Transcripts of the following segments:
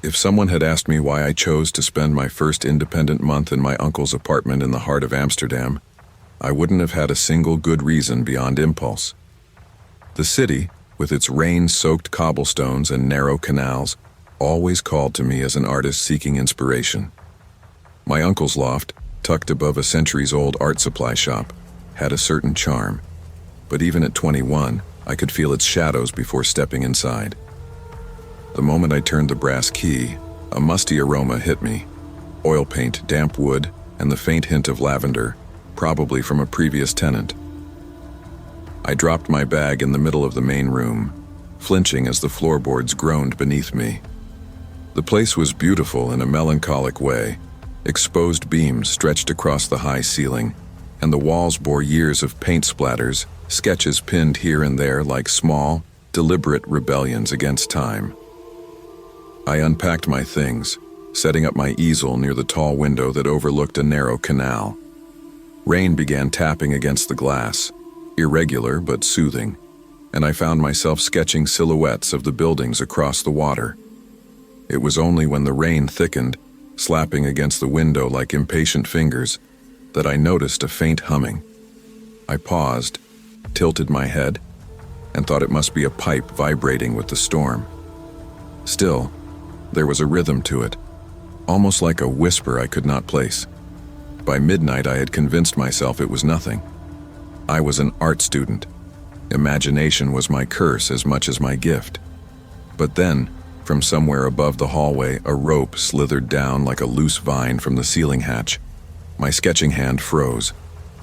If someone had asked me why I chose to spend my first independent month in my uncle's apartment in the heart of Amsterdam, I wouldn't have had a single good reason beyond impulse. The city, with its rain-soaked cobblestones and narrow canals, always called to me as an artist seeking inspiration. My uncle's loft, tucked above a centuries-old art supply shop, had a certain charm, but even at 21, I could feel its shadows before stepping inside. The moment I turned the brass key, a musty aroma hit me. Oil paint, damp wood, and the faint hint of lavender, probably from a previous tenant. I dropped my bag in the middle of the main room, flinching as the floorboards groaned beneath me. The place was beautiful in a melancholic way. Exposed beams stretched across the high ceiling, and the walls bore years of paint splatters, sketches pinned here and there like small, deliberate rebellions against time. I unpacked my things, setting up my easel near the tall window that overlooked a narrow canal. Rain began tapping against the glass, irregular but soothing, and I found myself sketching silhouettes of the buildings across the water. It was only when the rain thickened, slapping against the window like impatient fingers, that I noticed a faint humming. I paused, tilted my head, and thought it must be a pipe vibrating with the storm. Still, there was a rhythm to it, almost like a whisper I could not place. By midnight, I had convinced myself it was nothing. I was an art student. Imagination was my curse as much as my gift. But then, from somewhere above the hallway, a rope slithered down like a loose vine from the ceiling hatch. My sketching hand froze.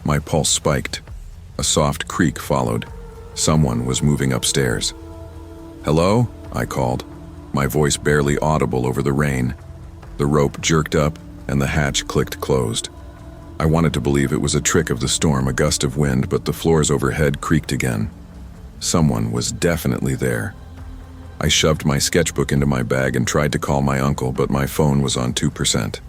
My pulse spiked. A soft creak followed. Someone was moving upstairs. "Hello?" I called, my voice barely audible over the rain. The rope jerked up, and the hatch clicked closed. I wanted to believe it was a trick of the storm, a gust of wind, but the floors overhead creaked again. Someone was definitely there. I shoved my sketchbook into my bag and tried to call my uncle, but my phone was on 2%.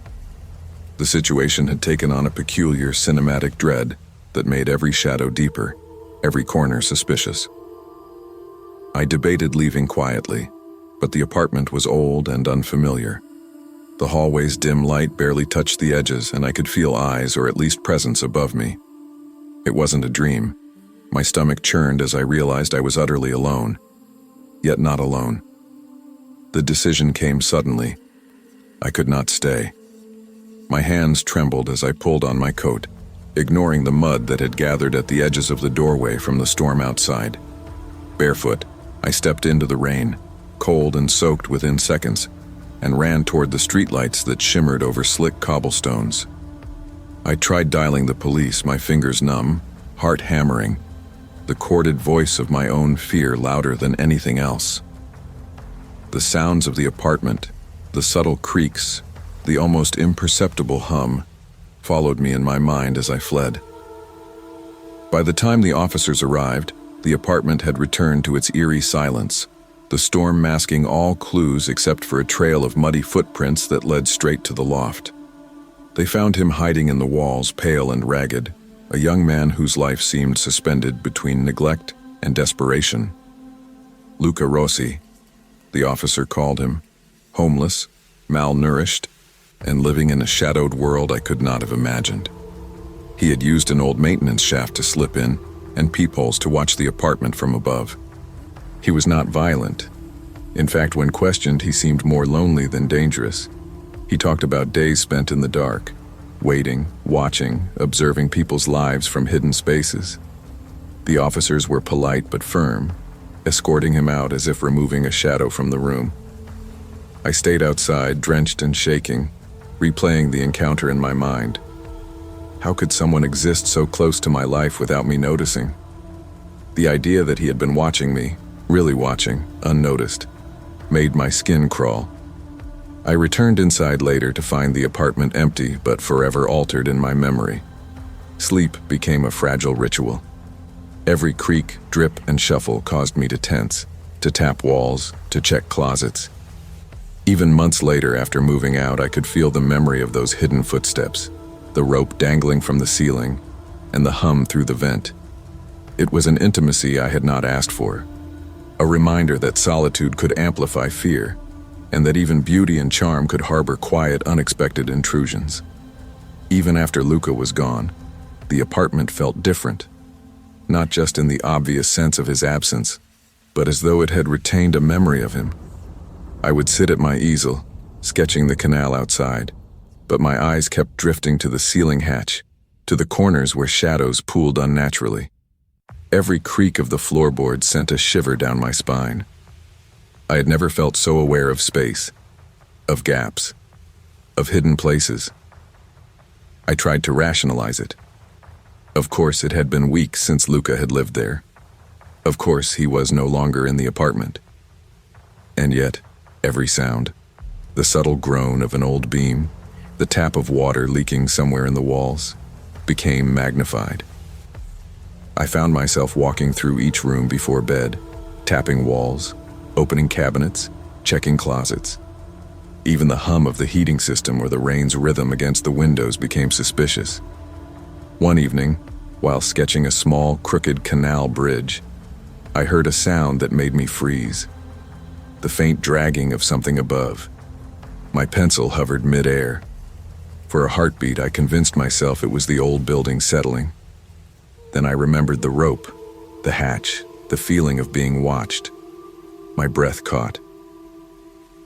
The situation had taken on a peculiar cinematic dread that made every shadow deeper, every corner suspicious. I debated leaving quietly, but the apartment was old and unfamiliar. The hallway's dim light barely touched the edges, and I could feel eyes, or at least presence, above me. It wasn't a dream. My stomach churned as I realized I was utterly alone, yet not alone. The decision came suddenly. I could not stay. My hands trembled as I pulled on my coat, ignoring the mud that had gathered at the edges of the doorway from the storm outside. Barefoot, I stepped into the rain, cold and soaked within seconds, and ran toward the streetlights that shimmered over slick cobblestones. I tried dialing the police, my fingers numb, heart hammering, the corded voice of my own fear louder than anything else. The sounds of the apartment, the subtle creaks, the almost imperceptible hum, followed me in my mind as I fled. By the time the officers arrived, the apartment had returned to its eerie silence, the storm masking all clues except for a trail of muddy footprints that led straight to the loft. They found him hiding in the walls, pale and ragged, a young man whose life seemed suspended between neglect and desperation. Luca Rossi, the officer called him, homeless, malnourished, and living in a shadowed world I could not have imagined. He had used an old maintenance shaft to slip in, and peepholes to watch the apartment from above. He was not violent. In fact, when questioned, he seemed more lonely than dangerous. He talked about days spent in the dark, waiting, watching, observing people's lives from hidden spaces. The officers were polite but firm, escorting him out as if removing a shadow from the room. I stayed outside, drenched and shaking, replaying the encounter in my mind. How could someone exist so close to my life without me noticing? The idea that he had been watching me, really watching, unnoticed, made my skin crawl. I returned inside later to find the apartment empty but forever altered in my memory. Sleep became a fragile ritual. Every creak, drip, and shuffle caused me to tense, to tap walls, to check closets. Even months later, after moving out, I could feel the memory of those hidden footsteps, the rope dangling from the ceiling, and the hum through the vent. It was an intimacy I had not asked for, a reminder that solitude could amplify fear, and that even beauty and charm could harbor quiet, unexpected intrusions. Even after Luca was gone, the apartment felt different, not just in the obvious sense of his absence, but as though it had retained a memory of him. I would sit at my easel, sketching the canal outside, but my eyes kept drifting to the ceiling hatch, to the corners where shadows pooled unnaturally. Every creak of the floorboard sent a shiver down my spine. I had never felt so aware of space, of gaps, of hidden places. I tried to rationalize it. Of course, it had been weeks since Luca had lived there. Of course, he was no longer in the apartment. And yet, every sound, the subtle groan of an old beam, the tap of water leaking somewhere in the walls, became magnified. I found myself walking through each room before bed, tapping walls, opening cabinets, checking closets. Even the hum of the heating system or the rain's rhythm against the windows became suspicious. One evening, while sketching a small, crooked canal bridge, I heard a sound that made me freeze. The faint dragging of something above. My pencil hovered mid-air. For a heartbeat, I convinced myself it was the old building settling. Then I remembered the rope, the hatch, the feeling of being watched. My breath caught.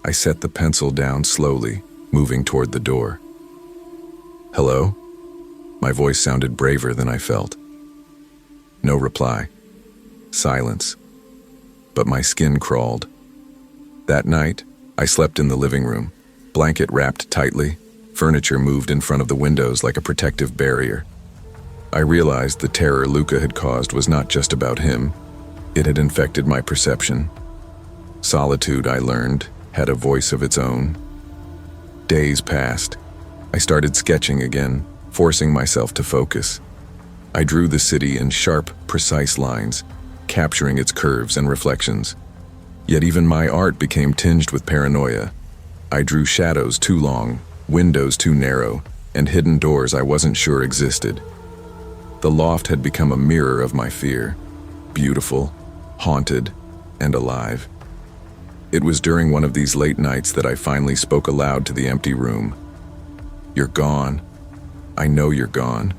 I set the pencil down slowly, moving toward the door. "Hello?" My voice sounded braver than I felt. No reply. Silence. But my skin crawled. That night, I slept in the living room, blanket wrapped tightly, furniture moved in front of the windows like a protective barrier. I realized the terror Luca had caused was not just about him. It had infected my perception. Solitude, I learned, had a voice of its own. Days passed. I started sketching again, forcing myself to focus. I drew the city in sharp, precise lines, capturing its curves and reflections. Yet even my art became tinged with paranoia. I drew shadows too long, windows too narrow, and hidden doors I wasn't sure existed. The loft had become a mirror of my fear, beautiful, haunted, and alive. It was during one of these late nights that I finally spoke aloud to the empty room. "You're gone. I know you're gone."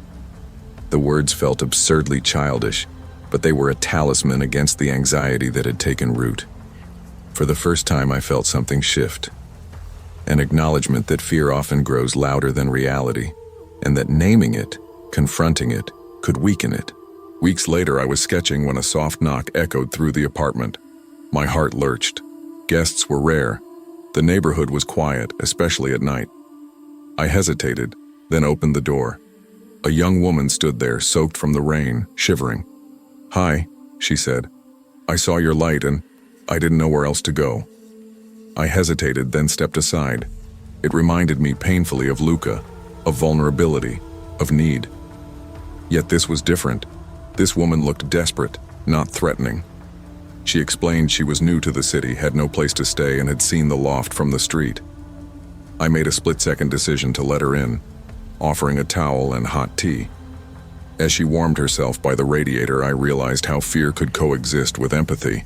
The words felt absurdly childish, but they were a talisman against the anxiety that had taken root. For the first time, I felt something shift. An acknowledgement that fear often grows louder than reality, and that naming it, confronting it, could weaken it. Weeks later, I was sketching when a soft knock echoed through the apartment. My heart lurched. Guests were rare. The neighborhood was quiet, especially at night. I hesitated, then opened the door. A young woman stood there, soaked from the rain, shivering. "Hi," she said. "I saw your light and I didn't know where else to go." I hesitated, then stepped aside. It reminded me painfully of Luca, of vulnerability, of need. Yet this was different. This woman looked desperate, not threatening. She explained she was new to the city, had no place to stay, and had seen the loft from the street. I made a split-second decision to let her in, offering a towel and hot tea. As she warmed herself by the radiator, I realized how fear could coexist with empathy.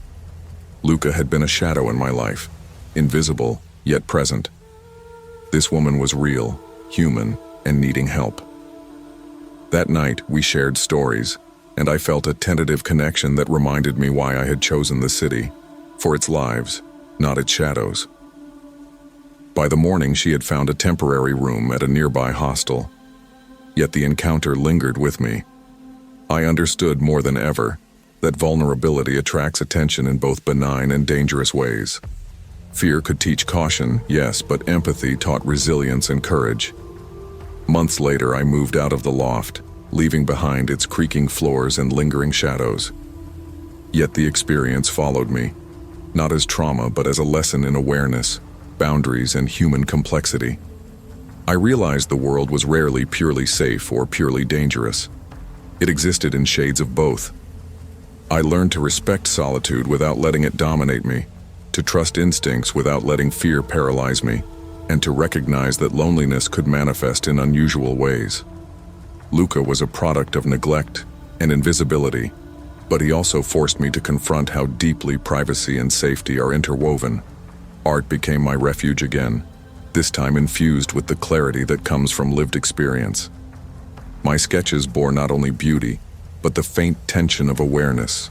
Luca had been a shadow in my life, invisible, yet present. This woman was real, human, and needing help. That night, we shared stories, and I felt a tentative connection that reminded me why I had chosen the city, for its lives, not its shadows. By the morning, she had found a temporary room at a nearby hostel. Yet the encounter lingered with me. I understood more than ever that vulnerability attracts attention in both benign and dangerous ways. Fear could teach caution, yes, but empathy taught resilience and courage. Months later, I moved out of the loft, leaving behind its creaking floors and lingering shadows. Yet the experience followed me, not as trauma, but as a lesson in awareness, boundaries, and human complexity. I realized the world was rarely purely safe or purely dangerous. It existed in shades of both. I learned to respect solitude without letting it dominate me, to trust instincts without letting fear paralyze me, and to recognize that loneliness could manifest in unusual ways. Luca was a product of neglect and invisibility, but he also forced me to confront how deeply privacy and safety are interwoven. Art became my refuge again, this time infused with the clarity that comes from lived experience. My sketches bore not only beauty, but the faint tension of awareness,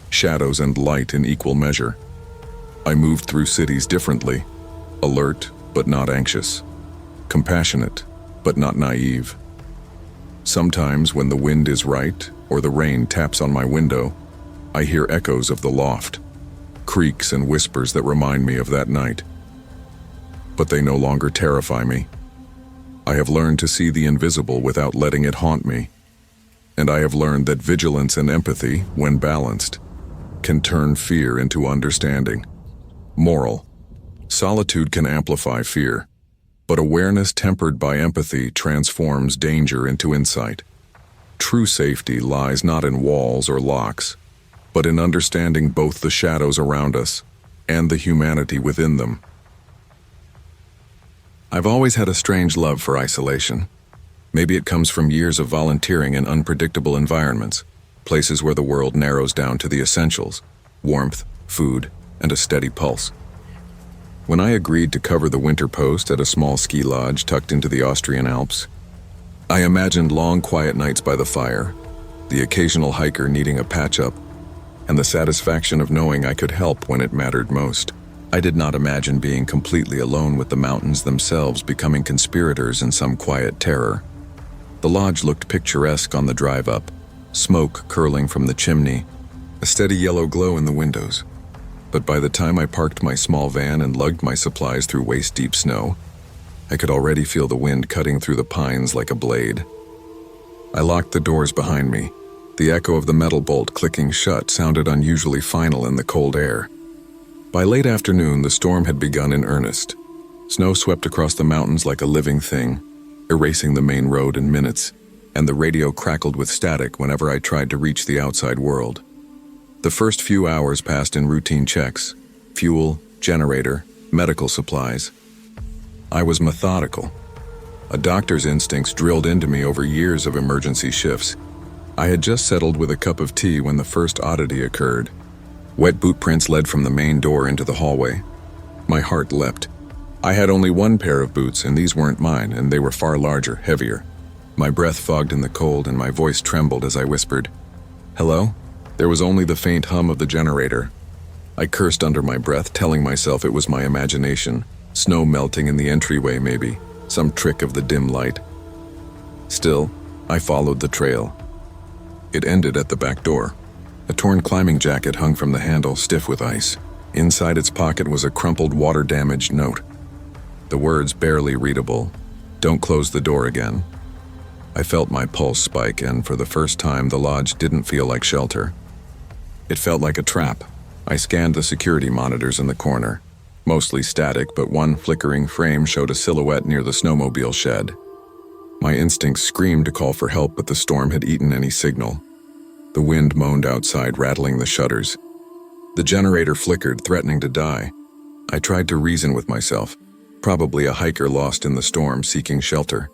shadows and light in equal measure. I moved through cities differently, alert but not anxious, compassionate but not naive. Sometimes when the wind is right or the rain taps on my window, I hear echoes of the loft, creaks and whispers that remind me of that night. But they no longer terrify me. I have learned to see the invisible without letting it haunt me. And I have learned that vigilance and empathy, when balanced, can turn fear into understanding. Moral: solitude can amplify fear, but awareness tempered by empathy transforms danger into insight. True safety lies not in walls or locks, but in understanding both the shadows around us and the humanity within them. I've always had a strange love for isolation. Maybe it comes from years of volunteering in unpredictable environments, places where the world narrows down to the essentials: warmth, food, and a steady pulse. When I agreed to cover the winter post at a small ski lodge tucked into the Austrian Alps, I imagined long quiet nights by the fire, the occasional hiker needing a patch-up, and the satisfaction of knowing I could help when it mattered most. I did not imagine being completely alone with the mountains themselves becoming conspirators in some quiet terror. The lodge looked picturesque on the drive up, smoke curling from the chimney, a steady yellow glow in the windows. But by the time I parked my small van and lugged my supplies through waist-deep snow, I could already feel the wind cutting through the pines like a blade. I locked the doors behind me. The echo of the metal bolt clicking shut sounded unusually final in the cold air. By late afternoon, the storm had begun in earnest. Snow swept across the mountains like a living thing, erasing the main road in minutes, and the radio crackled with static whenever I tried to reach the outside world. The first few hours passed in routine checks: fuel, generator, medical supplies. I was methodical. A doctor's instincts drilled into me over years of emergency shifts. I had just settled with a cup of tea when the first oddity occurred. Wet boot prints led from the main door into the hallway. My heart leapt. I had only one pair of boots, and these weren't mine, and they were far larger, heavier. My breath fogged in the cold, and my voice trembled as I whispered, "Hello?" There was only the faint hum of the generator. I cursed under my breath, telling myself it was my imagination, snow melting in the entryway maybe, some trick of the dim light. Still, I followed the trail. It ended at the back door. A torn climbing jacket hung from the handle, stiff with ice. Inside its pocket was a crumpled, water-damaged note. The words barely readable: "Don't close the door again." I felt my pulse spike, and for the first time the lodge didn't feel like shelter. It felt like a trap. I scanned the security monitors in the corner. Mostly static, but one flickering frame showed a silhouette near the snowmobile shed. My instincts screamed to call for help, but the storm had eaten any signal. The wind moaned outside, rattling the shutters. The generator flickered, threatening to die. I tried to reason with myself, probably a hiker lost in the storm seeking shelter.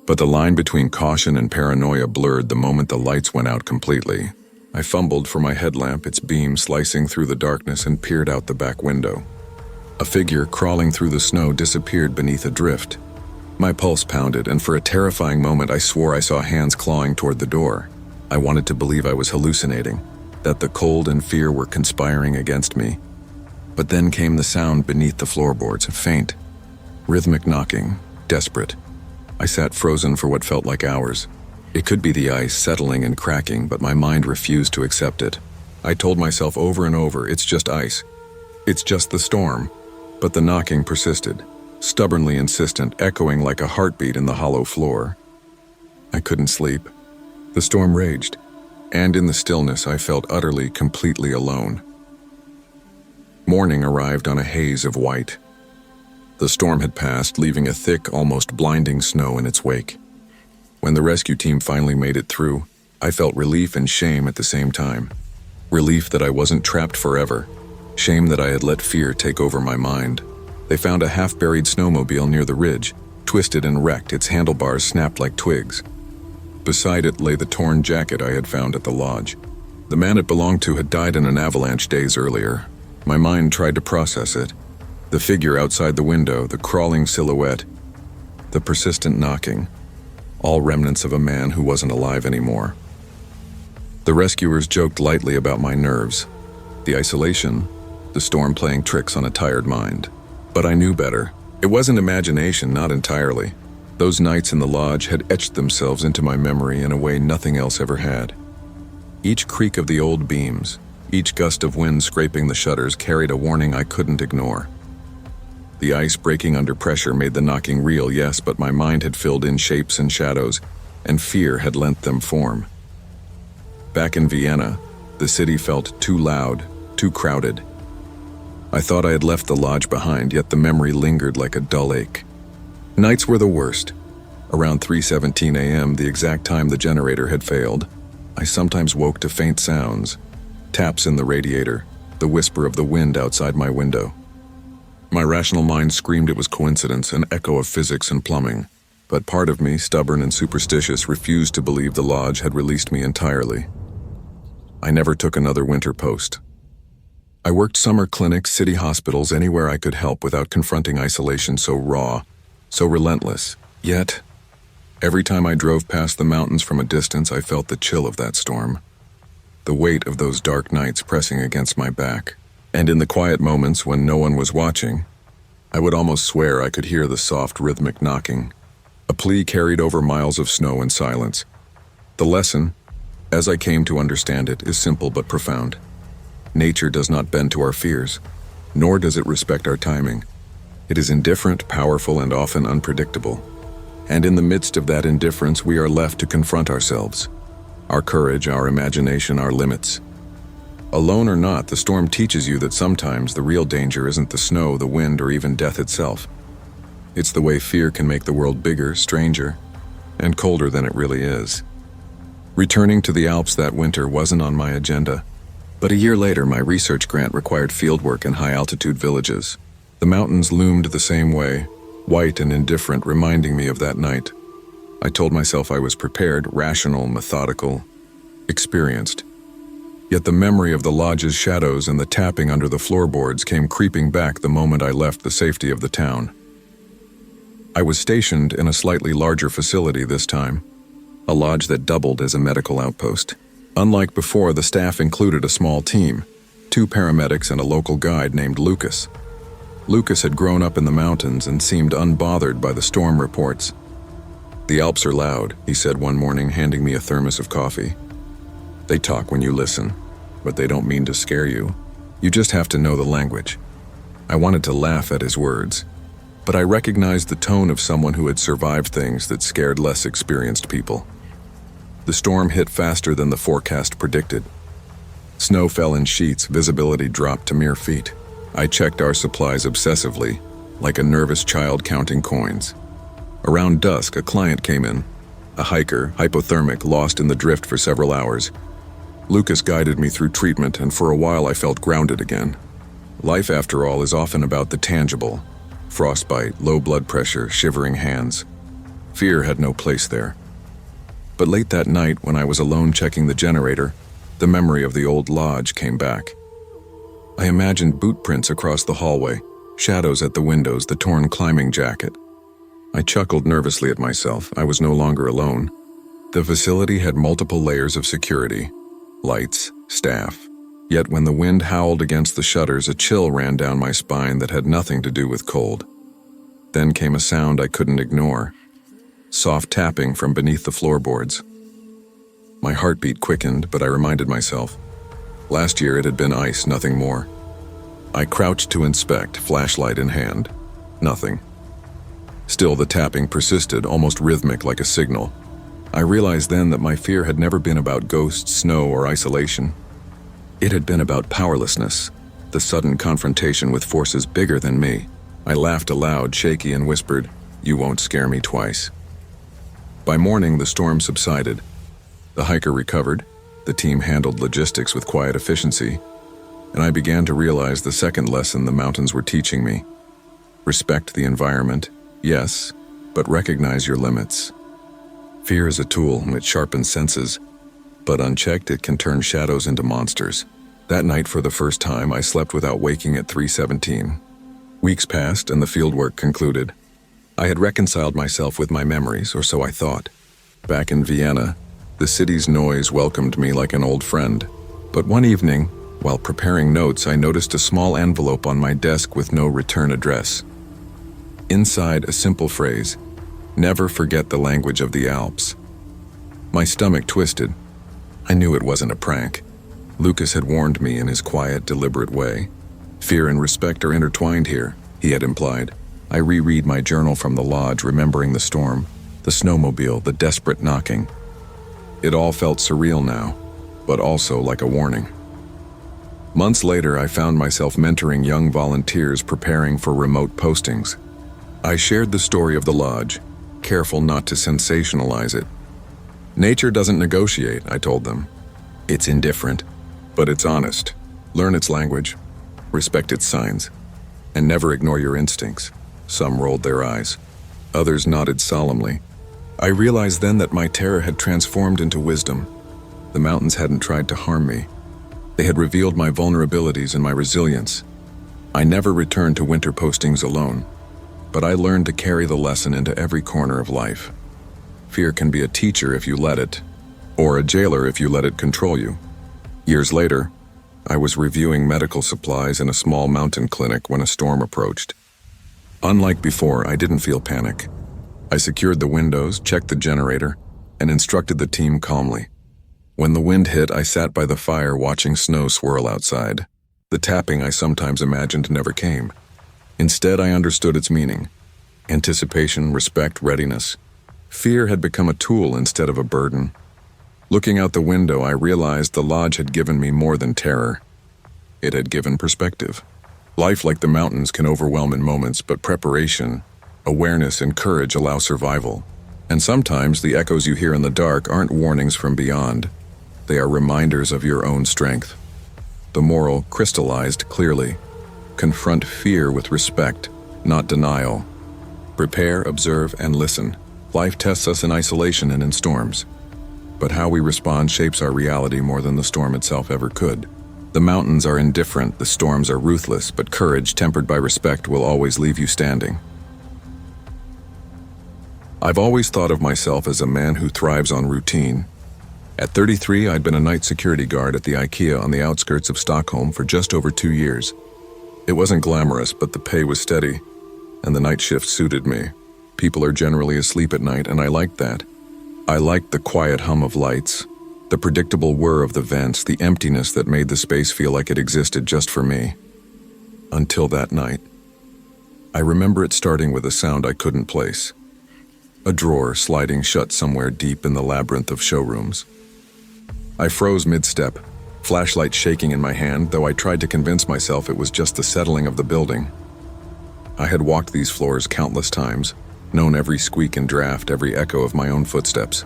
But the line between caution and paranoia blurred the moment the lights went out completely. I fumbled for my headlamp, its beam slicing through the darkness, and peered out the back window. A figure crawling through the snow disappeared beneath a drift. My pulse pounded, and for a terrifying moment I swore I saw hands clawing toward the door. I wanted to believe I was hallucinating, that the cold and fear were conspiring against me. But then came the sound beneath the floorboards, faint, rhythmic knocking, desperate. I sat frozen for what felt like hours. It could be the ice settling and cracking, but my mind refused to accept it. I told myself over and over, it's just ice. It's just the storm. But the knocking persisted, stubbornly insistent, echoing like a heartbeat in the hollow floor. I couldn't sleep. The storm raged, and in the stillness I felt utterly, completely alone. Morning arrived on a haze of white. The storm had passed, leaving a thick, almost blinding snow in its wake. When the rescue team finally made it through, I felt relief and shame at the same time. Relief that I wasn't trapped forever. Shame that I had let fear take over my mind. They found a half-buried snowmobile near the ridge, twisted and wrecked, its handlebars snapped like twigs. Beside it lay the torn jacket I had found at the lodge. The man it belonged to had died in an avalanche days earlier. My mind tried to process it. The figure outside the window, the crawling silhouette, the persistent knocking, all remnants of a man who wasn't alive anymore. The rescuers joked lightly about my nerves, the isolation, the storm playing tricks on a tired mind. But I knew better. It wasn't imagination, not entirely. Those nights in the lodge had etched themselves into my memory in a way nothing else ever had. Each creak of the old beams, each gust of wind scraping the shutters carried a warning I couldn't ignore. The ice breaking under pressure made the knocking real, yes, but my mind had filled in shapes and shadows, and fear had lent them form. Back in Vienna, the city felt too loud, too crowded. I thought I had left the lodge behind, yet the memory lingered like a dull ache. Nights were the worst. Around 3:17 a.m., the exact time the generator had failed, I sometimes woke to faint sounds, taps in the radiator, the whisper of the wind outside my window. My rational mind screamed it was coincidence, an echo of physics and plumbing, but part of me, stubborn and superstitious, refused to believe the lodge had released me entirely. I never took another winter post. I worked summer clinics, city hospitals, anywhere I could help without confronting isolation so raw, so relentless. Yet, every time I drove past the mountains from a distance, I felt the chill of that storm, the weight of those dark nights pressing against my back. And in the quiet moments when no one was watching, I would almost swear I could hear the soft, rhythmic knocking, a plea carried over miles of snow and silence. The lesson, as I came to understand it, is simple but profound. Nature does not bend to our fears, nor does it respect our timing. It is indifferent, powerful, and often unpredictable. And in the midst of that indifference, we are left to confront ourselves, our courage, our imagination, our limits. Alone or not, the storm teaches you that sometimes the real danger isn't the snow, the wind, or even death itself. It's the way fear can make the world bigger, stranger, and colder than it really is. Returning to the Alps that winter wasn't on my agenda, but a year later my research grant required fieldwork in high-altitude villages. The mountains loomed the same way, white and indifferent, reminding me of that night. I told myself I was prepared, rational, methodical, experienced. Yet the memory of the lodge's shadows and the tapping under the floorboards came creeping back the moment I left the safety of the town. I was stationed in a slightly larger facility this time, a lodge that doubled as a medical outpost. Unlike before, the staff included a small team, 2 paramedics and a local guide named Lucas. Lucas had grown up in the mountains and seemed unbothered by the storm reports. "The Alps are loud," he said one morning, handing me a thermos of coffee. "They talk when you listen, but they don't mean to scare you. You just have to know the language." I wanted to laugh at his words, but I recognized the tone of someone who had survived things that scared less experienced people. The storm hit faster than the forecast predicted. Snow fell in sheets, visibility dropped to mere feet. I checked our supplies obsessively, like a nervous child counting coins. Around dusk, a client came in, a hiker, hypothermic, lost in the drift for several hours. Lucas guided me through treatment, and for a while I felt grounded again. Life, after all, is often about the tangible. Frostbite, low blood pressure, shivering hands. Fear had no place there. But late that night, when I was alone checking the generator, the memory of the old lodge came back. I imagined boot prints across the hallway, shadows at the windows, the torn climbing jacket. I chuckled nervously at myself. I was no longer alone. The facility had multiple layers of security, lights, staff. Yet when the wind howled against the shutters, a chill ran down my spine that had nothing to do with cold. Then came a sound I couldn't ignore. Soft tapping from beneath the floorboards. My heartbeat quickened, but I reminded myself. Last year it had been ice, nothing more. I crouched to inspect, flashlight in hand. Nothing. Still the tapping persisted, almost rhythmic like a signal. I realized then that my fear had never been about ghosts, snow, or isolation. It had been about powerlessness, the sudden confrontation with forces bigger than me. I laughed aloud, shaky, and whispered, "You won't scare me twice." By morning, the storm subsided. The hiker recovered, the team handled logistics with quiet efficiency, and I began to realize the second lesson the mountains were teaching me. Respect the environment, yes, but recognize your limits. Fear is a tool, and it sharpens senses, but unchecked it can turn shadows into monsters. That night, for the first time, I slept without waking at 3:17. Weeks passed and the fieldwork concluded. I had reconciled myself with my memories, or so I thought. Back in Vienna, the city's noise welcomed me like an old friend. But one evening, while preparing notes, I noticed a small envelope on my desk with no return address. Inside, a simple phrase, "Never forget the language of the Alps." My stomach twisted. I knew it wasn't a prank. Lucas had warned me in his quiet, deliberate way. Fear and respect are intertwined here, he had implied. I reread my journal from the lodge, remembering the storm, the snowmobile, the desperate knocking. It all felt surreal now, but also like a warning. Months later, I found myself mentoring young volunteers preparing for remote postings. I shared the story of the lodge, careful not to sensationalize it. Nature doesn't negotiate, I told them. It's indifferent, but it's honest. Learn its language, respect its signs, and never ignore your instincts. Some rolled their eyes. Others nodded solemnly. I realized then that my terror had transformed into wisdom. The mountains hadn't tried to harm me. They had revealed my vulnerabilities and my resilience. I never returned to winter postings alone, but I learned to carry the lesson into every corner of life. Fear can be a teacher if you let it, or a jailer if you let it control you. Years later, I was reviewing medical supplies in a small mountain clinic when a storm approached. Unlike before, I didn't feel panic. I secured the windows, checked the generator, and instructed the team calmly. When the wind hit, I sat by the fire watching snow swirl outside. The tapping I sometimes imagined never came. Instead, I understood its meaning. Anticipation, respect, readiness. Fear had become a tool instead of a burden. Looking out the window, I realized the lodge had given me more than terror. It had given perspective. Life, like the mountains, can overwhelm in moments, but preparation, awareness, and courage allow survival. And sometimes the echoes you hear in the dark aren't warnings from beyond. They are reminders of your own strength. The moral crystallized clearly. Confront fear with respect, not denial. Prepare, observe, and listen. Life tests us in isolation and in storms. But how we respond shapes our reality more than the storm itself ever could. The mountains are indifferent, the storms are ruthless, but courage tempered by respect will always leave you standing. I've always thought of myself as a man who thrives on routine. At 33, I'd been a night security guard at the IKEA on the outskirts of Stockholm for just over 2 years. It wasn't glamorous, but the pay was steady, and the night shift suited me. People are generally asleep at night, and I liked that. I liked the quiet hum of lights, the predictable whir of the vents, the emptiness that made the space feel like it existed just for me. Until that night. I remember it starting with a sound I couldn't place. A drawer sliding shut somewhere deep in the labyrinth of showrooms. I froze mid-step, flashlight shaking in my hand, though I tried to convince myself it was just the settling of the building. I had walked these floors countless times, known every squeak and draft, every echo of my own footsteps.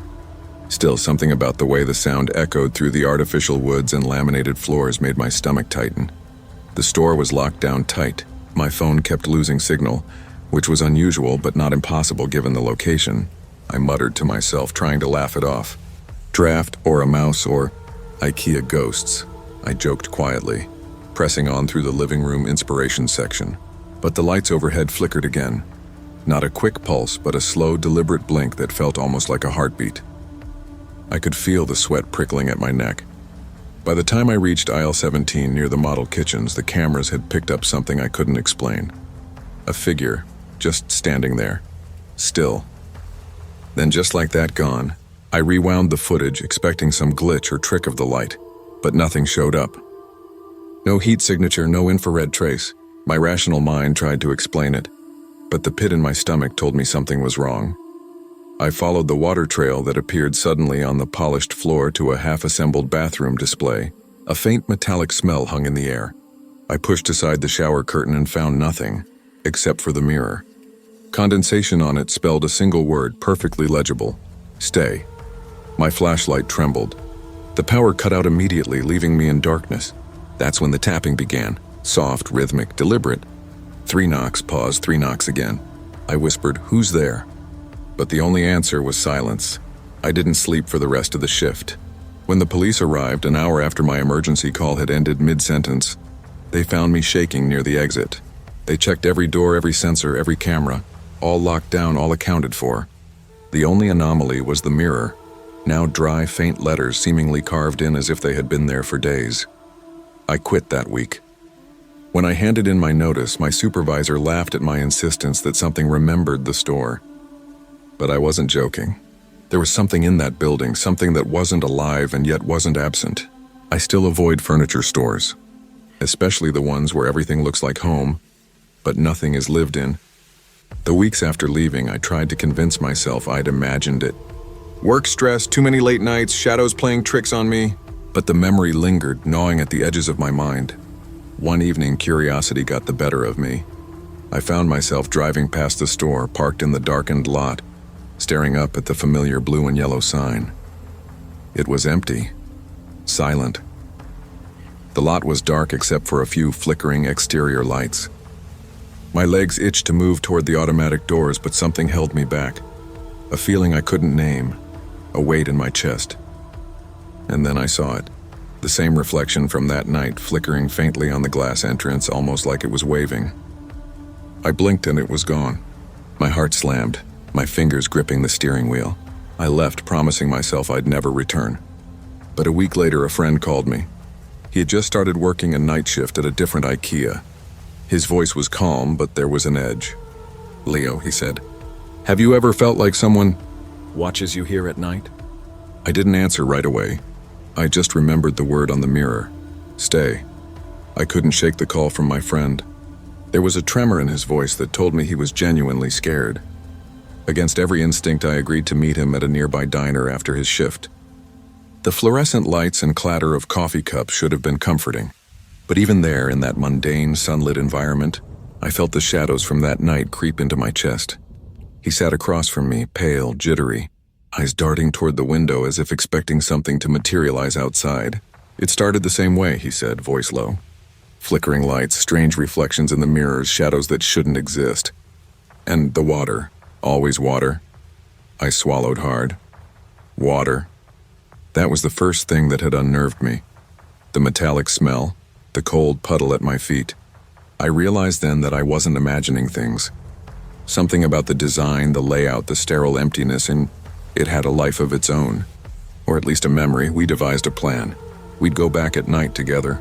Still, something about the way the sound echoed through the artificial woods and laminated floors made my stomach tighten. The store was locked down tight. My phone kept losing signal, which was unusual but not impossible given the location. I muttered to myself, trying to laugh it off. Draft, or a mouse, or IKEA ghosts, I joked quietly, pressing on through the living room inspiration section. But the lights overhead flickered again. Not a quick pulse, but a slow, deliberate blink that felt almost like a heartbeat. I could feel the sweat prickling at my neck. By the time I reached aisle 17 near the model kitchens, the cameras had picked up something I couldn't explain. A figure, just standing there, still. Then just like that, gone. I rewound the footage, expecting some glitch or trick of the light, but nothing showed up. No heat signature, no infrared trace. My rational mind tried to explain it, but the pit in my stomach told me something was wrong. I followed the water trail that appeared suddenly on the polished floor to a half-assembled bathroom display. A faint metallic smell hung in the air. I pushed aside the shower curtain and found nothing, except for the mirror. Condensation on it spelled a single word, perfectly legible: stay. My flashlight trembled. The power cut out immediately, leaving me in darkness. That's when the tapping began. Soft, rhythmic, deliberate. 3 knocks, pause, 3 knocks again. I whispered, "Who's there?" But the only answer was silence. I didn't sleep for the rest of the shift. When the police arrived, an hour after my emergency call had ended mid-sentence, they found me shaking near the exit. They checked every door, every sensor, every camera, all locked down, all accounted for. The only anomaly was the mirror, now dry, faint letters seemingly carved in as if they had been there for days. I quit that week. When I handed in my notice, my supervisor laughed at my insistence that something remembered the store. But I wasn't joking. There was something in that building, something that wasn't alive and yet wasn't absent. I still avoid furniture stores, especially the ones where everything looks like home, but nothing is lived in. The weeks after leaving, I tried to convince myself I'd imagined it. Work stress, too many late nights, shadows playing tricks on me. But the memory lingered, gnawing at the edges of my mind. One evening, curiosity got the better of me. I found myself driving past the store, parked in the darkened lot, staring up at the familiar blue and yellow sign. It was empty, silent. The lot was dark except for a few flickering exterior lights. My legs itched to move toward the automatic doors, but something held me back. A feeling I couldn't name, a weight in my chest. And then I saw it. The same reflection from that night, flickering faintly on the glass entrance, almost like it was waving. I blinked and it was gone. My heart slammed, my fingers gripping the steering wheel. I left, promising myself I'd never return. But a week later, a friend called me. He had just started working a night shift at a different IKEA. His voice was calm, but there was an edge. "Leo," he said, "have you ever felt like someone watches you here at night?" I didn't answer right away. I just remembered the word on the mirror. Stay. I couldn't shake the call from my friend. There was a tremor in his voice that told me he was genuinely scared. Against every instinct, I agreed to meet him at a nearby diner after his shift. The fluorescent lights and clatter of coffee cups should have been comforting. But even there, in that mundane, sunlit environment, I felt the shadows from that night creep into my chest. He sat across from me, pale, jittery, eyes darting toward the window as if expecting something to materialize outside. "It started the same way," he said, voice low. Flickering lights, strange reflections in the mirrors, shadows that shouldn't exist. And the water. Always water. I swallowed hard. Water. That was the first thing that had unnerved me. The metallic smell, the cold puddle at my feet. I realized then that I wasn't imagining things. Something about the design, the layout, the sterile emptiness, and it had a life of its own. Or at least a memory. We devised a plan. We'd go back at night together.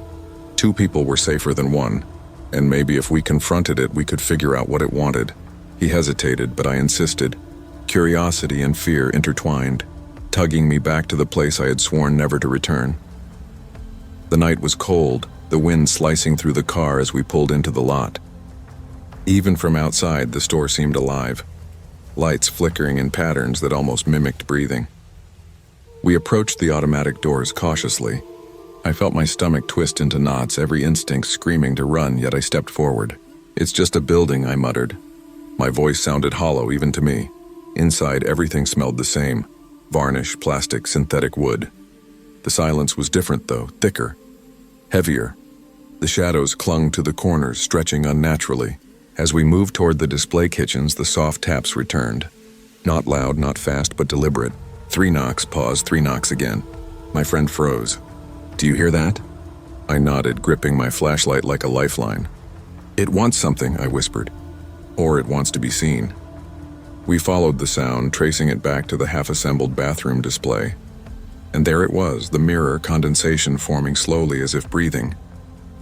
2 people were safer than 1, and maybe if we confronted it, we could figure out what it wanted. He hesitated, but I insisted. Curiosity and fear intertwined, tugging me back to the place I had sworn never to return. The night was cold, the wind slicing through the car as we pulled into the lot. Even from outside, the store seemed alive, lights flickering in patterns that almost mimicked breathing. We approached the automatic doors cautiously. I felt my stomach twist into knots, every instinct screaming to run, yet I stepped forward. "It's just a building," I muttered. My voice sounded hollow even to me. Inside, everything smelled the same. Varnish, plastic, synthetic wood. The silence was different though, thicker, heavier. The shadows clung to the corners, stretching unnaturally. As we moved toward the display kitchens, the soft taps returned. Not loud, not fast, but deliberate. 3 knocks, pause, 3 knocks again. My friend froze. "Do you hear that?" I nodded, gripping my flashlight like a lifeline. "It wants something," I whispered. "Or it wants to be seen." We followed the sound, tracing it back to the half-assembled bathroom display. And there it was, the mirror, condensation forming slowly as if breathing.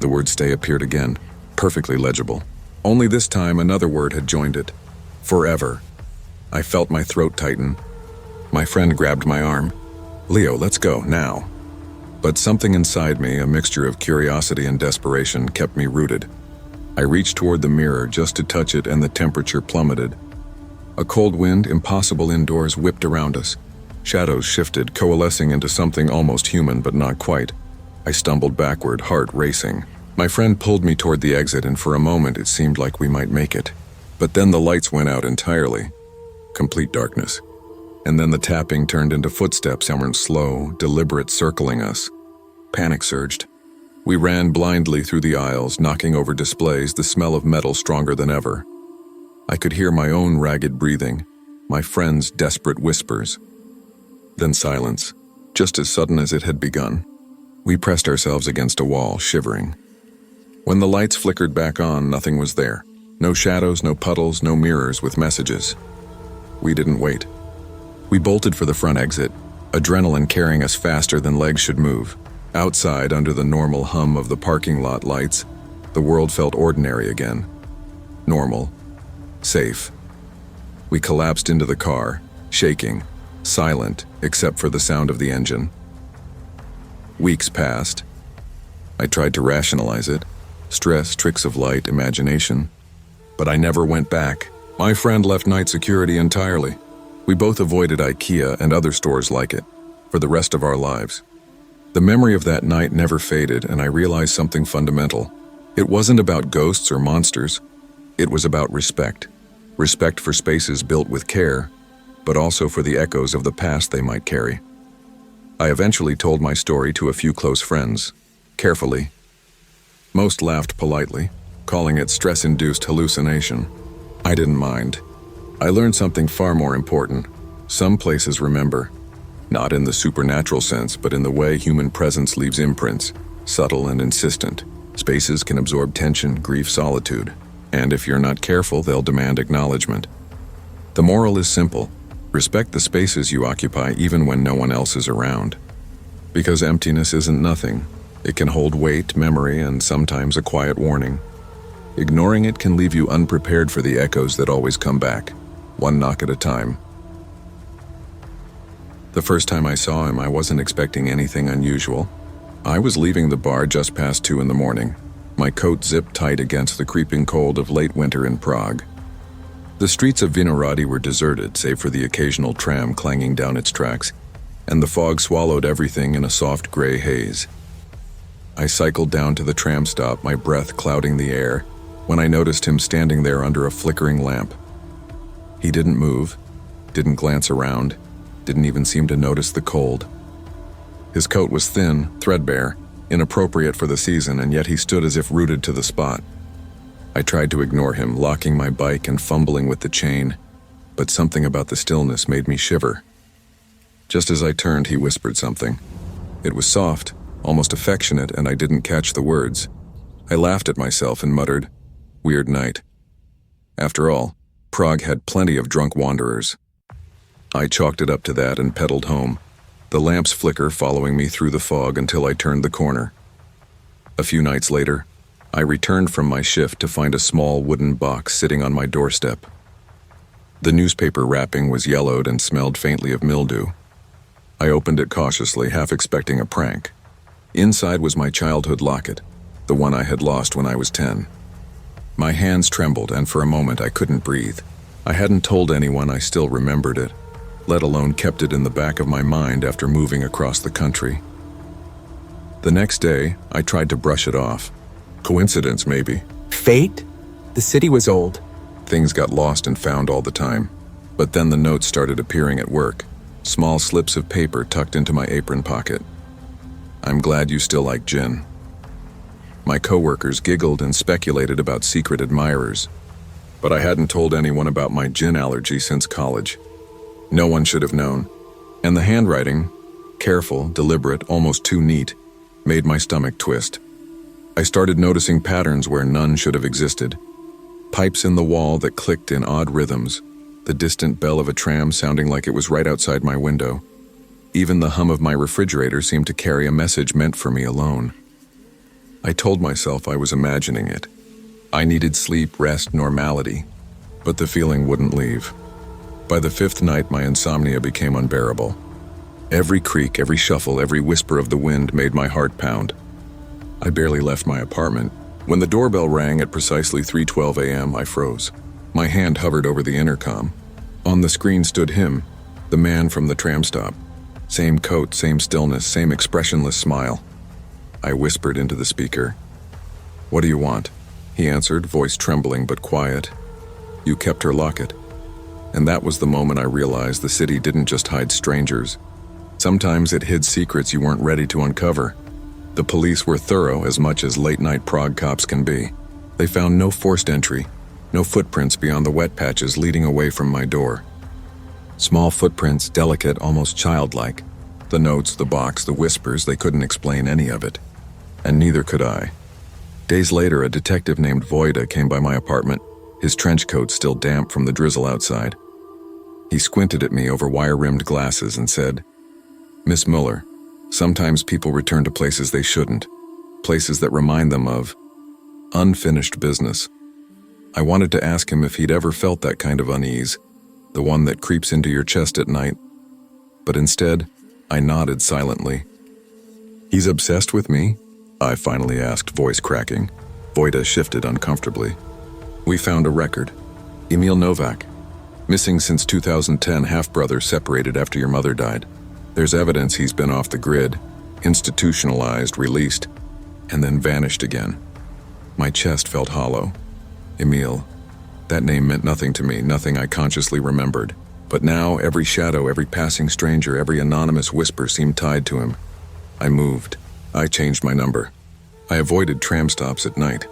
The word "stay" appeared again, perfectly legible. Only this time another word had joined it. Forever. I felt my throat tighten. My friend grabbed my arm. "Leo, let's go, now." But something inside me, a mixture of curiosity and desperation, kept me rooted. I reached toward the mirror just to touch it, and the temperature plummeted. A cold wind, impossible indoors, whipped around us. Shadows shifted, coalescing into something almost human, but not quite. I stumbled backward, heart racing. My friend pulled me toward the exit, and for a moment it seemed like we might make it. But then the lights went out entirely. Complete darkness. And then the tapping turned into footsteps, slow, deliberate, circling us. Panic surged. We ran blindly through the aisles, knocking over displays, the smell of metal stronger than ever. I could hear my own ragged breathing, my friend's desperate whispers. Then silence, just as sudden as it had begun. We pressed ourselves against a wall, shivering. When the lights flickered back on, nothing was there. No shadows, no puddles, no mirrors with messages. We didn't wait. We bolted for the front exit, adrenaline carrying us faster than legs should move. Outside, under the normal hum of the parking lot lights, the world felt ordinary again. Normal. Safe. We collapsed into the car, shaking, silent except for the sound of the engine. Weeks passed. I tried to rationalize it. Stress, tricks of light, imagination. But I never went back. My friend left night security entirely. We both avoided IKEA and other stores like it for the rest of our lives. The memory of that night never faded, and I realized something fundamental. It wasn't about ghosts or monsters. It was about respect. Respect for spaces built with care, but also for the echoes of the past they might carry. I eventually told my story to a few close friends, carefully. Most laughed politely, calling it stress-induced hallucination. I didn't mind. I learned something far more important. Some places remember, not in the supernatural sense, but in the way human presence leaves imprints, subtle and insistent. Spaces can absorb tension, grief, solitude, and if you're not careful, they'll demand acknowledgement. The moral is simple. Respect the spaces you occupy even when no one else is around. Because emptiness isn't nothing. It can hold weight, memory, and sometimes a quiet warning. Ignoring it can leave you unprepared for the echoes that always come back, one knock at a time. The first time I saw him, I wasn't expecting anything unusual. I was leaving the bar just past 2 a.m, my coat zipped tight against the creeping cold of late winter in Prague. The streets of Vinohrady were deserted, save for the occasional tram clanging down its tracks, and the fog swallowed everything in a soft gray haze. I cycled down to the tram stop, my breath clouding the air, when I noticed him standing there under a flickering lamp. He didn't move, didn't glance around, didn't even seem to notice the cold. His coat was thin, threadbare, inappropriate for the season, and yet he stood as if rooted to the spot. I tried to ignore him, locking my bike and fumbling with the chain, but something about the stillness made me shiver. Just as I turned, he whispered something. It was soft, almost affectionate, and I didn't catch the words. I laughed at myself and muttered, "Weird night." After all, Prague had plenty of drunk wanderers. I chalked it up to that and pedaled home, the lamp's flicker following me through the fog until I turned the corner. A few nights later, I returned from my shift to find a small wooden box sitting on my doorstep. The newspaper wrapping was yellowed and smelled faintly of mildew. I opened it cautiously, half expecting a prank. Inside was my childhood locket, the one I had lost when I was 10. My hands trembled, and for a moment I couldn't breathe. I hadn't told anyone I still remembered it, let alone kept it in the back of my mind after moving across the country. The next day, I tried to brush it off. Coincidence, maybe. Fate? The city was old. Things got lost and found all the time. But then the notes started appearing at work, small slips of paper tucked into my apron pocket. "I'm glad you still like gin." My coworkers giggled and speculated about secret admirers, but I hadn't told anyone about my gin allergy since college. No one should have known. And the handwriting, careful, deliberate, almost too neat, made my stomach twist. I started noticing patterns where none should have existed. Pipes in the wall that clicked in odd rhythms, the distant bell of a tram sounding like it was right outside my window. Even the hum of my refrigerator seemed to carry a message meant for me alone. I told myself I was imagining it. I needed sleep, rest, normality, but the feeling wouldn't leave. By the 5th night, my insomnia became unbearable. Every creak, every shuffle, every whisper of the wind made my heart pound. I barely left my apartment. When the doorbell rang at precisely 3:12 a.m., I froze. My hand hovered over the intercom. On the screen stood him, the man from the tram stop. Same coat, same stillness, same expressionless smile. I whispered into the speaker. "What do you want?" He answered, voice trembling but quiet. "You kept her locket." And that was the moment I realized the city didn't just hide strangers. Sometimes it hid secrets you weren't ready to uncover. The police were thorough as much as late-night Prague cops can be. They found no forced entry, no footprints beyond the wet patches leading away from my door. Small footprints, delicate, almost childlike. The notes, the box, the whispers, they couldn't explain any of it. And neither could I. Days later, a detective named Voida came by my apartment, his trench coat still damp from the drizzle outside. He squinted at me over wire-rimmed glasses and said, "Miss Muller, sometimes people return to places they shouldn't, places that remind them of unfinished business." I wanted to ask him if he'd ever felt that kind of unease, the one that creeps into your chest at night. But instead, I nodded silently. "He's obsessed with me?" I finally asked, voice cracking. Voida shifted uncomfortably. "We found a record. Emil Novak. Missing since 2010, half-brother separated after your mother died. There's evidence he's been off the grid, institutionalized, released, and then vanished again." My chest felt hollow. Emil. That name meant nothing to me, nothing I consciously remembered. But now, every shadow, every passing stranger, every anonymous whisper seemed tied to him. I moved. I changed my number. I avoided tram stops at night.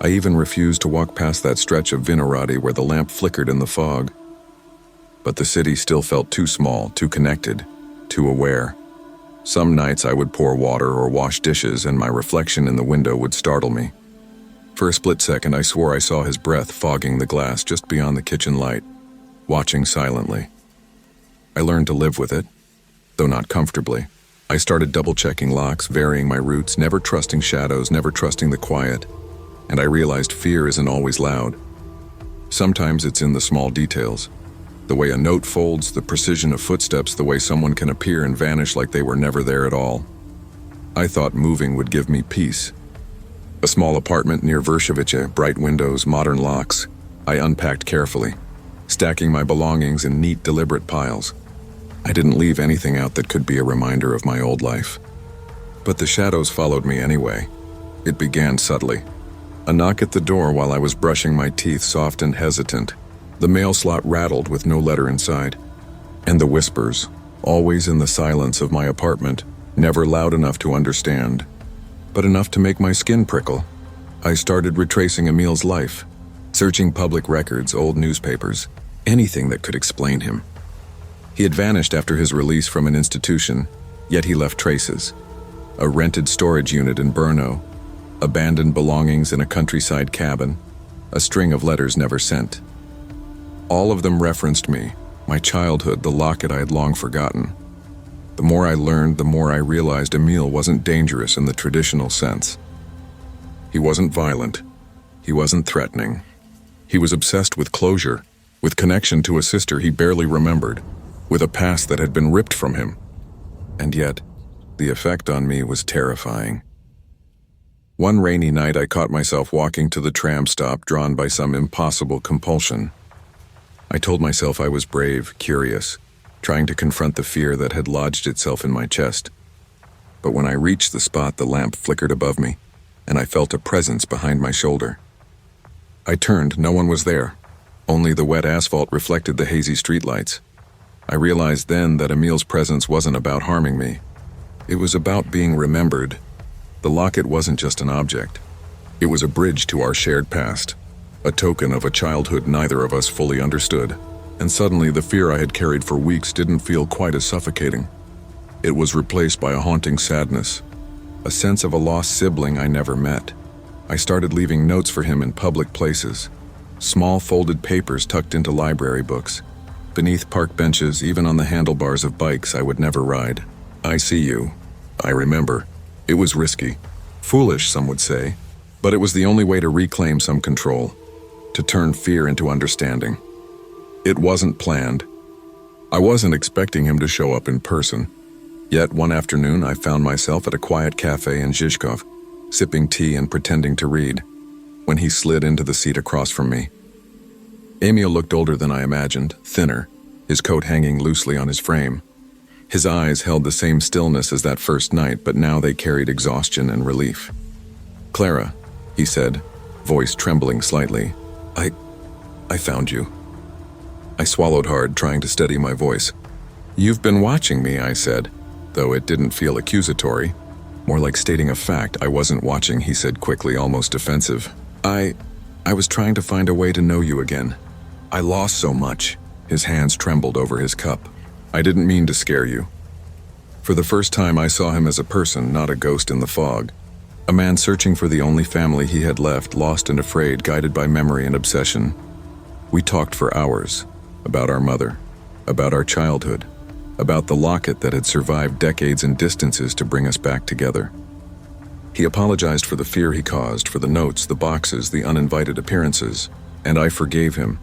I even refused to walk past that stretch of Vinorati where the lamp flickered in the fog. But the city still felt too small, too connected, too aware. Some nights I would pour water or wash dishes and my reflection in the window would startle me. For a split second, I swore I saw his breath fogging the glass just beyond the kitchen light, watching silently. I learned to live with it, though not comfortably. I started double-checking locks, varying my routes, never trusting shadows, never trusting the quiet. And I realized fear isn't always loud. Sometimes it's in the small details. The way a note folds, the precision of footsteps, the way someone can appear and vanish like they were never there at all. I thought moving would give me peace. A small apartment near Vershovice, bright windows, modern locks. I unpacked carefully, stacking my belongings in neat, deliberate piles. I didn't leave anything out that could be a reminder of my old life. But the shadows followed me anyway. It began subtly. A knock at the door while I was brushing my teeth, soft and hesitant. The mail slot rattled with no letter inside. And the whispers, always in the silence of my apartment, never loud enough to understand, but enough to make my skin prickle. I started retracing Emil's life, searching public records, old newspapers, anything that could explain him. He had vanished after his release from an institution, yet he left traces. A rented storage unit in Brno, abandoned belongings in a countryside cabin, a string of letters never sent. All of them referenced me, my childhood, the locket I had long forgotten. The more I learned, the more I realized Emil wasn't dangerous in the traditional sense. He wasn't violent. He wasn't threatening. He was obsessed with closure, with connection to a sister he barely remembered, with a past that had been ripped from him. And yet, the effect on me was terrifying. One rainy night, I caught myself walking to the tram stop, drawn by some impossible compulsion. I told myself I was brave, curious, trying to confront the fear that had lodged itself in my chest. But when I reached the spot, the lamp flickered above me, and I felt a presence behind my shoulder. I turned, no one was there. Only the wet asphalt reflected the hazy streetlights. I realized then that Emil's presence wasn't about harming me. It was about being remembered. The locket wasn't just an object. It was a bridge to our shared past, a token of a childhood neither of us fully understood. And suddenly the fear I had carried for weeks didn't feel quite as suffocating. It was replaced by a haunting sadness, a sense of a lost sibling I never met. I started leaving notes for him in public places, small folded papers tucked into library books, beneath park benches, even on the handlebars of bikes I would never ride. "I see you. I remember." It was risky, foolish, some would say, but it was the only way to reclaim some control, to turn fear into understanding. It wasn't planned. I wasn't expecting him to show up in person. Yet one afternoon I found myself at a quiet cafe in Zhizkov, sipping tea and pretending to read, when he slid into the seat across from me. Emil looked older than I imagined, thinner, his coat hanging loosely on his frame. His eyes held the same stillness as that first night, but now they carried exhaustion and relief. "Clara," he said, voice trembling slightly, I found you." I swallowed hard, trying to steady my voice. "You've been watching me," I said, though it didn't feel accusatory. More like stating a fact. "I wasn't watching," he said quickly, almost defensive. I was trying to find a way to know you again. I lost so much." His hands trembled over his cup. "I didn't mean to scare you." For the first time I saw him as a person, not a ghost in the fog. A man searching for the only family he had left, lost and afraid, guided by memory and obsession. We talked for hours about our mother, about our childhood, about the locket that had survived decades and distances to bring us back together. He apologized for the fear he caused, for the notes, the boxes, the uninvited appearances, and I forgave him,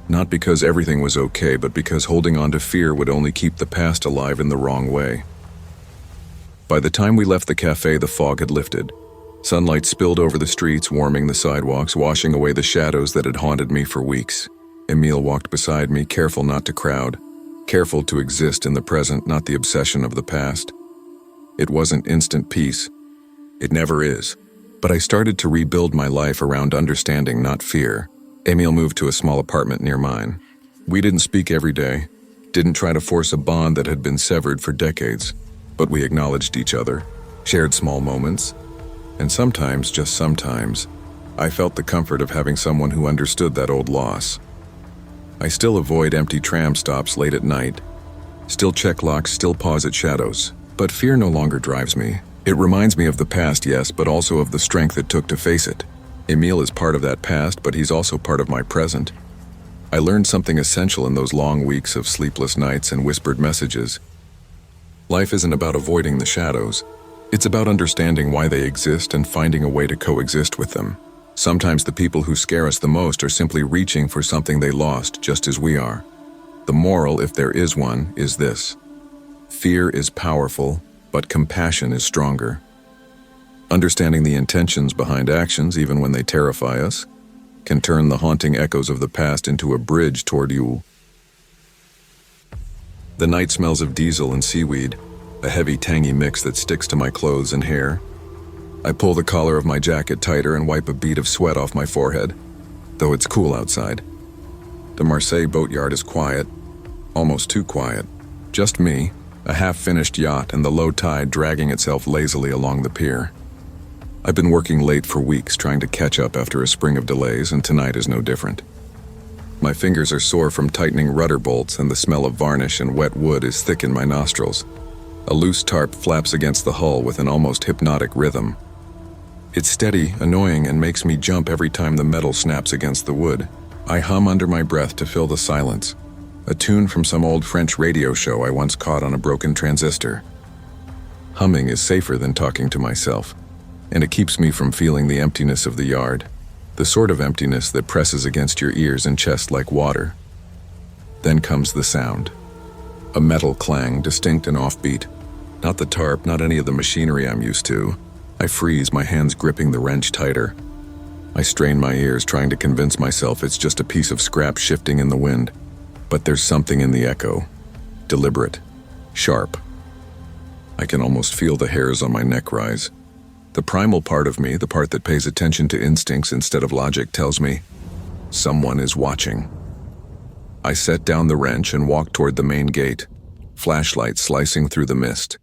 not because everything was okay, but because holding on to fear would only keep the past alive in the wrong way. By the time we left the cafe, the fog had lifted. Sunlight spilled over the streets, warming the sidewalks, washing away the shadows that had haunted me for weeks. Emile walked beside me, careful not to crowd, careful to exist in the present, not the obsession of the past. It wasn't instant peace. It never is. But I started to rebuild my life around understanding, not fear. Emile moved to a small apartment near mine. We didn't speak every day, didn't try to force a bond that had been severed for decades, but we acknowledged each other, shared small moments, and sometimes, just sometimes, I felt the comfort of having someone who understood that old loss. I still avoid empty tram stops late at night, still check locks, still pause at shadows, but fear no longer drives me. It reminds me of the past, yes, but also of the strength it took to face it. Emile is part of that past, but he's also part of my present. I learned something essential in those long weeks of sleepless nights and whispered messages. Life isn't about avoiding the shadows. It's about understanding why they exist and finding a way to coexist with them. Sometimes the people who scare us the most are simply reaching for something they lost, just as we are. The moral, if there is one, is this: fear is powerful, but compassion is stronger. Understanding the intentions behind actions, even when they terrify us, can turn the haunting echoes of the past into a bridge toward you. The night smells of diesel and seaweed, a heavy, tangy mix that sticks to my clothes and hair. I pull the collar of my jacket tighter and wipe a bead of sweat off my forehead, though it's cool outside. The Marseille boatyard is quiet, almost too quiet. Just me, a half-finished yacht, and the low tide dragging itself lazily along the pier. I've been working late for weeks, trying to catch up after a spring of delays, and tonight is no different. My fingers are sore from tightening rudder bolts, and the smell of varnish and wet wood is thick in my nostrils. A loose tarp flaps against the hull with an almost hypnotic rhythm. It's steady, annoying, and makes me jump every time the metal snaps against the wood. I hum under my breath to fill the silence, a tune from some old French radio show I once caught on a broken transistor. Humming is safer than talking to myself, and it keeps me from feeling the emptiness of the yard, the sort of emptiness that presses against your ears and chest like water. Then comes the sound. A metal clang, distinct and offbeat. Not the tarp, not any of the machinery I'm used to. I freeze, my hands gripping the wrench tighter. I strain my ears, trying to convince myself it's just a piece of scrap shifting in the wind. But there's something in the echo. Deliberate. Sharp. I can almost feel the hairs on my neck rise. The primal part of me, the part that pays attention to instincts instead of logic, tells me, someone is watching. I set down the wrench and walk toward the main gate, flashlight slicing through the mist.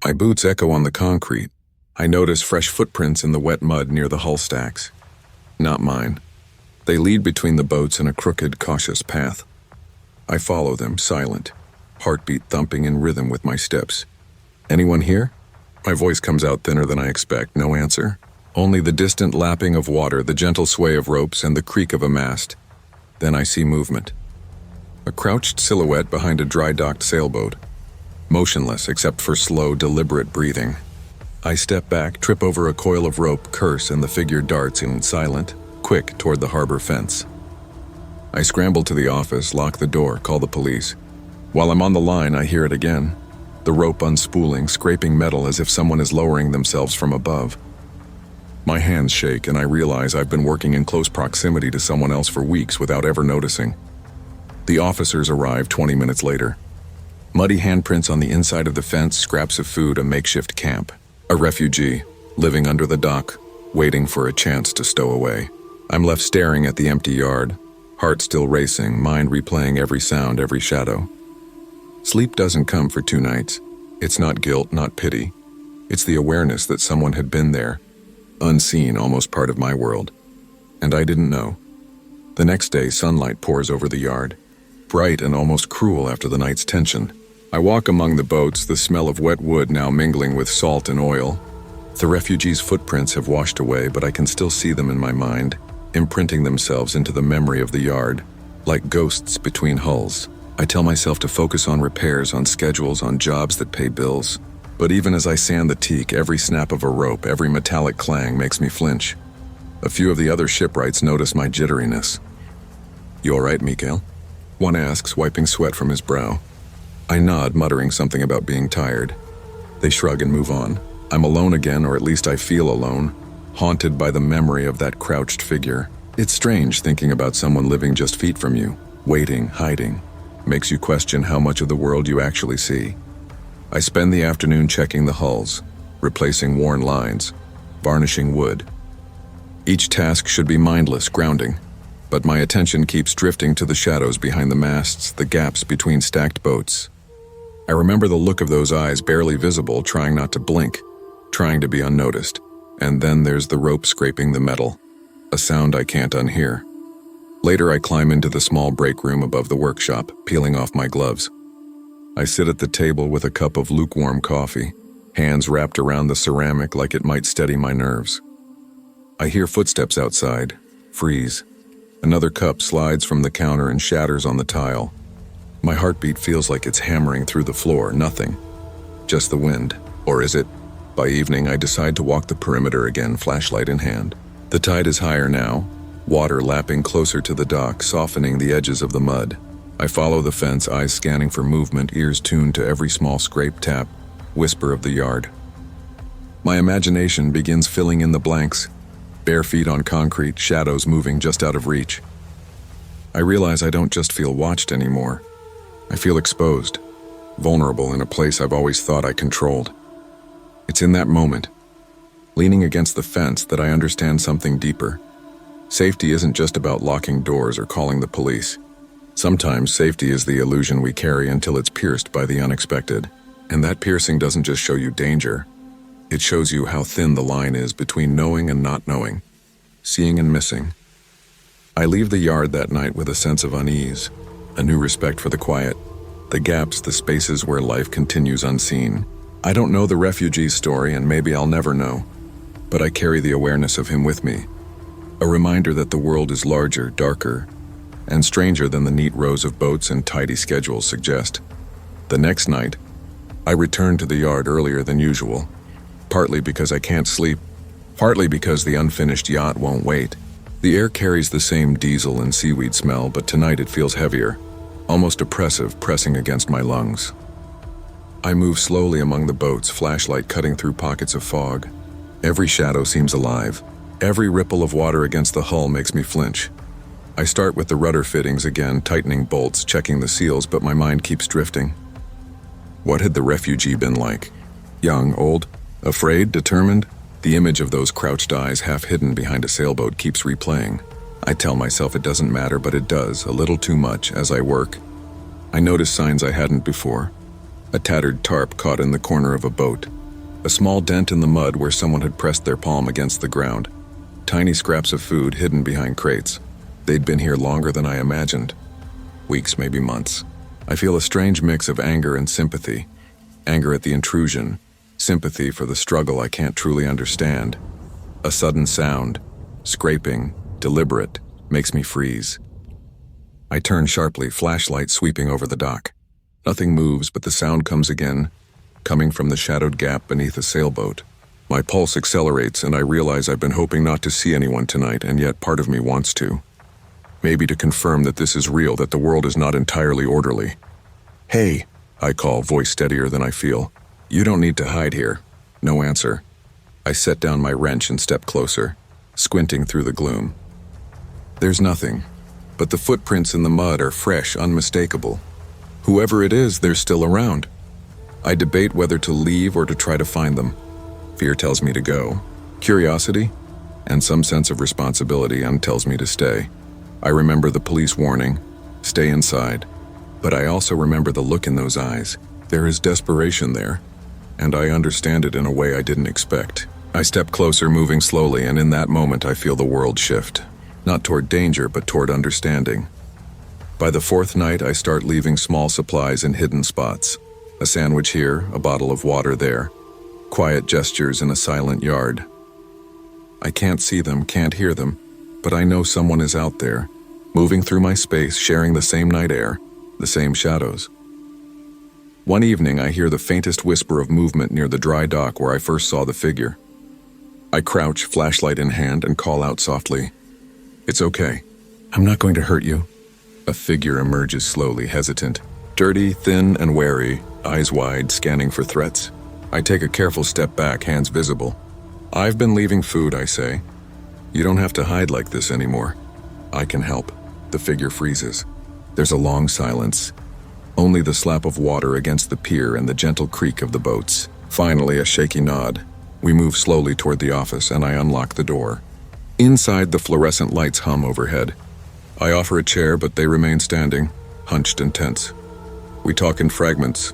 My boots echo on the concrete. I notice fresh footprints in the wet mud near the hull stacks. Not mine. They lead between the boats in a crooked, cautious path. I follow them, silent, heartbeat thumping in rhythm with my steps. Anyone here? My voice comes out thinner than I expect. No answer. Only the distant lapping of water, the gentle sway of ropes, and the creak of a mast. Then I see movement. A crouched silhouette behind a dry-docked sailboat. Motionless except for slow, deliberate breathing. I step back, trip over a coil of rope, curse, and the figure darts in silent, quick toward the harbor fence. I scramble to the office, lock the door, call the police. While I'm on the line, I hear it again. The rope unspooling, scraping metal as if someone is lowering themselves from above. My hands shake and I realize I've been working in close proximity to someone else for weeks without ever noticing. The officers arrive 20 minutes later. Muddy handprints on the inside of the fence, scraps of food, a makeshift camp. A refugee, living under the dock, waiting for a chance to stow away. I'm left staring at the empty yard, heart still racing, mind replaying every sound, every shadow. Sleep doesn't come for 2 nights. It's not guilt, not pity. It's the awareness that someone had been there, unseen, almost part of my world. And I didn't know. The next day, sunlight pours over the yard, bright and almost cruel after the night's tension. I walk among the boats, the smell of wet wood now mingling with salt and oil. The refugees' footprints have washed away, but I can still see them in my mind, imprinting themselves into the memory of the yard, like ghosts between hulls. I tell myself to focus on repairs, on schedules, on jobs that pay bills. But even as I sand the teak, every snap of a rope, every metallic clang makes me flinch. A few of the other shipwrights notice my jitteriness. "You all right, Mikhail?" one asks, wiping sweat from his brow. I nod, muttering something about being tired. They shrug and move on. I'm alone again, or at least I feel alone, haunted by the memory of that crouched figure. It's strange thinking about someone living just feet from you, waiting, hiding. Makes you question how much of the world you actually see. I spend the afternoon checking the hulls, replacing worn lines, varnishing wood. Each task should be mindless, grounding, but my attention keeps drifting to the shadows behind the masts, the gaps between stacked boats. I remember the look of those eyes, barely visible, trying not to blink, trying to be unnoticed. And then there's the rope scraping the metal, a sound I can't unhear. Later, I climb into the small break room above the workshop, peeling off my gloves. I sit at the table with a cup of lukewarm coffee, hands wrapped around the ceramic like it might steady my nerves. I hear footsteps outside, freeze. Another cup slides from the counter and shatters on the tile. My heartbeat feels like it's hammering through the floor, nothing. Just the wind. Or is it? By evening, I decide to walk the perimeter again, flashlight in hand. The tide is higher now, water lapping closer to the dock, softening the edges of the mud. I follow the fence, eyes scanning for movement, ears tuned to every small scrape, tap, whisper of the yard. My imagination begins filling in the blanks, bare feet on concrete, shadows moving just out of reach. I realize I don't just feel watched anymore. I feel exposed, vulnerable in a place I've always thought I controlled. It's in that moment, leaning against the fence, that I understand something deeper. Safety isn't just about locking doors or calling the police. Sometimes safety is the illusion we carry until it's pierced by the unexpected. And that piercing doesn't just show you danger. It shows you how thin the line is between knowing and not knowing, seeing and missing. I leave the yard that night with a sense of unease, a new respect for the quiet, the gaps, the spaces where life continues unseen. I don't know the refugee's story, and maybe I'll never know, but I carry the awareness of him with me, a reminder that the world is larger, darker, and stranger than the neat rows of boats and tidy schedules suggest. The next night, I return to the yard earlier than usual, partly because I can't sleep, partly because the unfinished yacht won't wait. The air carries the same diesel and seaweed smell, but tonight it feels heavier, almost oppressive, pressing against my lungs. I move slowly among the boats, flashlight cutting through pockets of fog. Every shadow seems alive. Every ripple of water against the hull makes me flinch. I start with the rudder fittings again, tightening bolts, checking the seals, but my mind keeps drifting. What had the refugee been like? Young, old, afraid, determined? The image of those crouched eyes half hidden behind a sailboat keeps replaying. I tell myself it doesn't matter, but it does, a little too much, as I work. I notice signs I hadn't before. A tattered tarp caught in the corner of a boat. A small dent in the mud where someone had pressed their palm against the ground. Tiny scraps of food hidden behind crates. They'd been here longer than I imagined. Weeks, maybe months. I feel a strange mix of anger and sympathy. Anger at the intrusion, sympathy for the struggle I can't truly understand. A sudden sound, scraping, deliberate, makes me freeze. I turn sharply, flashlight sweeping over the dock. Nothing moves, but the sound comes again, coming from the shadowed gap beneath a sailboat. My pulse accelerates, and I realize I've been hoping not to see anyone tonight, and yet part of me wants to. Maybe to confirm that this is real, that the world is not entirely orderly. "Hey," I call, voice steadier than I feel. "You don't need to hide here." No answer. I set down my wrench and step closer, squinting through the gloom. There's nothing, but the footprints in the mud are fresh, unmistakable. Whoever it is, they're still around. I debate whether to leave or to try to find them. Fear tells me to go. Curiosity, and some sense of responsibility, tells me to stay. I remember the police warning, stay inside. But I also remember the look in those eyes. There is desperation there, and I understand it in a way I didn't expect. I step closer, moving slowly, and in that moment I feel the world shift. Not toward danger, but toward understanding. By the fourth night, I start leaving small supplies in hidden spots. A sandwich here, a bottle of water there. quiet gestures in a silent yard. I can't see them, can't hear them, but I know someone is out there, moving through my space, sharing the same night air, the same shadows. One evening, I hear the faintest whisper of movement near the dry dock where I first saw the figure. I crouch, flashlight in hand, and call out softly, "It's okay. I'm not going to hurt you." A figure emerges slowly, hesitant, dirty, thin, and wary, eyes wide, scanning for threats. I take a careful step back, hands visible. "I've been leaving food," I say. "You don't have to hide like this anymore. I can help." The figure freezes. There's a long silence. Only the slap of water against the pier and the gentle creak of the boats. Finally, a shaky nod. We move slowly toward the office, and I unlock the door. Inside, the fluorescent lights hum overhead. I offer a chair, but they remain standing, hunched and tense. We talk in fragments.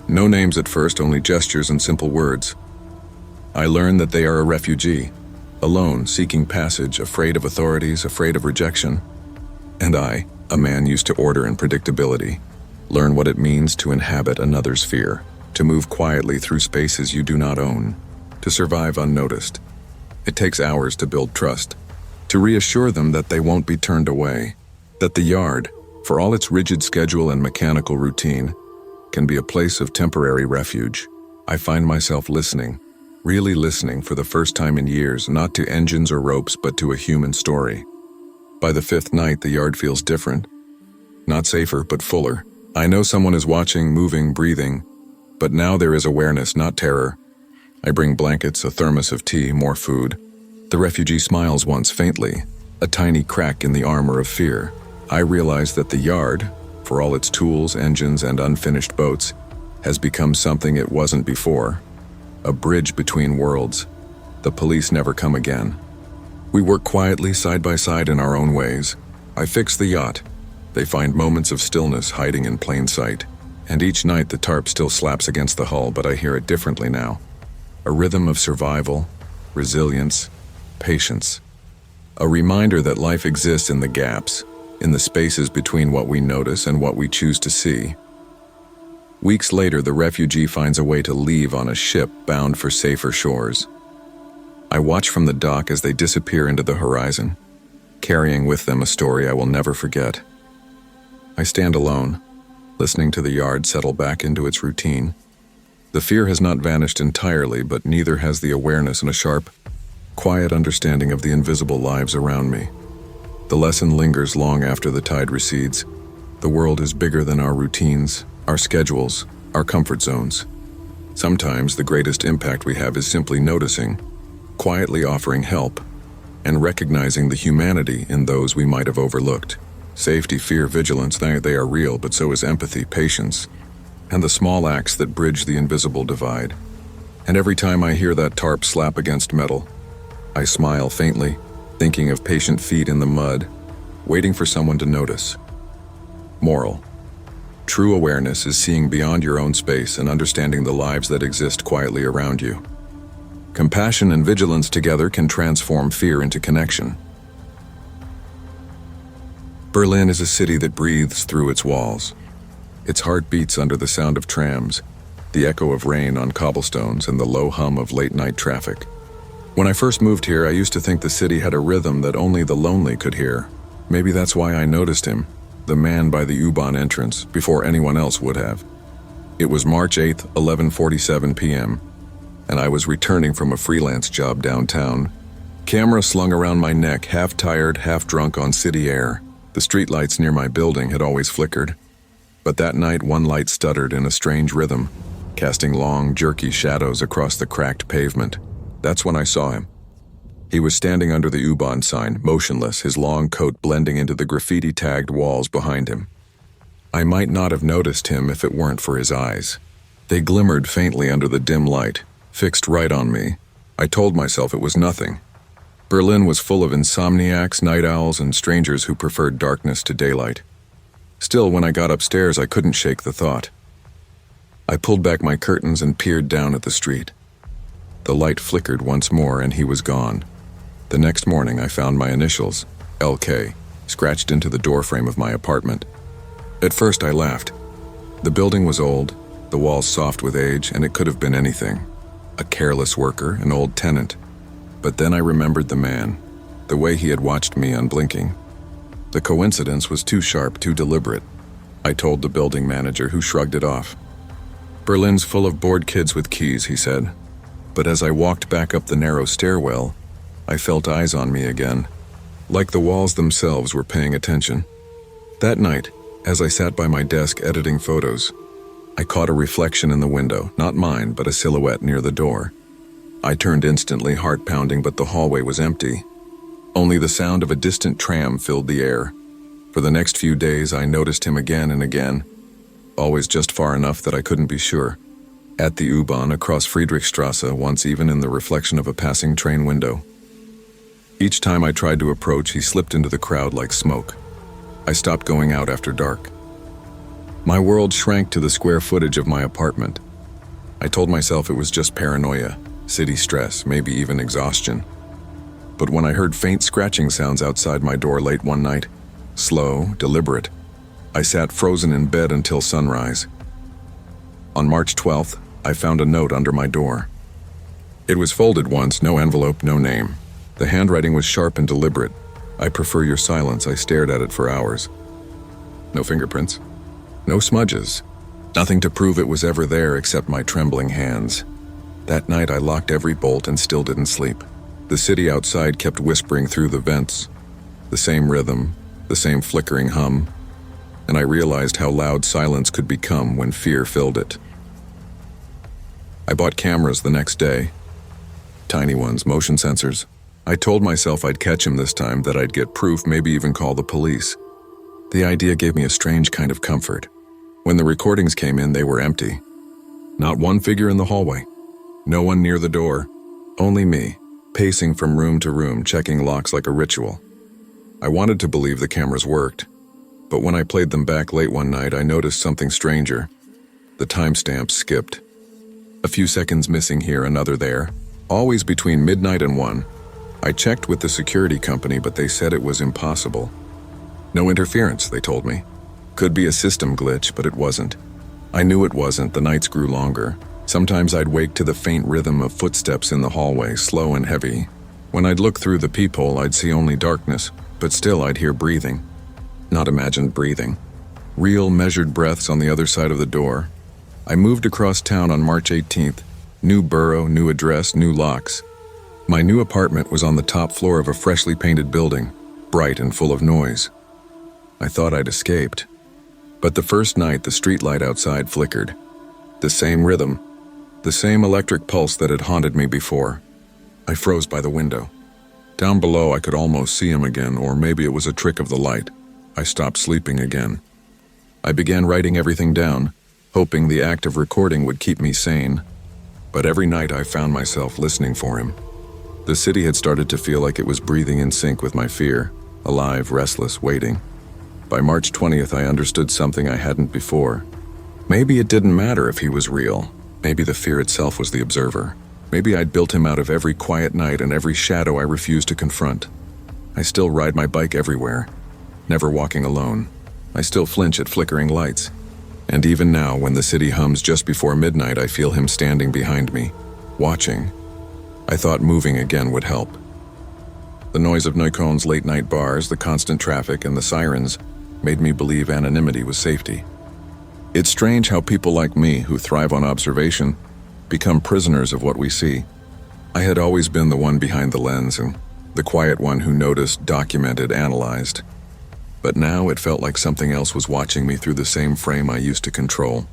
No names at first, only gestures and simple words. I learn that they are a refugee, alone, seeking passage, afraid of authorities, afraid of rejection. And I, a man used to order and predictability, learn what it means to inhabit another's fear, to move quietly through spaces you do not own, to survive unnoticed. It takes hours to build trust, to reassure them that they won't be turned away, that the yard, for all its rigid schedule and mechanical routine, can be a place of temporary refuge. I find myself listening, really listening for the first time in years, not to engines or ropes, but to a human story. By the fifth night, the yard feels different. Not safer, but fuller. I know someone is watching, moving, breathing, but now there is awareness, not terror. I bring blankets, a thermos of tea, more food. The refugee smiles once faintly, a tiny crack in the armor of fear. I realize that the yard, for all its tools, engines, and unfinished boats, has become something it wasn't before. A bridge between worlds. The police never come again. We work quietly, side by side in our own ways. I fix the yacht. They find moments of stillness hiding in plain sight. And each night the tarp still slaps against the hull, but I hear it differently now. A rhythm of survival, resilience, patience. A reminder that life exists in the gaps, in the spaces between what we notice and what we choose to see. Weeks later, the refugee finds a way to leave on a ship bound for safer shores. I watch from the dock as they disappear into the horizon, carrying with them a story I will never forget. I stand alone, listening to the yard settle back into its routine. The fear has not vanished entirely, but neither has the awareness and a sharp, quiet understanding of the invisible lives around me. The lesson lingers long after the tide recedes. The world is bigger than our routines, our schedules, our comfort zones. Sometimes the greatest impact we have is simply noticing, quietly offering help, and recognizing the humanity in those we might have overlooked. Safety, fear, vigilance, they are real, but so is empathy, patience, and the small acts that bridge the invisible divide. And every time I hear that tarp slap against metal, I smile faintly, thinking of patient feet in the mud, waiting for someone to notice. Moral: true awareness is seeing beyond your own space and understanding the lives that exist quietly around you. Compassion and vigilance together can transform fear into connection. Berlin is a city that breathes through its walls. Its heart beats under the sound of trams, the echo of rain on cobblestones, and the low hum of late-night traffic. When I first moved here, I used to think the city had a rhythm that only the lonely could hear. Maybe that's why I noticed him, the man by the U-Bahn entrance, before anyone else would have. It was March 8th, 11:47 p.m., and I was returning from a freelance job downtown. Camera slung around my neck, half tired, half drunk on city air. The streetlights near my building had always flickered. But that night, one light stuttered in a strange rhythm, casting long, jerky shadows across the cracked pavement. That's when I saw him. He was standing under the U-Bahn sign, motionless, his long coat blending into the graffiti-tagged walls behind him. I might not have noticed him if it weren't for his eyes. They glimmered faintly under the dim light, fixed right on me. I told myself it was nothing. Berlin was full of insomniacs, night owls, and strangers who preferred darkness to daylight. Still, when I got upstairs, I couldn't shake the thought. I pulled back my curtains and peered down at the street. The light flickered once more, and he was gone. The next morning, I found my initials, LK, scratched into the doorframe of my apartment. At first, I laughed. The building was old, the walls soft with age, and it could have been anything. A careless worker, an old tenant. But then I remembered the man, the way he had watched me unblinking. The coincidence was too sharp, too deliberate. I told the building manager, who shrugged it off. "Berlin's full of bored kids with keys," he said. But as I walked back up the narrow stairwell, I felt eyes on me again, like the walls themselves were paying attention. That night, as I sat by my desk editing photos, I caught a reflection in the window, not mine, but a silhouette near the door. I turned instantly, heart pounding, but the hallway was empty. Only the sound of a distant tram filled the air. For the next few days, I noticed him again and again, always just far enough that I couldn't be sure. At the U-Bahn across Friedrichstrasse, once even in the reflection of a passing train window. Each time I tried to approach, he slipped into the crowd like smoke. I stopped going out after dark. My world shrank to the square footage of my apartment. I told myself it was just paranoia, city stress, maybe even exhaustion. But when I heard faint scratching sounds outside my door late one night, slow, deliberate, I sat frozen in bed until sunrise. On March 12th, I found a note under my door. It was folded once, no envelope, no name. The handwriting was sharp and deliberate. "I prefer your silence." I stared at it for hours. No fingerprints. No smudges. Nothing to prove it was ever there except my trembling hands. That night I locked every bolt and still didn't sleep. The city outside kept whispering through the vents. The same rhythm, the same flickering hum. And I realized how loud silence could become when fear filled it. I bought cameras the next day. Tiny ones, motion sensors. I told myself I'd catch him this time, that I'd get proof, maybe even call the police. The idea gave me a strange kind of comfort. When the recordings came in, they were empty. Not one figure in the hallway. No one near the door. Only me, pacing from room to room, checking locks like a ritual. I wanted to believe the cameras worked, but when I played them back late one night, I noticed something stranger. The timestamps skipped. A few seconds missing here, another there, always between midnight and 1. I checked with the security company, but they said it was impossible. No interference, they told me. Could be a system glitch, but it wasn't. I knew it wasn't. The nights grew longer. Sometimes I'd wake to the faint rhythm of footsteps in the hallway, slow and heavy. When I'd look through the peephole, I'd see only darkness, but still I'd hear breathing. Not imagined breathing. Real, measured breaths on the other side of the door. I moved across town on March 18th. New borough, new address, new locks. My new apartment was on the top floor of a freshly painted building, bright and full of noise. I thought I'd escaped. But the first night, the streetlight outside flickered. The same rhythm, the same electric pulse that had haunted me before. I froze by the window. Down below, I could almost see him again, or maybe it was a trick of the light. I stopped sleeping again. I began writing everything down, hoping the act of recording would keep me sane. But every night I found myself listening for him. The city had started to feel like it was breathing in sync with my fear, alive, restless, waiting. By March 20th, I understood something I hadn't before. Maybe it didn't matter if he was real. Maybe the fear itself was the observer. Maybe I'd built him out of every quiet night and every shadow I refused to confront. I still ride my bike everywhere, never walking alone. I still flinch at flickering lights. And even now, when the city hums just before midnight, I feel him standing behind me, watching. I thought moving again would help. The noise of Neukölln's late-night bars, the constant traffic, and the sirens made me believe anonymity was safety. It's strange how people like me, who thrive on observation, become prisoners of what we see. I had always been the one behind the lens, and the quiet one who noticed, documented, analyzed. But now it felt like something else was watching me through the same frame I used to control.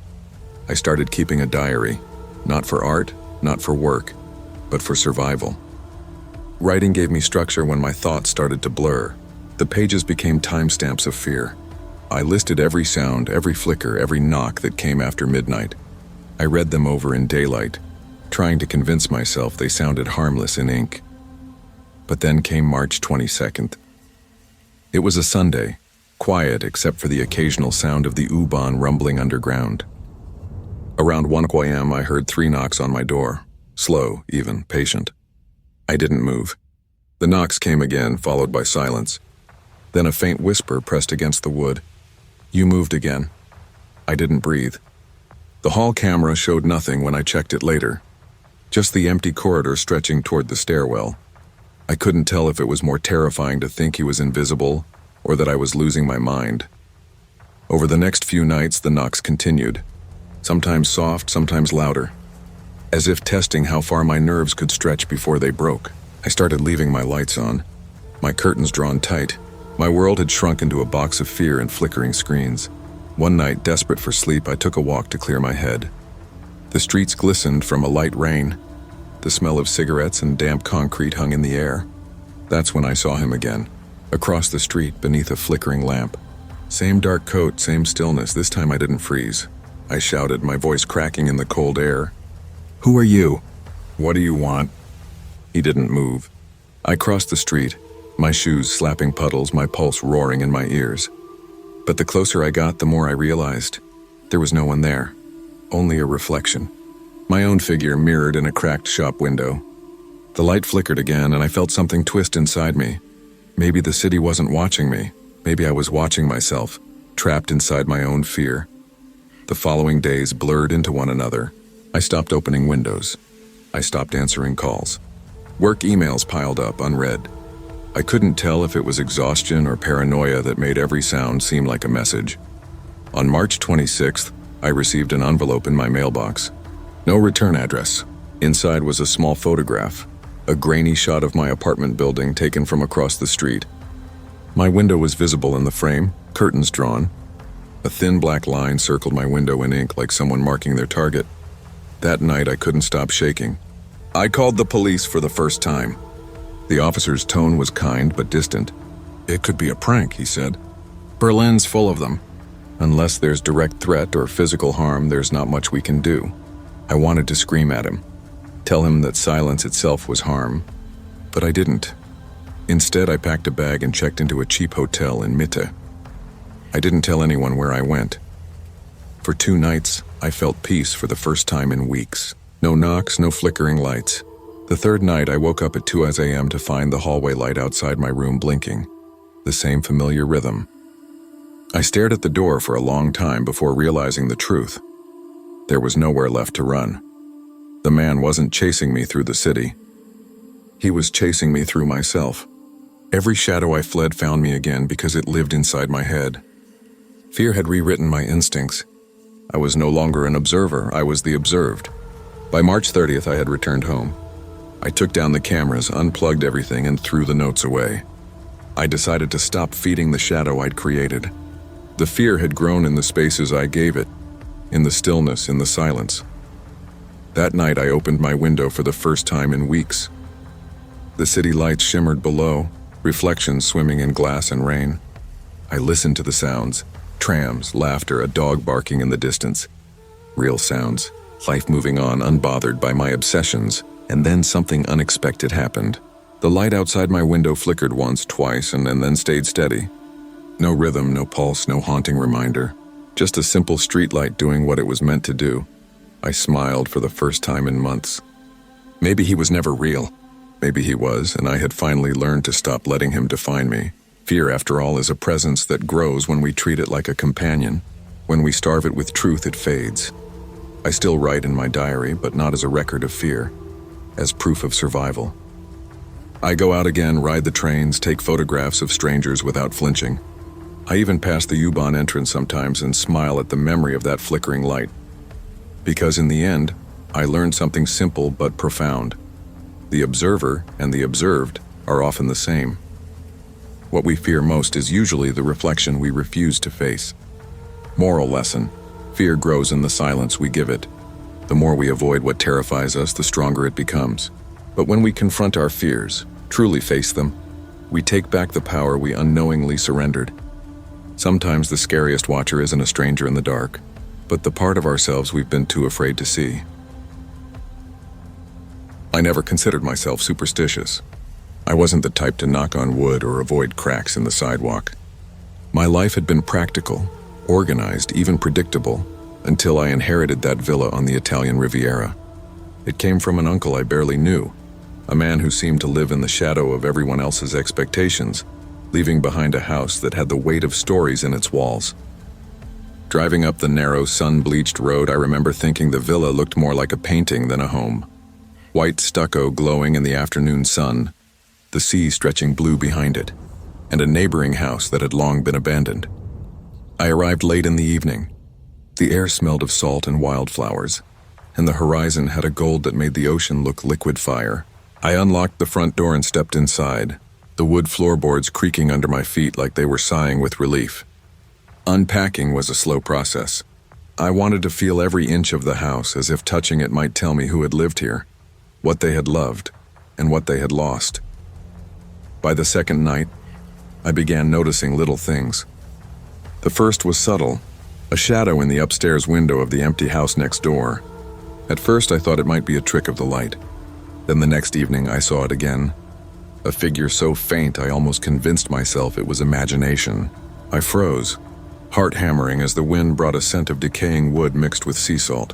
I started keeping a diary, not for art, not for work, but for survival. Writing gave me structure when my thoughts started to blur. The pages became timestamps of fear. I listed every sound, every flicker, every knock that came after midnight. I read them over in daylight, trying to convince myself they sounded harmless in ink. But then came March 22nd. It was a Sunday, quiet except for the occasional sound of the U-Bahn rumbling underground. Around 1 a.m. I heard 3 knocks on my door, slow, even, patient. I didn't move. The knocks came again, followed by silence. Then a faint whisper pressed against the wood. You moved again. I didn't breathe. The hall camera showed nothing when I checked it later. just the empty corridor stretching toward the stairwell. I couldn't tell if it was more terrifying to think he was invisible or that I was losing my mind. Over the next few nights, the knocks continued, sometimes soft, sometimes louder, as if testing how far my nerves could stretch before they broke. I started leaving my lights on, my curtains drawn tight. My world had shrunk into a box of fear and flickering screens. One night, desperate for sleep, I took a walk to clear my head. The streets glistened from a light rain. The smell of cigarettes and damp concrete hung in the air. That's when I saw him again, across the street beneath a flickering lamp. Same dark coat, same stillness. This time I didn't freeze. I shouted, my voice cracking in the cold air. "Who are you? What do you want?" He didn't move. I crossed the street, my shoes slapping puddles, my pulse roaring in my ears. But the closer I got, the more I realized there was no one there, only a reflection. My own figure mirrored in a cracked shop window. The light flickered again, and I felt something twist inside me. Maybe the city wasn't watching me. Maybe I was watching myself, trapped inside my own fear. The following days blurred into one another. I stopped opening windows. I stopped answering calls. Work emails piled up, unread. I couldn't tell if it was exhaustion or paranoia that made every sound seem like a message. On March 26th, I received an envelope in my mailbox. No return address. Inside was a small photograph, a grainy shot of my apartment building taken from across the street. My window was visible in the frame, curtains drawn. A thin black line circled my window in ink like someone marking their target. That night, I couldn't stop shaking. I called the police for the first time. The officer's tone was kind but distant. "It could be a prank," he said. "Berlin's full of them. Unless there's direct threat or physical harm, there's not much we can do." I wanted to scream at him, tell him that silence itself was harm, but I didn't. Instead, I packed a bag and checked into a cheap hotel in Mitte. I didn't tell anyone where I went. For 2 nights, I felt peace for the first time in weeks. No knocks, no flickering lights. The third night, I woke up at 2 a.m. to find the hallway light outside my room blinking. The same familiar rhythm. I stared at the door for a long time before realizing the truth. There was nowhere left to run. The man wasn't chasing me through the city. He was chasing me through myself. Every shadow I fled found me again because it lived inside my head. Fear had rewritten my instincts. I was no longer an observer, I was the observed. By March 30th, I had returned home. I took down the cameras, unplugged everything, and threw the notes away. I decided to stop feeding the shadow I'd created. The fear had grown in the spaces I gave it, in the stillness, in the silence. That night, I opened my window for the first time in weeks. The city lights shimmered below, reflections swimming in glass and rain. I listened to the sounds, trams, laughter, a dog barking in the distance. Real sounds, life moving on unbothered by my obsessions. And then something unexpected happened. The light outside my window flickered once, twice, and then stayed steady. No rhythm, no pulse, no haunting reminder. Just a simple streetlight doing what it was meant to do. I smiled for the first time in months. Maybe he was never real. Maybe he was, and I had finally learned to stop letting him define me. Fear, after all, is a presence that grows when we treat it like a companion. When we starve it with truth, it fades. I still write in my diary, but not as a record of fear. As proof of survival. I go out again, ride the trains, take photographs of strangers without flinching. I even pass the U-Bahn entrance sometimes and smile at the memory of that flickering light. Because in the end, I learned something simple but profound. The observer and the observed are often the same. What we fear most is usually the reflection we refuse to face. Moral lesson: fear grows in the silence we give it. The more we avoid what terrifies us, the stronger it becomes. But when we confront our fears, truly face them, we take back the power we unknowingly surrendered. Sometimes the scariest watcher isn't a stranger in the dark, but the part of ourselves we've been too afraid to see. I never considered myself superstitious. I wasn't the type to knock on wood or avoid cracks in the sidewalk. My life had been practical, organized, even predictable, until I inherited that villa on the Italian Riviera. It came from an uncle I barely knew, a man who seemed to live in the shadow of everyone else's expectations, leaving behind a house that had the weight of stories in its walls. Driving up the narrow, sun-bleached road, I remember thinking the villa looked more like a painting than a home. white stucco glowing in the afternoon sun, the sea stretching blue behind it, and a neighboring house that had long been abandoned. I arrived late in the evening. The air smelled of salt and wildflowers, and the horizon had a gold that made the ocean look liquid fire. I unlocked the front door and stepped inside, the wood floorboards creaking under my feet like they were sighing with relief. Unpacking was a slow process. I wanted to feel every inch of the house, as if touching it might tell me who had lived here, what they had loved, and what they had lost. By the second night, I began noticing little things. The first was subtle, a shadow in the upstairs window of the empty house next door. At first I thought it might be a trick of the light. Then the next evening I saw it again. A figure so faint I almost convinced myself it was imagination. I froze, heart hammering as the wind brought a scent of decaying wood mixed with sea salt.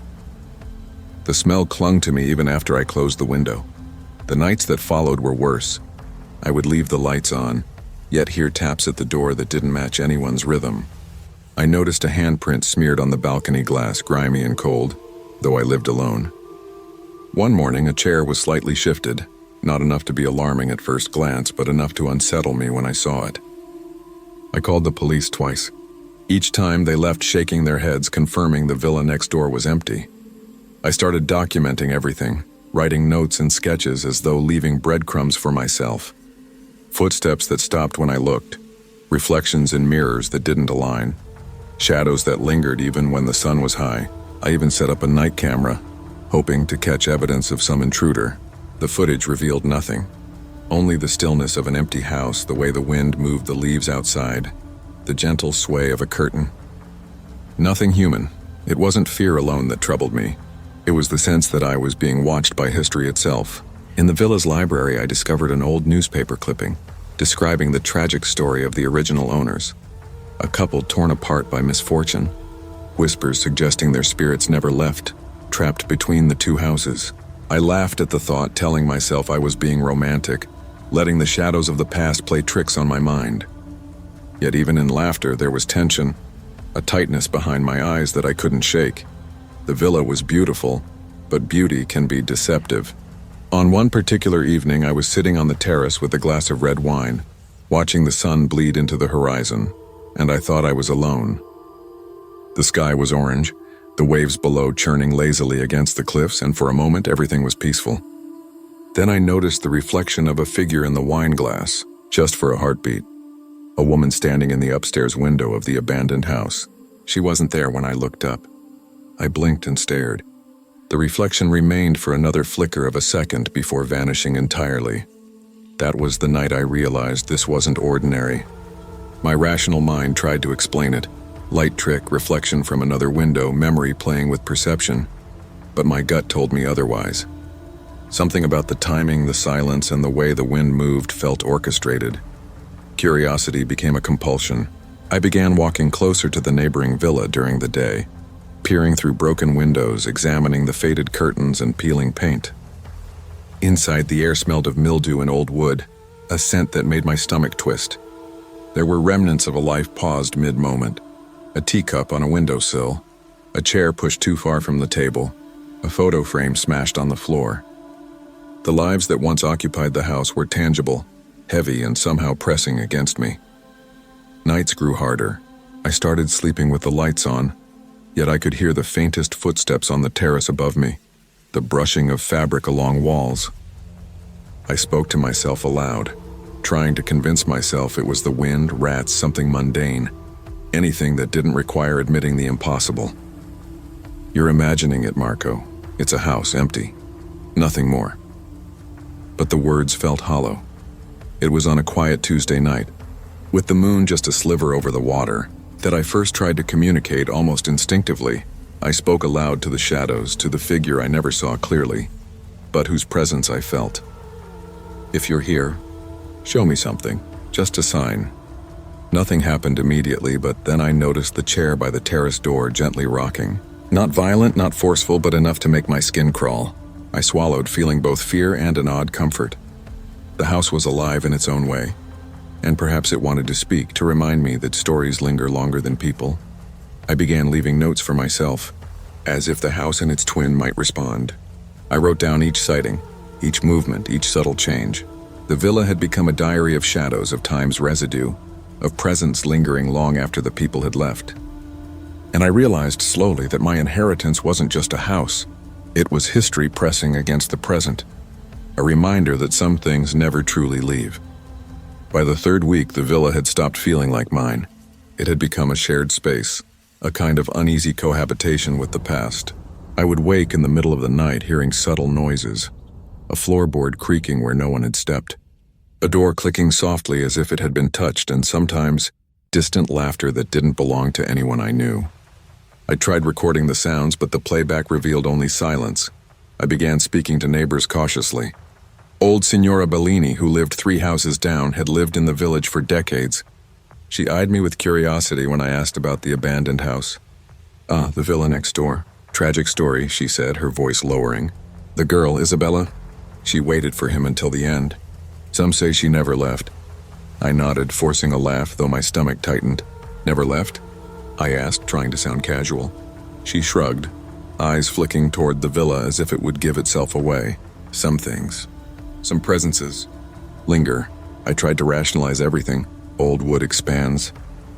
The smell clung to me even after I closed the window. The nights that followed were worse. I would leave the lights on, yet hear taps at the door that didn't match anyone's rhythm. I noticed a handprint smeared on the balcony glass, grimy and cold, though I lived alone. One morning, a chair was slightly shifted, not enough to be alarming at first glance, but enough to unsettle me when I saw it. I called the police twice. Each time they left shaking their heads, confirming the villa next door was empty. I started documenting everything, writing notes and sketches as though leaving breadcrumbs for myself. Footsteps that stopped when I looked, reflections in mirrors that didn't align, shadows that lingered even when the sun was high. I even set up a night camera, hoping to catch evidence of some intruder. The footage revealed nothing, only the stillness of an empty house, the way the wind moved the leaves outside, the gentle sway of a curtain. Nothing human. It wasn't fear alone that troubled me. It was the sense that I was being watched by history itself. In the villa's library, I discovered an old newspaper clipping describing the tragic story of the original owners. A couple torn apart by misfortune, whispers suggesting their spirits never left, trapped between the two houses. I laughed at the thought, telling myself I was being romantic, letting the shadows of the past play tricks on my mind. Yet even in laughter, there was tension, a tightness behind my eyes that I couldn't shake. The villa was beautiful, but beauty can be deceptive. On one particular evening, I was sitting on the terrace with a glass of red wine, watching the sun bleed into the horizon, and I thought I was alone. The sky was orange, the waves below churning lazily against the cliffs, and for a moment everything was peaceful. Then I noticed the reflection of a figure in the wine glass, just for a heartbeat. A woman standing in the upstairs window of the abandoned house. She wasn't there when I looked up. I blinked and stared. The reflection remained for another flicker of a second before vanishing entirely. That was the night I realized this wasn't ordinary. My rational mind tried to explain it. Light trick, reflection from another window, memory playing with perception. But my gut told me otherwise. Something about the timing, the silence, and the way the wind moved felt orchestrated. Curiosity became a compulsion. I began walking closer to the neighboring villa during the day, peering through broken windows, examining the faded curtains and peeling paint. Inside, the air smelled of mildew and old wood, a scent that made my stomach twist. There were remnants of a life paused mid-moment. A teacup on a windowsill, a chair pushed too far from the table, a photo frame smashed on the floor. The lives that once occupied the house were tangible, heavy, and somehow pressing against me. Nights grew harder. I started sleeping with the lights on, yet I could hear the faintest footsteps on the terrace above me, the brushing of fabric along walls. I spoke to myself aloud, trying to convince myself it was the wind, rats, something mundane, anything that didn't require admitting the impossible. You're imagining it, Marco. It's a house, empty. Nothing more. But the words felt hollow. It was on a quiet Tuesday night, with the moon just a sliver over the water, that I first tried to communicate almost instinctively. I spoke aloud to the shadows, to the figure I never saw clearly, but whose presence I felt. If you're here, show me something, just a sign. Nothing happened immediately, but then I noticed the chair by the terrace door gently rocking. Not violent, not forceful, but enough to make my skin crawl. I swallowed, feeling both fear and an odd comfort. The house was alive in its own way, and perhaps it wanted to speak, to remind me that stories linger longer than people. I began leaving notes for myself, as if the house and its twin might respond. I wrote down each sighting, each movement, each subtle change. The villa had become a diary of shadows, of time's residue, of presence lingering long after the people had left. And I realized slowly that my inheritance wasn't just a house. It was history pressing against the present, a reminder that some things never truly leave. By the third week, the villa had stopped feeling like mine. It had become a shared space, a kind of uneasy cohabitation with the past. I would wake in the middle of the night hearing subtle noises, a floorboard creaking where no one had stepped, a door clicking softly as if it had been touched, and sometimes distant laughter that didn't belong to anyone I knew. I tried recording the sounds, but the playback revealed only silence. I began speaking to neighbors cautiously. Old Signora Bellini, who lived 3 houses down, had lived in the village for decades. She eyed me with curiosity when I asked about the abandoned house. "Ah, the villa next door. Tragic story," she said, her voice lowering. "The girl, Isabella? She waited for him until the end. Some say she never left." I nodded, forcing a laugh, though my stomach tightened. "Never left?" I asked, trying to sound casual. She shrugged, eyes flicking toward the villa as if it would give itself away. "Some things. Some presences. Linger." I tried to rationalize everything. Old wood expands.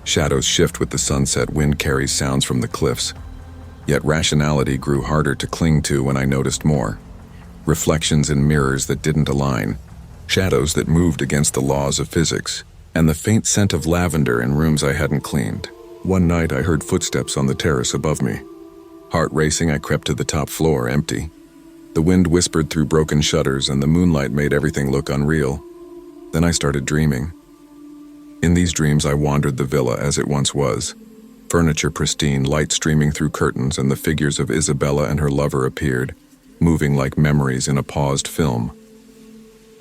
Shadows shift with the sunset. Wind carries sounds from the cliffs. Yet rationality grew harder to cling to when I noticed more. Reflections in mirrors that didn't align. Shadows that moved against the laws of physics. And the faint scent of lavender in rooms I hadn't cleaned. One night I heard footsteps on the terrace above me. Heart racing, I crept to the top floor, empty. The wind whispered through broken shutters, and the moonlight made everything look unreal. Then I started dreaming. In these dreams I wandered the villa as it once was. Furniture pristine, light streaming through curtains, and the figures of Isabella and her lover appeared, moving like memories in a paused film.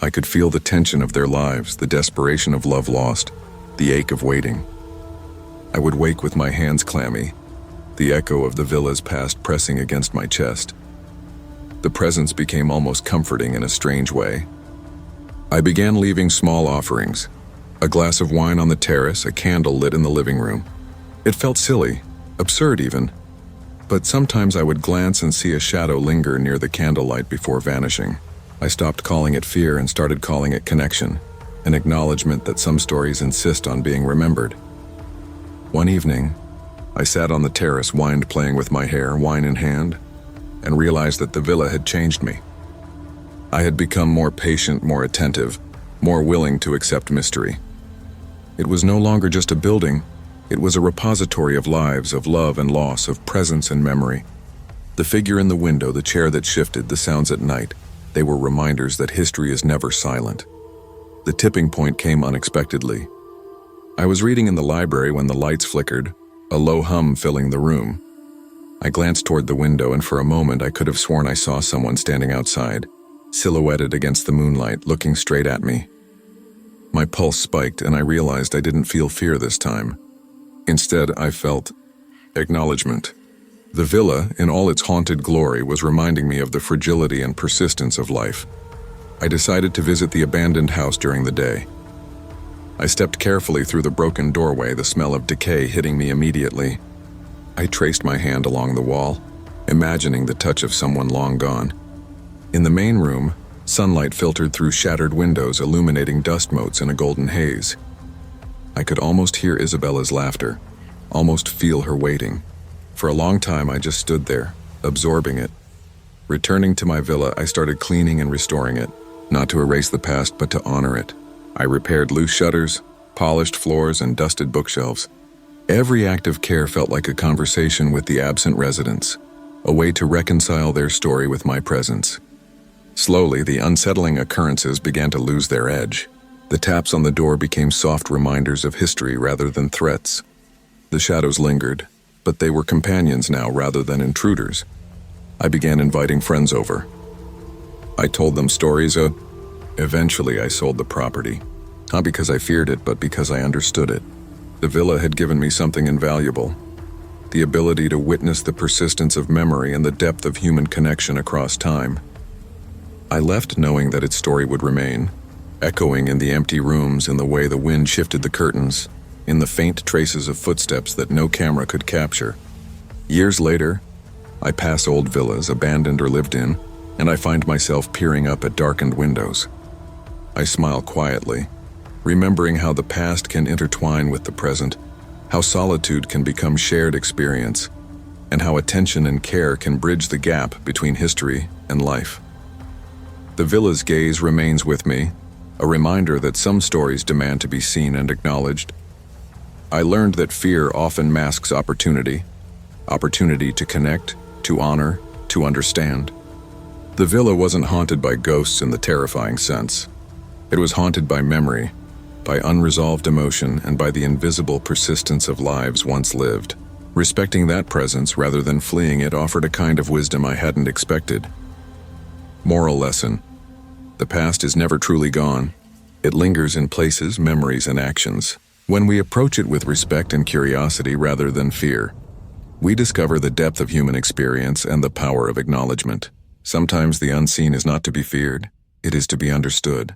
I could feel the tension of their lives, the desperation of love lost, the ache of waiting. I would wake with my hands clammy, the echo of the villa's past pressing against my chest. The presence became almost comforting in a strange way. I began leaving small offerings. A glass of wine on the terrace, a candle lit in the living room. It felt silly, absurd even. But sometimes I would glance and see a shadow linger near the candlelight before vanishing. I stopped calling it fear and started calling it connection, an acknowledgement that some stories insist on being remembered. One evening, I sat on the terrace, wind playing with my hair, wine in hand, and realized that the villa had changed me. I had become more patient, more attentive, more willing to accept mystery. It was no longer just a building, it was a repository of lives, of love and loss, of presence and memory. The figure in the window, the chair that shifted, the sounds at night, they were reminders that history is never silent. The tipping point came unexpectedly. I was reading in the library when the lights flickered, a low hum filling the room. I glanced toward the window, and for a moment I could have sworn I saw someone standing outside, silhouetted against the moonlight, looking straight at me. My pulse spiked, and I realized I didn't feel fear this time. Instead, I felt acknowledgement. The villa, in all its haunted glory, was reminding me of the fragility and persistence of life. I decided to visit the abandoned house during the day. I stepped carefully through the broken doorway, the smell of decay hitting me immediately. I traced my hand along the wall, imagining the touch of someone long gone. In the main room, sunlight filtered through shattered windows, illuminating dust motes in a golden haze. I could almost hear Isabella's laughter, almost feel her waiting. For a long time, I just stood there, absorbing it. Returning to my villa, I started cleaning and restoring it, not to erase the past, but to honor it. I repaired loose shutters, polished floors, and dusted bookshelves. Every act of care felt like a conversation with the absent residents, a way to reconcile their story with my presence. Slowly, the unsettling occurrences began to lose their edge. The taps on the door became soft reminders of history rather than threats. The shadows lingered, but they were companions now rather than intruders. I began inviting friends over. I told them stories. Eventually, I sold the property. Not because I feared it, but because I understood it. The villa had given me something invaluable. The ability to witness the persistence of memory and the depth of human connection across time. I left knowing that its story would remain, echoing in the empty rooms, in the way the wind shifted the curtains, in the faint traces of footsteps that no camera could capture. Years later, I pass old villas, abandoned or lived in, and I find myself peering up at darkened windows. I smile quietly, remembering how the past can intertwine with the present, how solitude can become shared experience, and how attention and care can bridge the gap between history and life. The villa's gaze remains with me, a reminder that some stories demand to be seen and acknowledged. I learned that fear often masks opportunity to connect, to honor, to understand. The villa wasn't haunted by ghosts in the terrifying sense. It was haunted by memory, by unresolved emotion, and by the invisible persistence of lives once lived. Respecting that presence rather than fleeing it offered a kind of wisdom I hadn't expected. Moral lesson: the past is never truly gone. It lingers in places, memories, and actions. When we approach it with respect and curiosity rather than fear, we discover the depth of human experience and the power of acknowledgement. Sometimes the unseen is not to be feared, it is to be understood.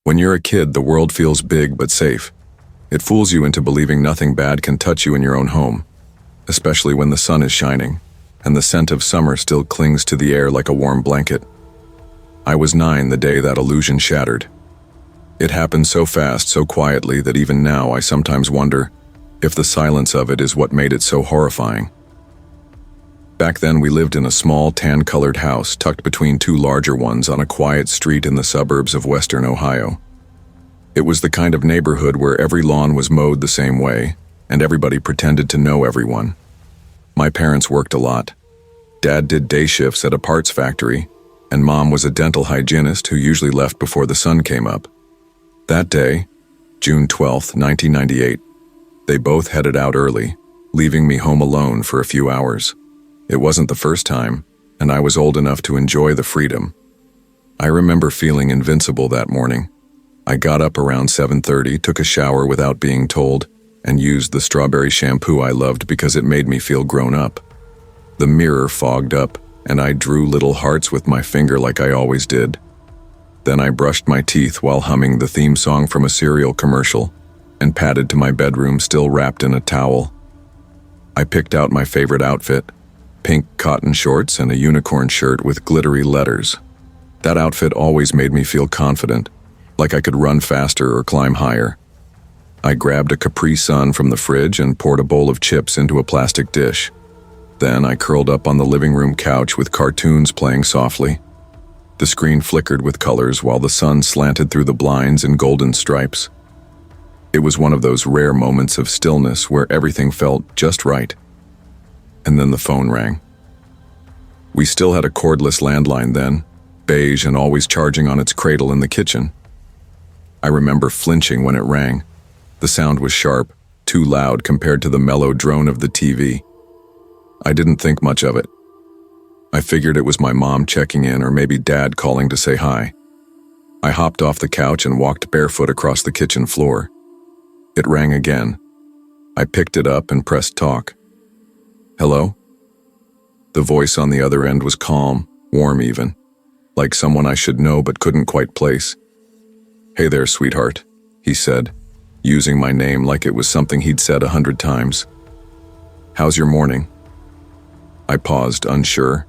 When you're a kid, the world feels big but safe. It fools you into believing nothing bad can touch you in your own home, especially when the sun is shining, and the scent of summer still clings to the air like a warm blanket. I was 9 the day that illusion shattered. It happened so fast, so quietly, that even now I sometimes wonder if the silence of it is what made it so horrifying. Back then, we lived in a small tan-colored house tucked between 2 larger ones on a quiet street in the suburbs of western Ohio. It was the kind of neighborhood where every lawn was mowed the same way, and everybody pretended to know everyone. My parents worked a lot. Dad did day shifts at a parts factory, and Mom was a dental hygienist who usually left before the sun came up. That day, June 12, 1998, they both headed out early, leaving me home alone for a few hours. It wasn't the first time, and I was old enough to enjoy the freedom. I remember feeling invincible that morning. I got up around 7:30, took a shower without being told, and used the strawberry shampoo I loved because it made me feel grown up. The mirror fogged up, and I drew little hearts with my finger like I always did. Then I brushed my teeth while humming the theme song from a cereal commercial and padded to my bedroom still wrapped in a towel. I picked out my favorite outfit, pink cotton shorts and a unicorn shirt with glittery letters. That outfit always made me feel confident, like I could run faster or climb higher. I grabbed a Capri Sun from the fridge and poured a bowl of chips into a plastic dish. Then I curled up on the living room couch with cartoons playing softly. The screen flickered with colors while the sun slanted through the blinds in golden stripes. It was one of those rare moments of stillness where everything felt just right. And then the phone rang. We still had a cordless landline then, beige and always charging on its cradle in the kitchen. I remember flinching when it rang. The sound was sharp, too loud compared to the mellow drone of the TV. I didn't think much of it. I figured it was my mom checking in or maybe Dad calling to say hi. I hopped off the couch and walked barefoot across the kitchen floor. It rang again. I picked it up and pressed talk. Hello? The voice on the other end was calm, warm even, like someone I should know but couldn't quite place. Hey there, sweetheart, he said, using my name like it was something he'd said 100 times. How's your morning? I paused, unsure.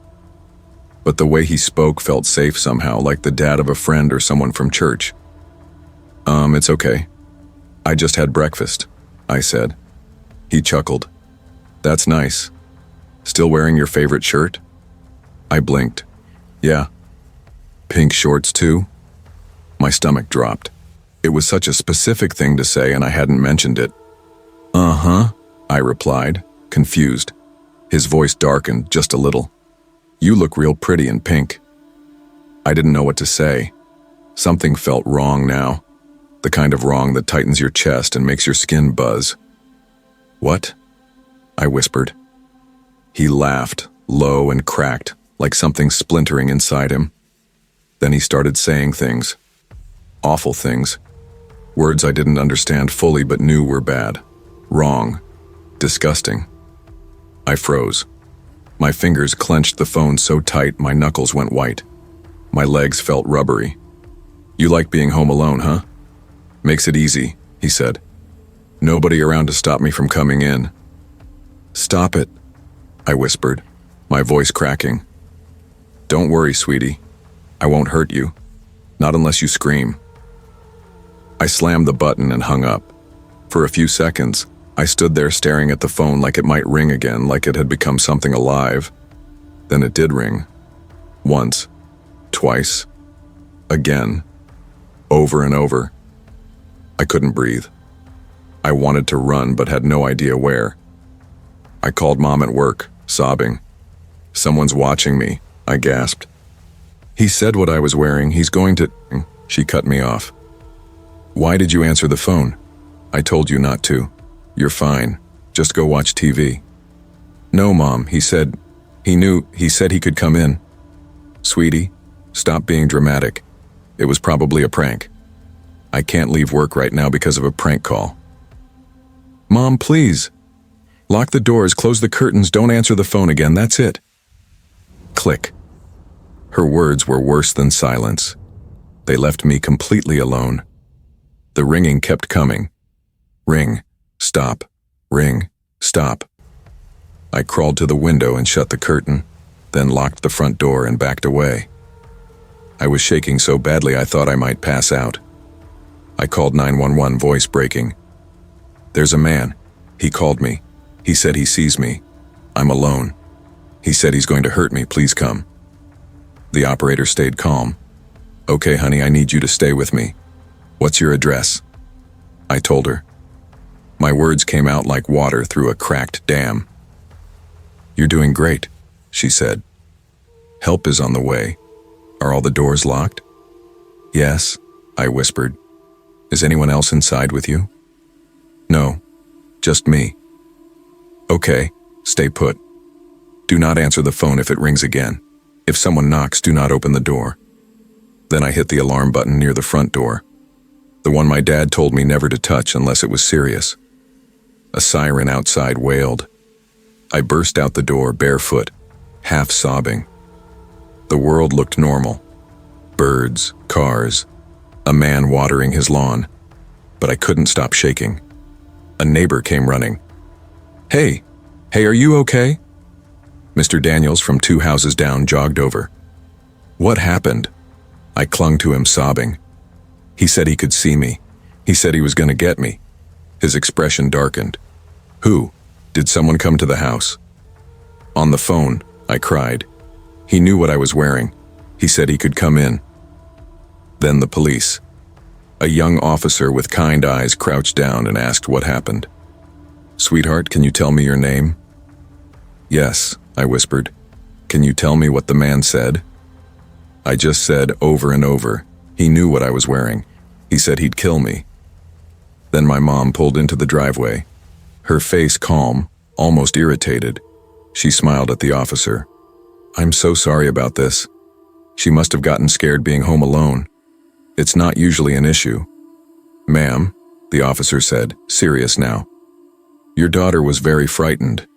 But the way he spoke felt safe somehow, like the dad of a friend or someone from church. It's okay. I just had breakfast, I said. He chuckled. That's nice. Still wearing your favorite shirt? I blinked. Yeah. Pink shorts too? My stomach dropped. It was such a specific thing to say and I hadn't mentioned it. Uh-huh, I replied, confused. His voice darkened just a little. You look real pretty in pink. I didn't know what to say. Something felt wrong now. The kind of wrong that tightens your chest and makes your skin buzz. What? I whispered. He laughed, low and cracked, like something splintering inside him. Then he started saying things. Awful things. Words I didn't understand fully but knew were bad. Wrong. Disgusting. I froze. My fingers clenched the phone so tight my knuckles went white. My legs felt rubbery. You like being home alone, huh? Makes it easy, he said. Nobody around to stop me from coming in. Stop it, I whispered, my voice cracking. Don't worry, sweetie. I won't hurt you. Not unless you scream. I slammed the button and hung up. For a few seconds, I stood there staring at the phone like it might ring again, like it had become something alive. Then it did ring. Once. Twice. Again. Over and over. I couldn't breathe. I wanted to run but had no idea where. I called Mom at work, sobbing. Someone's watching me, I gasped. He said what I was wearing, he's going to... She cut me off. Why did you answer the phone? I told you not to. You're fine. Just go watch TV. No, Mom, he said he could come in. Sweetie, stop being dramatic. It was probably a prank. I can't leave work right now because of a prank call. Mom, please. Lock the doors, close the curtains, don't answer the phone again, that's it. Click. Her words were worse than silence. They left me completely alone. The ringing kept coming. Ring, stop, ring, stop. I crawled to the window and shut the curtain, then locked the front door and backed away. I was shaking so badly I thought I might pass out. I called 911, voice breaking. There's a man. He called me. He said he sees me. I'm alone. He said he's going to hurt me, please come. The operator stayed calm. Okay, honey, I need you to stay with me. What's your address? I told her. My words came out like water through a cracked dam. You're doing great, she said. Help is on the way. Are all the doors locked? Yes, I whispered. Is anyone else inside with you? No, just me. Okay, stay put. Do not answer the phone if it rings again. If someone knocks, do not open the door. Then I hit the alarm button near the front door. The one my dad told me never to touch unless it was serious. A siren outside wailed. I burst out the door barefoot, half sobbing. The world looked normal. Birds, cars, a man watering his lawn. But I couldn't stop shaking. A neighbor came running. Hey, are you okay? Mr. Daniels from 2 houses down jogged over. What happened? I clung to him, sobbing. He said he could see me. He said he was going to get me. His expression darkened. Who? Did someone come to the house? On the phone, I cried. He knew what I was wearing. He said he could come in. Then the police. A young officer with kind eyes crouched down and asked what happened. Sweetheart, can you tell me your name? Yes, I whispered. Can you tell me what the man said? I just said over and over. He knew what I was wearing. He said he'd kill me. Then my mom pulled into the driveway. Her face calm, almost irritated. She smiled at the officer. I'm so sorry about this. She must have gotten scared being home alone. It's not usually an issue. Ma'am, the officer said, serious now. Your daughter was very frightened.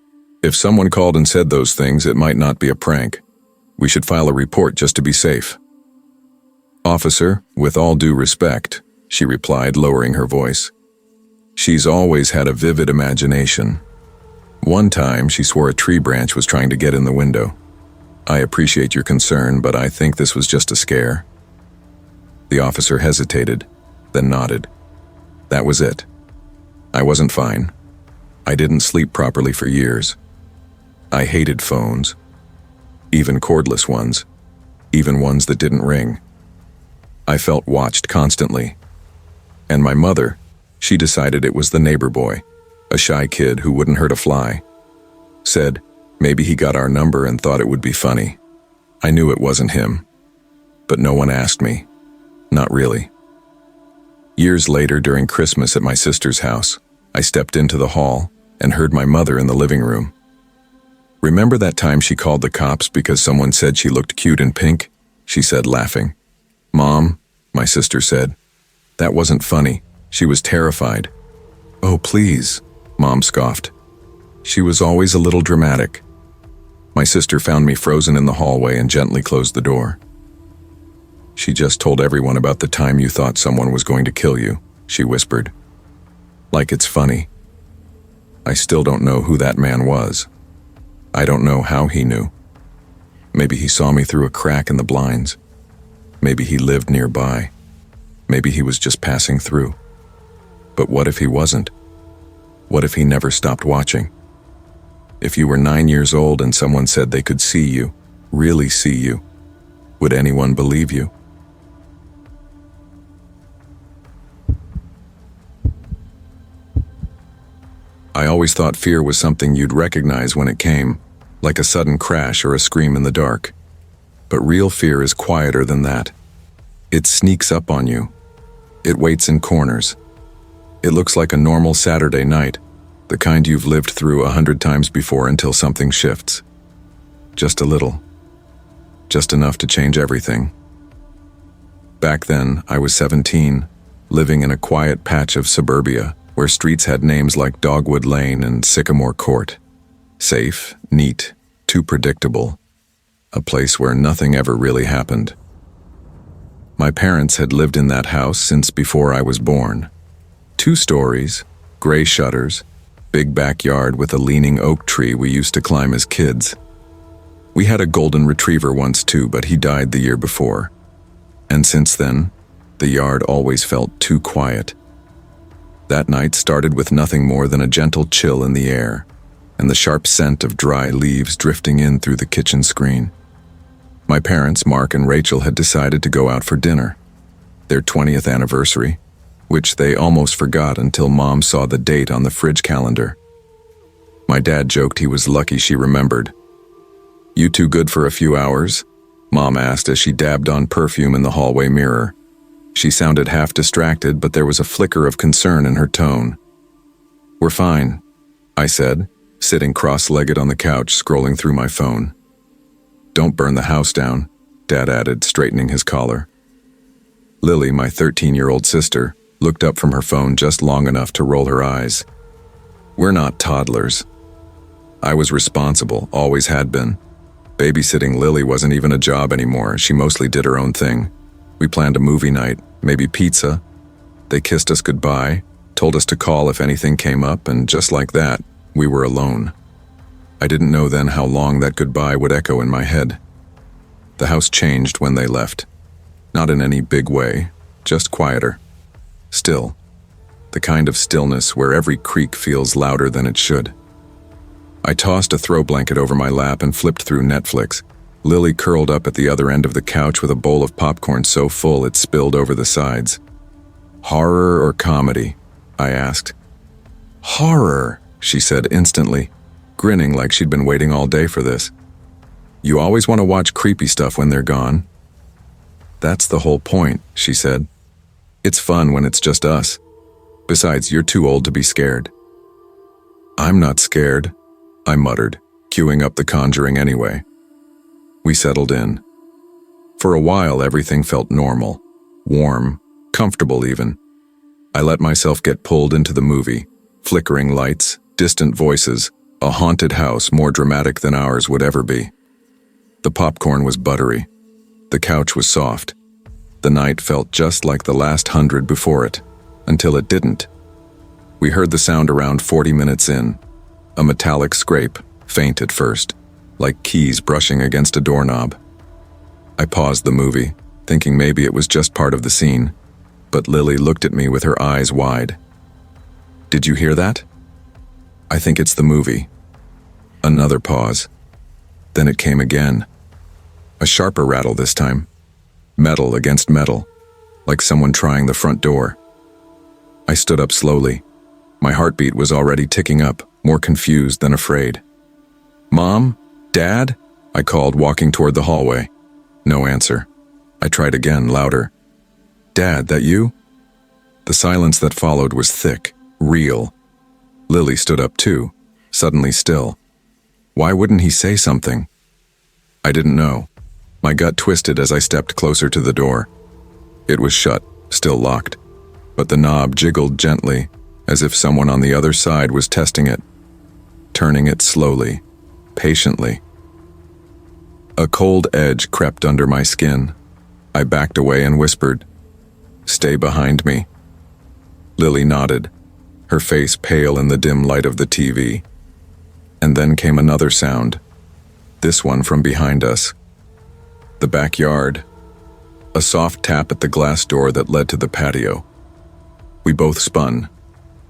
If someone called and said those things, it might not be a prank. We should file a report just to be safe. Officer, with all due respect, she replied, lowering her voice. She's always had a vivid imagination. One time, she swore a tree branch was trying to get in the window. I appreciate your concern, but I think this was just a scare. The officer hesitated, then nodded. That was it. I wasn't fine. I didn't sleep properly for years. I hated phones, even cordless ones, even ones that didn't ring. I felt watched constantly. And my mother, she decided it was the neighbor boy, a shy kid who wouldn't hurt a fly. Said, maybe he got our number and thought it would be funny. I knew it wasn't him. But no one asked me. Not really. Years later, during Christmas at my sister's house, I stepped into the hall and heard my mother in the living room. Remember that time she called the cops because someone said she looked cute in pink? She said, laughing. Mom, my sister said. That wasn't funny. She was terrified. Oh, please, Mom scoffed. She was always a little dramatic. My sister found me frozen in the hallway and gently closed the door. She just told everyone about the time you thought someone was going to kill you, she whispered. Like it's funny. I still don't know who that man was. I don't know how he knew. Maybe he saw me through a crack in the blinds. Maybe he lived nearby. Maybe he was just passing through. But what if he wasn't? What if he never stopped watching? If you were 9 years old and someone said they could see you, really see you, would anyone believe you? I always thought fear was something you'd recognize when it came, like a sudden crash or a scream in the dark. But real fear is quieter than that. It sneaks up on you. It waits in corners. It looks like a normal Saturday night, the kind you've lived through 100 times before until something shifts. Just a little. Just enough to change everything. Back then, I was 17, living in a quiet patch of suburbia, where streets had names like Dogwood Lane and Sycamore Court. Safe, neat, too predictable. A place where nothing ever really happened. My parents had lived in that house since before I was born. 2 stories, gray shutters, big backyard with a leaning oak tree we used to climb as kids. We had a golden retriever once too, but he died the year before. And since then, the yard always felt too quiet. That night started with nothing more than a gentle chill in the air, and the sharp scent of dry leaves drifting in through the kitchen screen. My parents, Mark and Rachel, had decided to go out for dinner, their 20th anniversary, which they almost forgot until Mom saw the date on the fridge calendar. My dad joked he was lucky she remembered. "You too good for a few hours?" Mom asked as she dabbed on perfume in the hallway mirror. She sounded half distracted, but there was a flicker of concern in her tone. "We're fine," I said, sitting cross-legged on the couch, scrolling through my phone. "Don't burn the house down," Dad added, straightening his collar. Lily, my 13-year-old sister, looked up from her phone just long enough to roll her eyes. "We're not toddlers." I was responsible, always had been. Babysitting Lily wasn't even a job anymore. She mostly did her own thing. We planned a movie night, maybe pizza. They kissed us goodbye, told us to call if anything came up, and just like that, we were alone. I didn't know then how long that goodbye would echo in my head. The house changed when they left. Not in any big way, just quieter. Still. The kind of stillness where every creak feels louder than it should. I tossed a throw blanket over my lap and flipped through Netflix. Lily curled up at the other end of the couch with a bowl of popcorn so full it spilled over the sides. "Horror or comedy?" I asked. "Horror," she said instantly, grinning like she'd been waiting all day for this. "You always want to watch creepy stuff when they're gone." "That's the whole point," she said. "It's fun when it's just us. Besides, you're too old to be scared." "I'm not scared," I muttered, queuing up The Conjuring anyway. We settled in. For a while, everything felt normal, warm, comfortable even. I let myself get pulled into the movie, flickering lights, distant voices, a haunted house more dramatic than ours would ever be. The popcorn was buttery. The couch was soft. The night felt just like the last 100 before it, until it didn't. We heard the sound around 40 minutes in, a metallic scrape, faint at first, like keys brushing against a doorknob. I paused the movie, thinking maybe it was just part of the scene, but Lily looked at me with her eyes wide. "Did you hear that?" "I think it's the movie." Another pause. Then it came again. A sharper rattle this time. Metal against metal, like someone trying the front door. I stood up slowly. My heartbeat was already ticking up, more confused than afraid. "Mom? Dad?" I called, walking toward the hallway. No answer. I tried again, louder. "Dad, that you?" The silence that followed was thick, real. Lily stood up too, suddenly still. Why wouldn't he say something? I didn't know. My gut twisted as I stepped closer to the door. It was shut, still locked, but the knob jiggled gently, as if someone on the other side was testing it, turning it slowly, patiently. A cold edge crept under my skin. I backed away and whispered, "Stay behind me." Lily nodded. her face pale in the dim light of the TV. And then came another sound, this one from behind us. The backyard. A soft tap at the glass door that led to the patio. We both spun.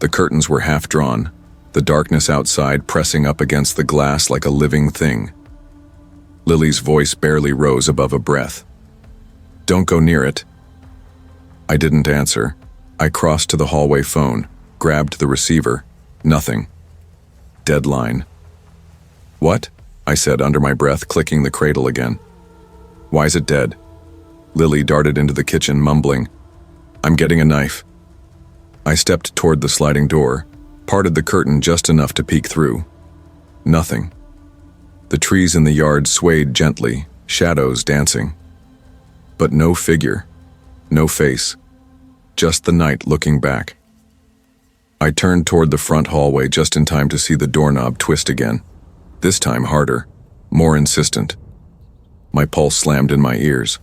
The curtains were half drawn, the darkness outside pressing up against the glass like a living thing. Lily's voice barely rose above a breath. "Don't go near it." I didn't answer. I crossed to the hallway phone, grabbed the receiver. Nothing. Dead line. "What?" I said under my breath, clicking the cradle again. "Why is it dead?" Lily darted into the kitchen, mumbling, "I'm getting a knife." I stepped toward the sliding door, parted the curtain just enough to peek through. Nothing. The trees in the yard swayed gently, shadows dancing. But no figure, no face, just the night looking back. I turned toward the front hallway just in time to see the doorknob twist again, this time harder, more insistent. My pulse slammed in my ears.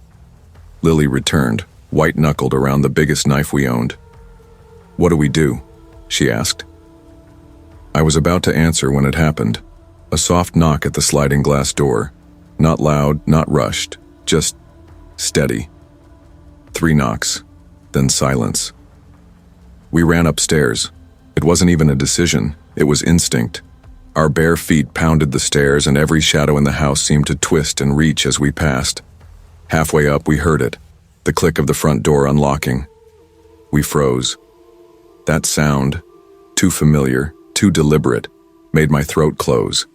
Lily returned, white-knuckled around the biggest knife we owned. "What do we do?" she asked. I was about to answer when it happened. A soft knock at the sliding glass door. Not loud, not rushed, just steady. 3 knocks, then silence. We ran upstairs. It wasn't even a decision, it was instinct. Our bare feet pounded the stairs and every shadow in the house seemed to twist and reach as we passed. Halfway up, we heard it, the click of the front door unlocking. We froze. That sound, too familiar, too deliberate, made my throat close.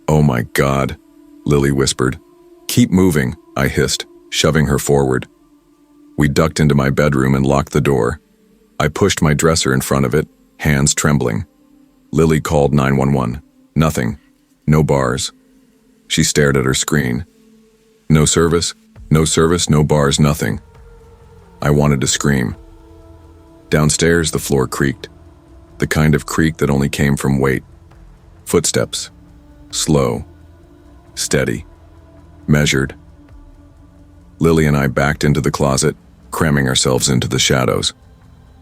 "Oh my God," Lily whispered. "Keep moving," I hissed, shoving her forward. We ducked into my bedroom and locked the door. I pushed my dresser in front of it, hands trembling. Lily called 911. Nothing. No bars. She stared at her screen. No service, no bars, nothing. I wanted to scream. Downstairs, the floor creaked. The kind of creak that only came from weight. Footsteps. Slow. Steady. Measured. Lily and I backed into the closet, cramming ourselves into the shadows.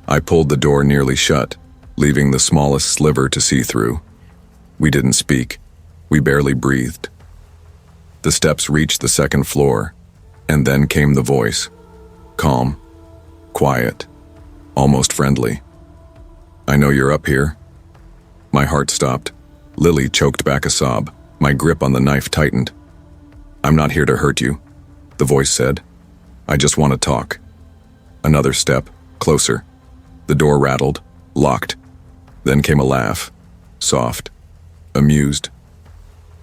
I pulled the door nearly shut, leaving the smallest sliver to see through. We didn't speak. We barely breathed. The steps reached the second floor, and then came the voice. Calm. Quiet. Almost friendly. "I know you're up here." My heart stopped. Lily choked back a sob. My grip on the knife tightened. "I'm not here to hurt you," the voice said. "I just want to talk." Another step, closer. The door rattled, locked. Then came a laugh. Soft. Amused.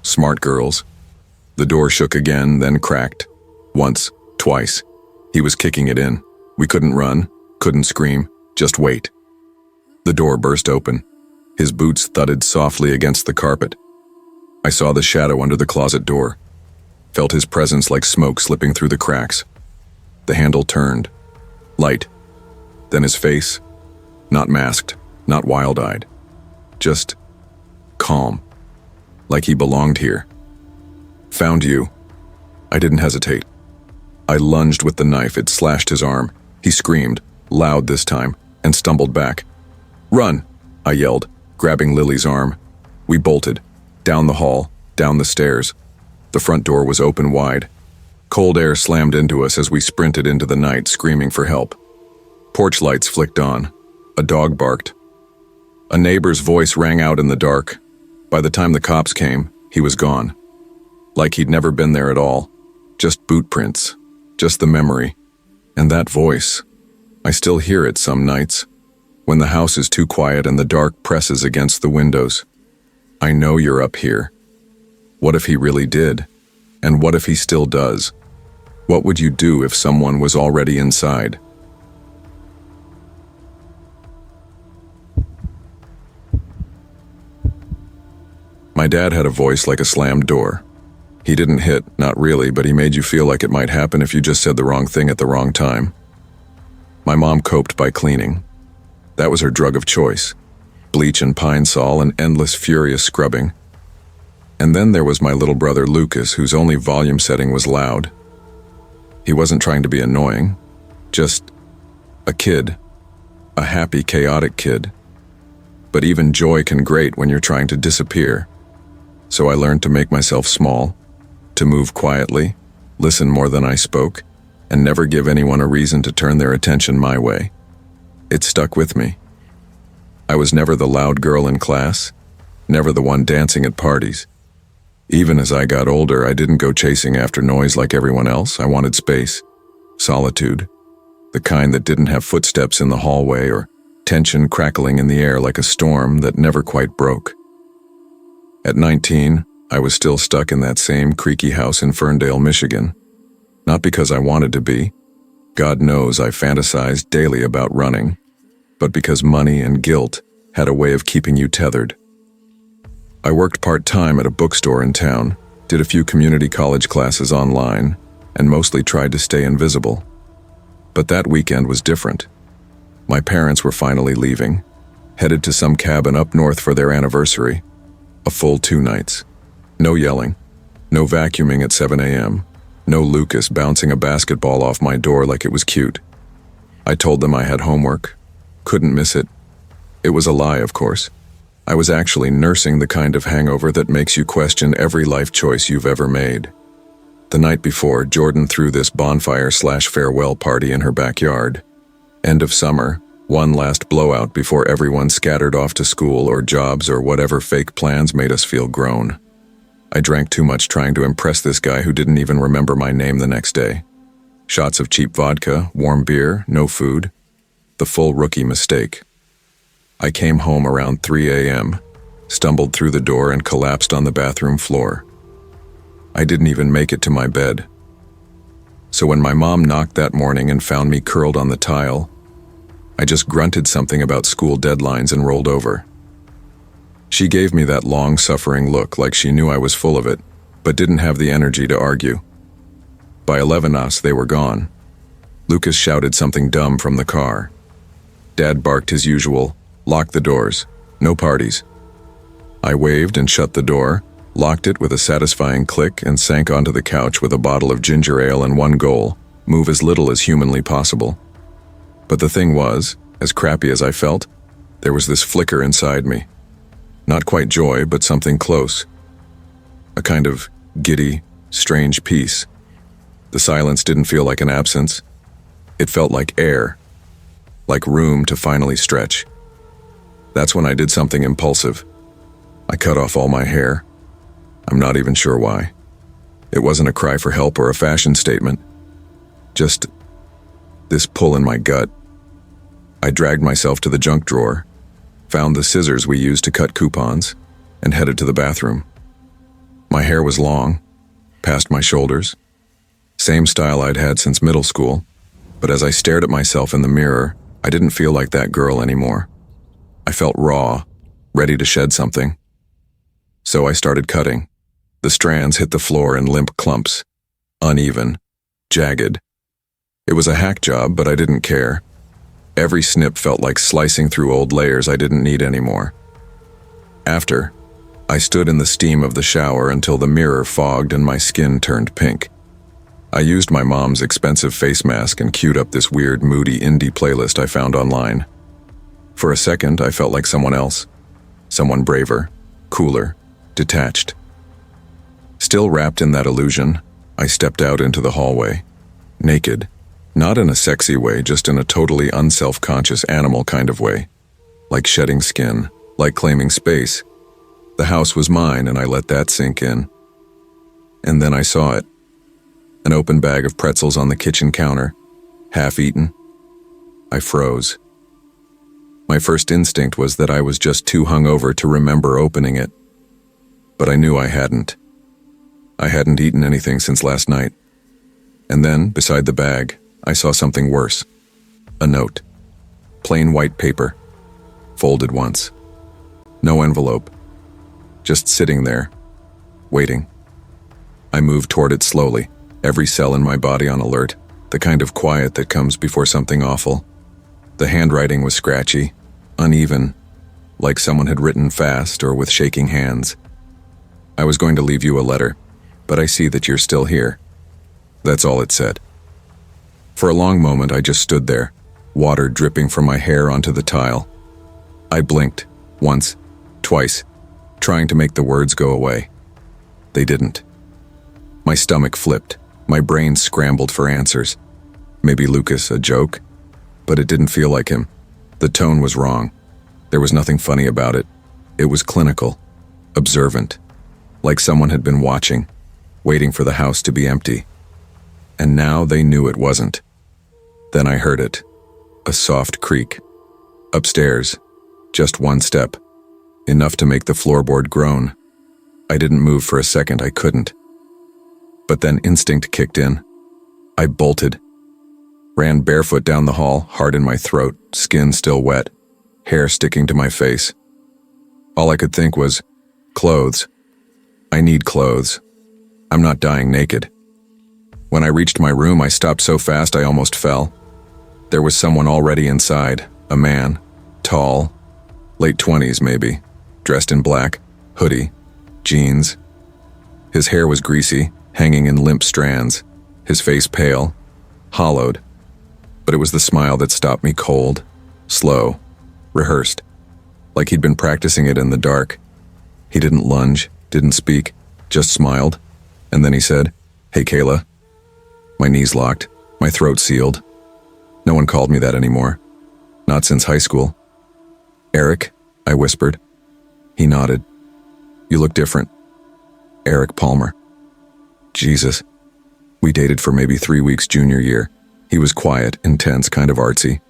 "Smart girls." The door shook again, then cracked. Once, twice. He was kicking it in. We couldn't run, couldn't scream, just wait. The door burst open. His boots thudded softly against the carpet. I saw the shadow under the closet door. Felt his presence like smoke slipping through the cracks. The handle turned. Light. Then his face. Not masked, not wild-eyed. Just calm. Like he belonged here. "Found you." I didn't hesitate. I lunged with the knife. It slashed his arm. He screamed, loud this time, and stumbled back. "Run!" I yelled, grabbing Lily's arm. We bolted. Down the hall, down the stairs. The front door was open wide. Cold air slammed into us as we sprinted into the night, screaming for help. Porch lights flicked on. A dog barked. A neighbor's voice rang out in the dark. By the time the cops came, he was gone. Like he'd never been there at all. Just boot prints. Just the memory. And that voice. I still hear it some nights. When the house is too quiet and the dark presses against the windows. "I know you're up here." What if he really did? And what if he still does? What would you do if someone was already inside? My dad had a voice like a slammed door. He didn't hit, not really, but he made you feel like it might happen if you just said the wrong thing at the wrong time. My mom coped by cleaning. That was her drug of choice. Bleach and pine sol and endless furious scrubbing. And then there was my little brother Lucas, whose only volume setting was loud. He wasn't trying to be annoying, just a kid, a happy, chaotic kid. But even joy can grate when you're trying to disappear. So I learned to make myself small, to move quietly, listen more than I spoke, and never give anyone a reason to turn their attention my way. It stuck with me. I was never the loud girl in class, never the one dancing at parties. Even as I got older, I didn't go chasing after noise like everyone else. I wanted space, solitude, the kind that didn't have footsteps in the hallway or tension crackling in the air like a storm that never quite broke. At 19, I was still stuck in that same creaky house in Ferndale, Michigan. Not because I wanted to be. God knows I fantasized daily about running, but because money and guilt had a way of keeping you tethered. I worked part-time at a bookstore in town, did a few community college classes online, and mostly tried to stay invisible. But that weekend was different. My parents were finally leaving, headed to some cabin up north for their anniversary. A full 2 nights. No yelling, no vacuuming at 7 a.m., no Lucas bouncing a basketball off my door like it was cute. I told them I had homework, couldn't miss it. It was a lie, of course. I was actually nursing the kind of hangover that makes you question every life choice you've ever made. The night before, Jordan threw this bonfire/farewell party in her backyard. End of summer, one last blowout before everyone scattered off to school or jobs or whatever fake plans made us feel grown. I drank too much trying to impress this guy who didn't even remember my name the next day. Shots of cheap vodka, warm beer, no food. The full rookie mistake. I came home around 3 a.m., stumbled through the door and collapsed on the bathroom floor. I didn't even make it to my bed. So when my mom knocked that morning and found me curled on the tile, I just grunted something about school deadlines and rolled over. She gave me that long-suffering look like she knew I was full of it, but didn't have the energy to argue. By 11 us, they were gone. Lucas shouted something dumb from the car. Dad barked his usual, "Lock the doors. No parties." I waved and shut the door, locked it with a satisfying click, and sank onto the couch with a bottle of ginger ale and one goal: move as little as humanly possible. But the thing was, as crappy as I felt, there was this flicker inside me. Not quite joy, but something close. A kind of giddy, strange peace. The silence didn't feel like an absence. It felt like air, like room to finally stretch. That's when I did something impulsive. I cut off all my hair. I'm not even sure why. It wasn't a cry for help or a fashion statement. Just this pull in my gut. I dragged myself to the junk drawer, found the scissors we used to cut coupons, and headed to the bathroom. My hair was long, past my shoulders. Same style I'd had since middle school, but as I stared at myself in the mirror, I didn't feel like that girl anymore. I felt raw, ready to shed something. So I started cutting. The strands hit the floor in limp clumps, uneven, jagged. It was a hack job, but I didn't care. Every snip felt like slicing through old layers I didn't need anymore. After, I stood in the steam of the shower until the mirror fogged and my skin turned pink. I used my mom's expensive face mask and queued up this weird, moody indie playlist I found online. For a second, I felt like someone else. Someone braver, cooler, detached. Still wrapped in that illusion, I stepped out into the hallway, naked. Not in a sexy way, just in a totally unself-conscious animal kind of way. Like shedding skin, like claiming space. The house was mine, and I let that sink in. And then I saw it. An open bag of pretzels on the kitchen counter, half-eaten. I froze. My first instinct was that I was just too hungover to remember opening it. But I knew I hadn't. I hadn't eaten anything since last night. And then, beside the bag, I saw something worse. A note. Plain white paper. Folded once. No envelope. Just sitting there. Waiting. I moved toward it slowly, every cell in my body on alert, the kind of quiet that comes before something awful. The handwriting was scratchy, uneven, like someone had written fast or with shaking hands. I was going to leave you a letter, but I see that you're still here. That's all it said. For a long moment, I just stood there, water dripping from my hair onto the tile. I blinked, Once, twice, trying to make the words go away. They didn't. My stomach flipped. My brain scrambled for answers. Maybe Lucas, a joke? But it didn't feel like him. The tone was wrong. There was nothing funny about it. It was clinical, observant, like someone had been watching, waiting for the house to be empty. And now they knew it wasn't. Then I heard it. A soft creak. Upstairs. Just one step. Enough to make the floorboard groan. I didn't move for a second, I couldn't. But then instinct kicked in. I bolted. Ran barefoot down the hall, heart in my throat, skin still wet, hair sticking to my face. All I could think was, clothes. I need clothes. I'm not dying naked. When I reached my room, I stopped so fast I almost fell. There was someone already inside, a man, tall, late 20s maybe, dressed in black, hoodie, jeans. His hair was greasy, hanging in limp strands, his face pale, hollowed. But it was the smile that stopped me cold, slow, rehearsed, like he'd been practicing it in the dark. He didn't lunge, didn't speak, just smiled, and then he said, "Hey, Kayla." My knees locked, my throat sealed. No one called me that anymore. Not since high school. "Eric," I whispered. He nodded. "You look different." Eric Palmer. Jesus. We dated for maybe 3 weeks junior year. He was quiet, intense, kind of artsy.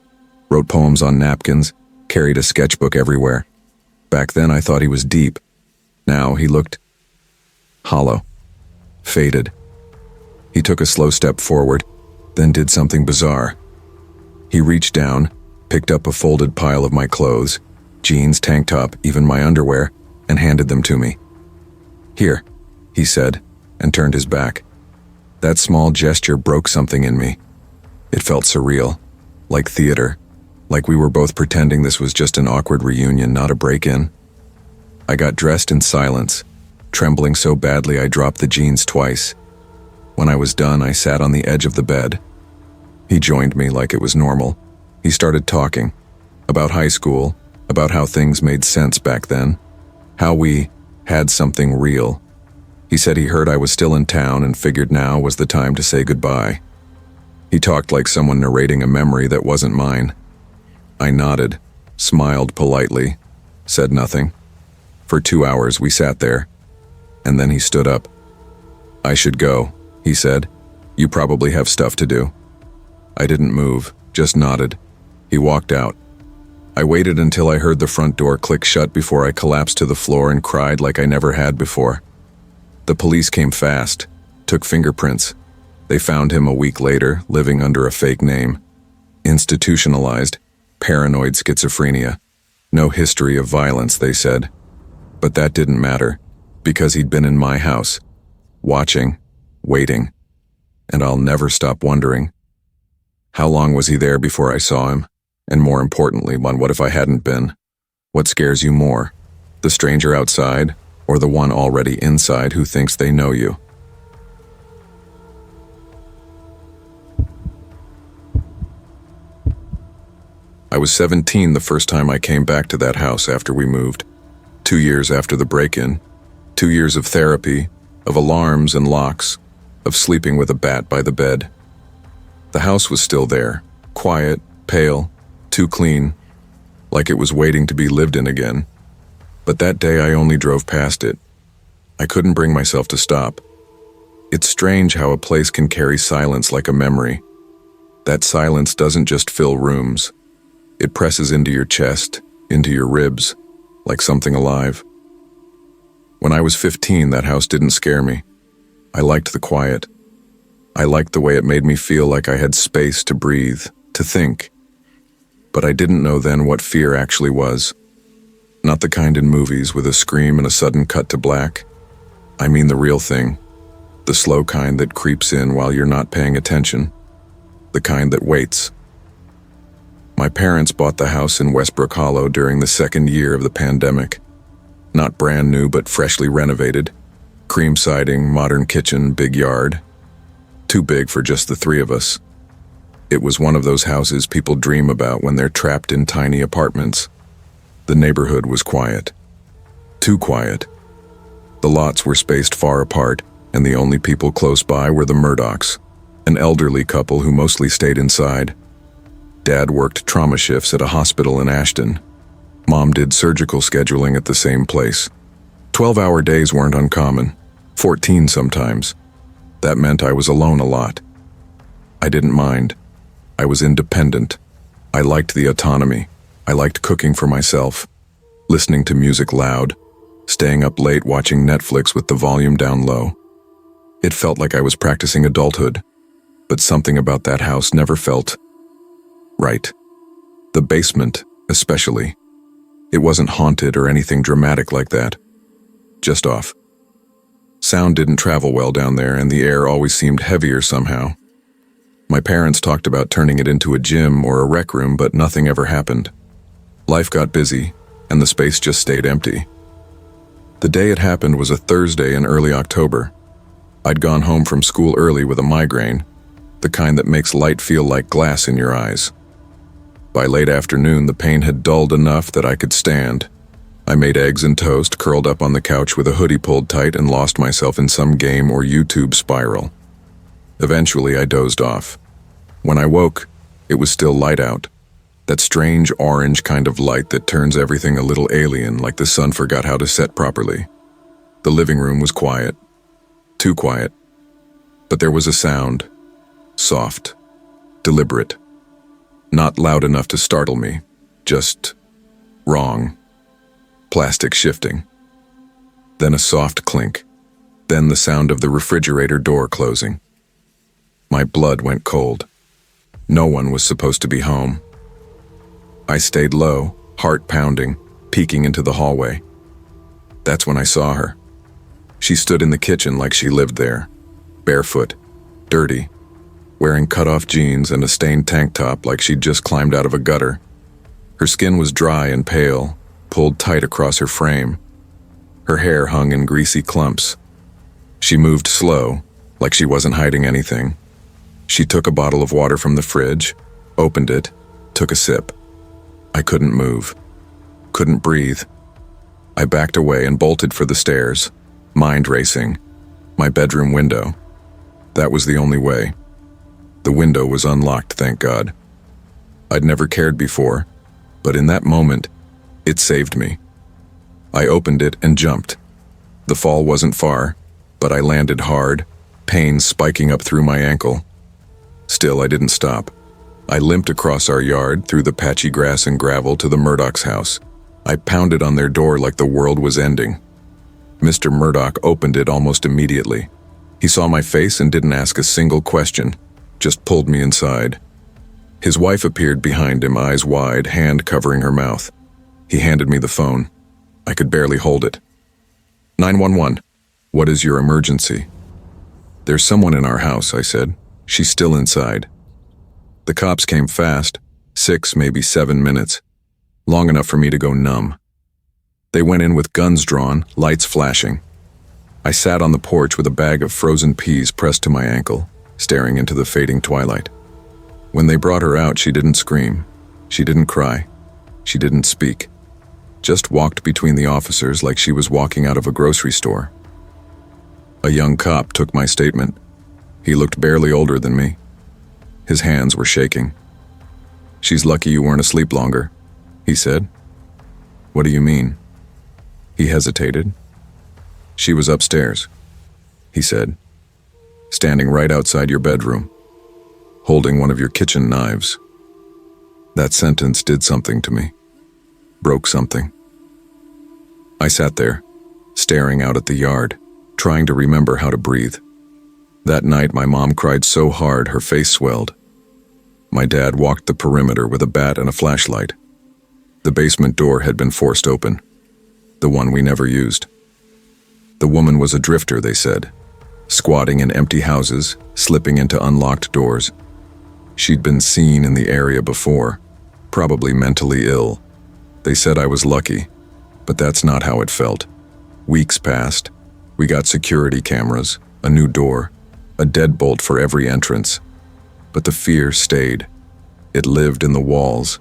Wrote poems on napkins, carried a sketchbook everywhere. Back then I thought he was deep. Now he looked hollow, faded. He took a slow step forward, then did something bizarre. He reached down, picked up a folded pile of my clothes, jeans, tank top, even my underwear, and handed them to me. "Here," he said, and turned his back. That small gesture broke something in me. It felt surreal, like theater, like we were both pretending this was just an awkward reunion, not a break-in. I got dressed in silence, trembling so badly I dropped the jeans twice. When I was done, I sat on the edge of the bed. He joined me like it was normal. He started talking about high school, about how things made sense back then, how we had something real. He said he heard I was still in town and figured now was the time to say goodbye. He talked like someone narrating a memory that wasn't mine. I nodded, smiled politely, said nothing. For 2 hours we sat there, and then he stood up. "I should go," he said. "You probably have stuff to do." I didn't move, just nodded. He walked out. I waited until I heard the front door click shut before I collapsed to the floor and cried like I never had before. The police came fast, took fingerprints. They found him a week later, living under a fake name. Institutionalized, paranoid schizophrenia. No history of violence, they said. But that didn't matter, because he'd been in my house, watching, waiting, and I'll never stop wondering. How long was he there before I saw him? And more importantly, what if I hadn't been? What scares you more? The stranger outside, or the one already inside who thinks they know you? I was 17 the first time I came back to that house after we moved. 2 years after the break-in. 2 years of therapy, of alarms and locks, of sleeping with a bat by the bed. The house was still there, quiet, pale, too clean, like it was waiting to be lived in again. But that day I only drove past it. I couldn't bring myself to stop. It's strange how a place can carry silence like a memory. That silence doesn't just fill rooms. It presses into your chest, into your ribs, like something alive. When I was 15, that house didn't scare me. I liked the quiet. I liked the way it made me feel like I had space to breathe, to think. But I didn't know then what fear actually was. Not the kind in movies with a scream and a sudden cut to black. I mean the real thing. The slow kind that creeps in while you're not paying attention. The kind that waits. My parents bought the house in Westbrook Hollow during the second year of the pandemic. Not brand new, but freshly renovated. Cream siding, modern kitchen, big yard. Too big for just the three of us. It was one of those houses people dream about when they're trapped in tiny apartments. The neighborhood was quiet. Too quiet. The lots were spaced far apart, and the only people close by were the Murdochs, an elderly couple who mostly stayed inside. Dad worked trauma shifts at a hospital in Ashton. Mom did surgical scheduling at the same place. 12-hour days weren't uncommon, 14 sometimes. That meant I was alone a lot. I didn't mind. I was independent. I liked the autonomy. I liked cooking for myself, listening to music loud, staying up late watching Netflix with the volume down low. It felt like I was practicing adulthood, but something about that house never felt right. The basement, especially. It wasn't haunted or anything dramatic like that. Just off. Sound didn't travel well down there, and the air always seemed heavier somehow. My parents talked about turning it into a gym or a rec room, but nothing ever happened. Life got busy, and the space just stayed empty. The day it happened was a Thursday in early October. I'd gone home from school early with a migraine, the kind that makes light feel like glass in your eyes. By late afternoon, the pain had dulled enough that I could stand. I made eggs and toast, curled up on the couch with a hoodie pulled tight, and lost myself in some game or YouTube spiral. Eventually, I dozed off. When I woke, it was still light out. That strange orange kind of light that turns everything a little alien, like the sun forgot how to set properly. The living room was quiet. Too quiet. But there was a sound. Soft. Deliberate. Not loud enough to startle me. Just wrong. Plastic shifting. Then a soft clink. Then the sound of the refrigerator door closing. My blood went cold. No one was supposed to be home. I stayed low, heart pounding, peeking into the hallway. That's when I saw her. She stood in the kitchen like she lived there, barefoot, dirty, wearing cut-off jeans and a stained tank top like she'd just climbed out of a gutter. Her skin was dry and pale, pulled tight across her frame. Her hair hung in greasy clumps. She moved slow, like she wasn't hiding anything. She took a bottle of water from the fridge, opened it, took a sip. I couldn't move. Couldn't breathe. I backed away and bolted for the stairs, mind racing. My bedroom window. That was the only way. The window was unlocked, thank God. I'd never cared before, but in that moment, it saved me. I opened it and jumped. The fall wasn't far, but I landed hard, pain spiking up through my ankle. Still, I didn't stop. I limped across our yard, through the patchy grass and gravel to the Murdoch's house. I pounded on their door like the world was ending. Mr. Murdoch opened it almost immediately. He saw my face and didn't ask a single question, just pulled me inside. His wife appeared behind him, eyes wide, hand covering her mouth. He handed me the phone. I could barely hold it. 911. What is your emergency? There's someone in our house, I said. She's still inside. The cops came fast, 6, maybe 7 minutes, long enough for me to go numb. They went in with guns drawn, lights flashing. I sat on the porch with a bag of frozen peas pressed to my ankle, staring into the fading twilight. When they brought her out, she didn't scream. She didn't cry. She didn't speak. Just walked between the officers like she was walking out of a grocery store. A young cop took my statement. He looked barely older than me. His hands were shaking. She's lucky you weren't asleep longer, he said. What do you mean? He hesitated. She was upstairs, he said, standing right outside your bedroom, holding one of your kitchen knives. That sentence did something to me, broke something. I sat there, staring out at the yard, trying to remember how to breathe. That night, my mom cried so hard her face swelled. My dad walked the perimeter with a bat and a flashlight. The basement door had been forced open, the one we never used. The woman was a drifter, they said, squatting in empty houses, slipping into unlocked doors. She'd been seen in the area before, probably mentally ill. They said I was lucky, but that's not how it felt. Weeks passed. We got security cameras, a new door, a deadbolt for every entrance. But the fear stayed. It lived in the walls.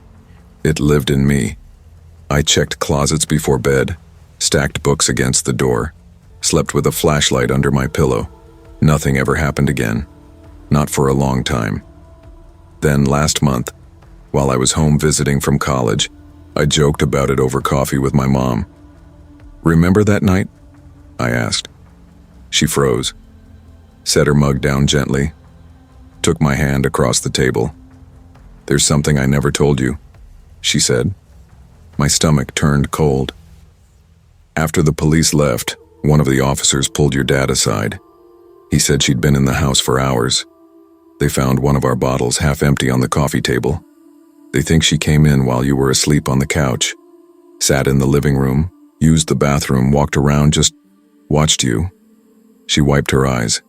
It lived in me. I checked closets before bed, stacked books against the door, slept with a flashlight under my pillow. Nothing ever happened again. Not for a long time. Then last month, while I was home visiting from college, I joked about it over coffee with my mom. "Remember that night?" I asked. She froze, set her mug down gently, took my hand across the table. "There's something I never told you," she said. My stomach turned cold. "After the police left, one of the officers pulled your dad aside. He said she'd been in the house for hours. They found one of our bottles half empty on the coffee table. They think she came in while you were asleep on the couch, sat in the living room, used the bathroom, walked around, just watched you." She wiped her eyes.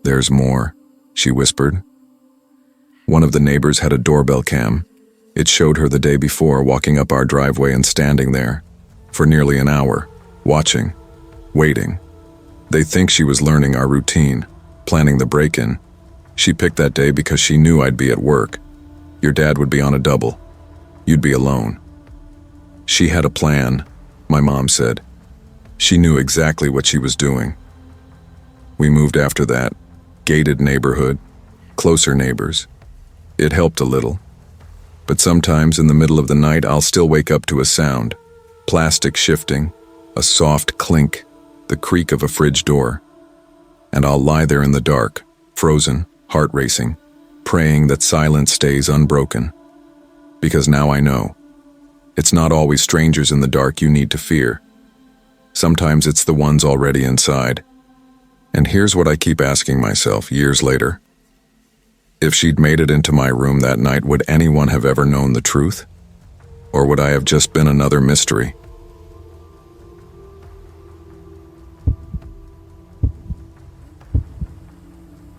"There's more," she whispered. "One of the neighbors had a doorbell cam. It showed her the day before walking up our driveway and standing there for nearly an hour, watching, waiting. They think she was learning our routine, planning the break-in. She picked that day because she knew I'd be at work. Your dad would be on a double. You'd be alone. She had a plan," my mom said. "She knew exactly what she was doing." We moved after that. Gated neighborhood, closer neighbors. It helped a little. But sometimes in the middle of the night, I'll still wake up to a sound. Plastic shifting, a soft clink, the creak of a fridge door. And I'll lie there in the dark, frozen, heart racing, praying that silence stays unbroken. Because now I know. It's not always strangers in the dark you need to fear. Sometimes it's the ones already inside. And here's what I keep asking myself years later. If she'd made it into my room that night, would anyone have ever known the truth? Or would I have just been another mystery?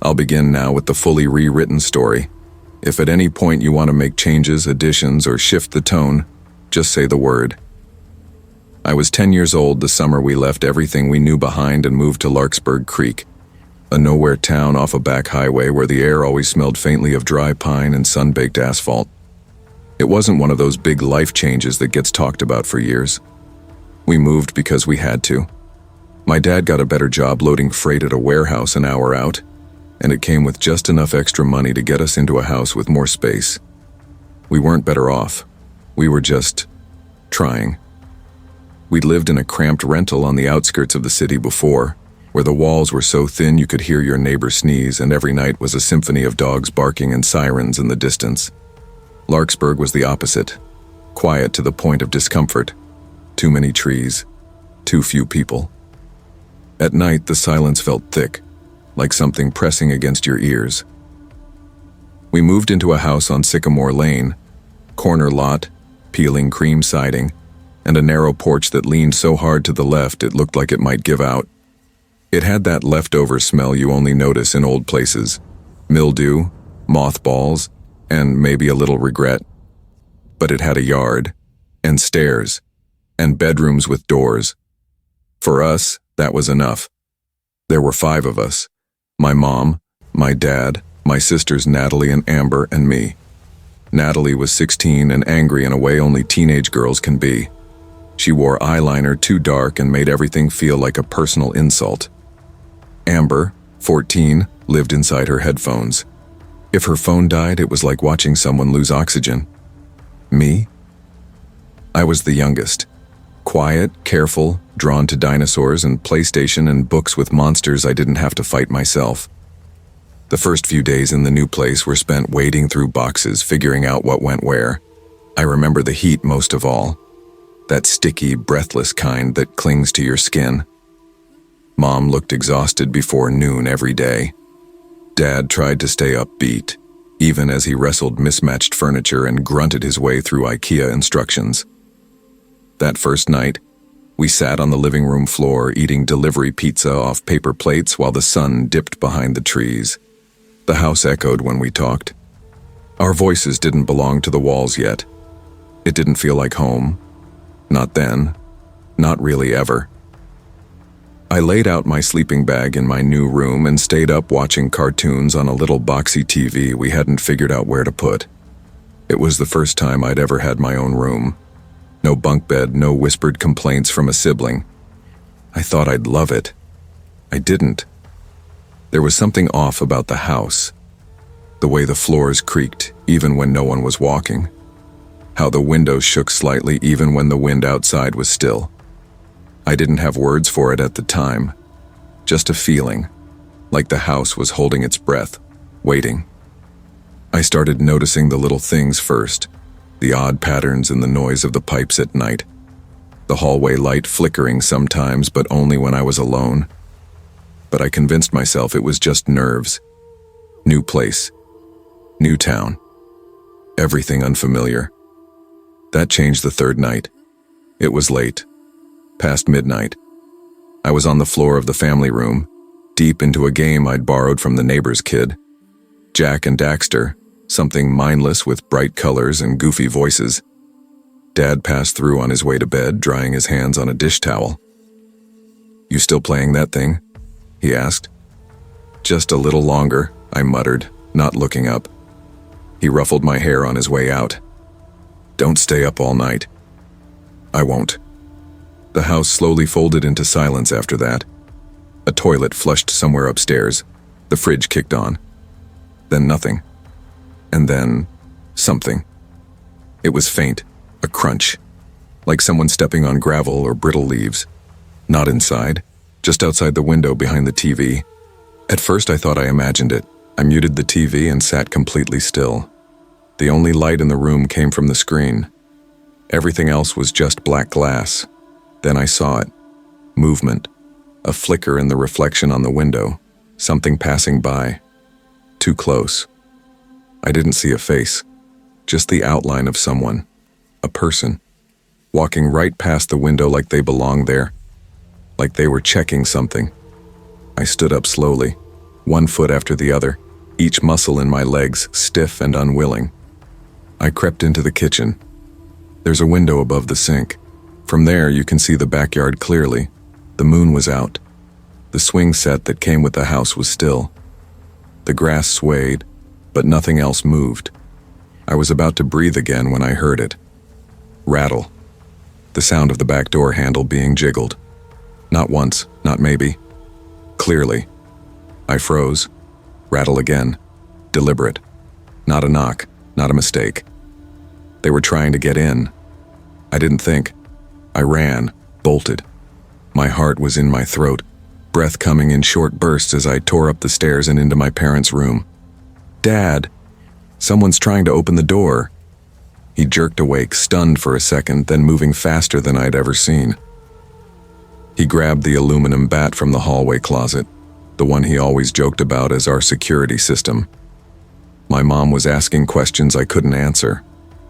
I'll begin now with the fully rewritten story. If at any point you want to make changes, additions, or shift the tone, just say the word. I was 10 years old the summer we left everything we knew behind and moved to Larkspur Creek, a nowhere town off a back highway where the air always smelled faintly of dry pine and sun-baked asphalt. It wasn't one of those big life changes that gets talked about for years. We moved because we had to. My dad got a better job loading freight at a warehouse an hour out, and it came with just enough extra money to get us into a house with more space. We weren't better off. We were just trying. We'd lived in a cramped rental on the outskirts of the city before, where the walls were so thin you could hear your neighbor sneeze, and every night was a symphony of dogs barking and sirens in the distance. Larkspur was the opposite, quiet to the point of discomfort. Too many trees, too few people. At night, the silence felt thick, like something pressing against your ears. We moved into a house on Sycamore Lane, corner lot, peeling cream siding, and a narrow porch that leaned so hard to the left it looked like it might give out. It had that leftover smell you only notice in old places: mildew, mothballs, and maybe a little regret. But it had a yard, and stairs, and bedrooms with doors. For us, that was enough. There were 5 of us: my mom, my dad, my sisters Natalie and Amber, and me. Natalie was 16 and angry in a way only teenage girls can be. She wore eyeliner too dark and made everything feel like a personal insult. Amber, 14, lived inside her headphones. If her phone died, it was like watching someone lose oxygen. Me? I was the youngest. Quiet, careful, drawn to dinosaurs and PlayStation and books with monsters I didn't have to fight myself. The first few days in the new place were spent wading through boxes, figuring out what went where. I remember the heat most of all. That sticky, breathless kind that clings to your skin. Mom looked exhausted before noon every day. Dad tried to stay upbeat, even as he wrestled mismatched furniture and grunted his way through IKEA instructions. That first night, we sat on the living room floor eating delivery pizza off paper plates while the sun dipped behind the trees. The house echoed when we talked. Our voices didn't belong to the walls yet. It didn't feel like home. Not then. Not really ever. I laid out my sleeping bag in my new room and stayed up watching cartoons on a little boxy TV we hadn't figured out where to put. It was the first time I'd ever had my own room. No bunk bed, no whispered complaints from a sibling. I thought I'd love it. I didn't. There was something off about the house. The way the floors creaked, even when no one was walking. How the windows shook slightly, even when the wind outside was still. I didn't have words for it at the time. Just a feeling, like the house was holding its breath, waiting. I started noticing the little things first, the odd patterns in the noise of the pipes at night, the hallway light flickering sometimes, but only when I was alone. But I convinced myself it was just nerves. New place, new town, everything unfamiliar. That changed the third night. It was late, past midnight. I was on the floor of the family room, deep into a game I'd borrowed from the neighbor's kid. Jack and Daxter, something mindless with bright colors and goofy voices. Dad passed through on his way to bed, drying his hands on a dish towel. "You still playing that thing?" he asked. "Just a little longer," I muttered, not looking up. He ruffled my hair on his way out. "Don't stay up all night." "I won't." The house slowly folded into silence after that. A toilet flushed somewhere upstairs. The fridge kicked on. Then nothing. And then something. It was faint, a crunch, like someone stepping on gravel or brittle leaves. Not inside, just outside the window behind the TV. At first I thought I imagined it. I muted the TV and sat completely still. The only light in the room came from the screen. Everything else was just black glass. Then I saw it. Movement. A flicker in the reflection on the window. Something passing by. Too close. I didn't see a face. Just the outline of someone. A person. Walking right past the window like they belonged there. Like they were checking something. I stood up slowly, one foot after the other, each muscle in my legs stiff and unwilling. I crept into the kitchen. There's a window above the sink. From there you can see the backyard clearly. The moon was out. The swing set that came with the house was still. The grass swayed, but nothing else moved. I was about to breathe again when I heard it. Rattle. The sound of the back door handle being jiggled. Not once, not maybe. Clearly. I froze. Rattle again. Deliberate. Not a knock, not a mistake. They were trying to get in. I didn't think. I ran, bolted. My heart was in my throat, breath coming in short bursts as I tore up the stairs and into my parents' room. "Dad! Someone's trying to open the door." He jerked awake, stunned for a second, then moving faster than I'd ever seen. He grabbed the aluminum bat from the hallway closet, the one he always joked about as our security system. My mom was asking questions I couldn't answer.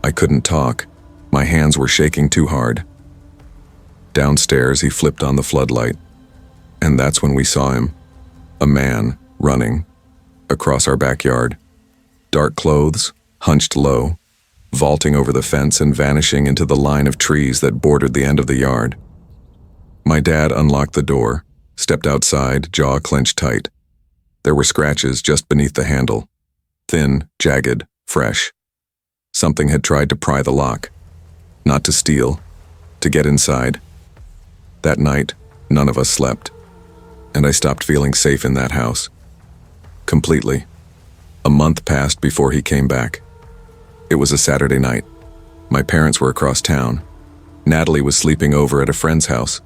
I couldn't talk. My hands were shaking too hard. Downstairs, he flipped on the floodlight. And that's when we saw him. A man, running, across our backyard. Dark clothes, hunched low, vaulting over the fence and vanishing into the line of trees that bordered the end of the yard. My dad unlocked the door, stepped outside, jaw clenched tight. There were scratches just beneath the handle. Thin, jagged, fresh. Something had tried to pry the lock. Not to steal, to get inside. That night, none of us slept. And I stopped feeling safe in that house. Completely. A month passed before he came back. It was a Saturday night. My parents were across town. Natalie was sleeping over at a friend's house.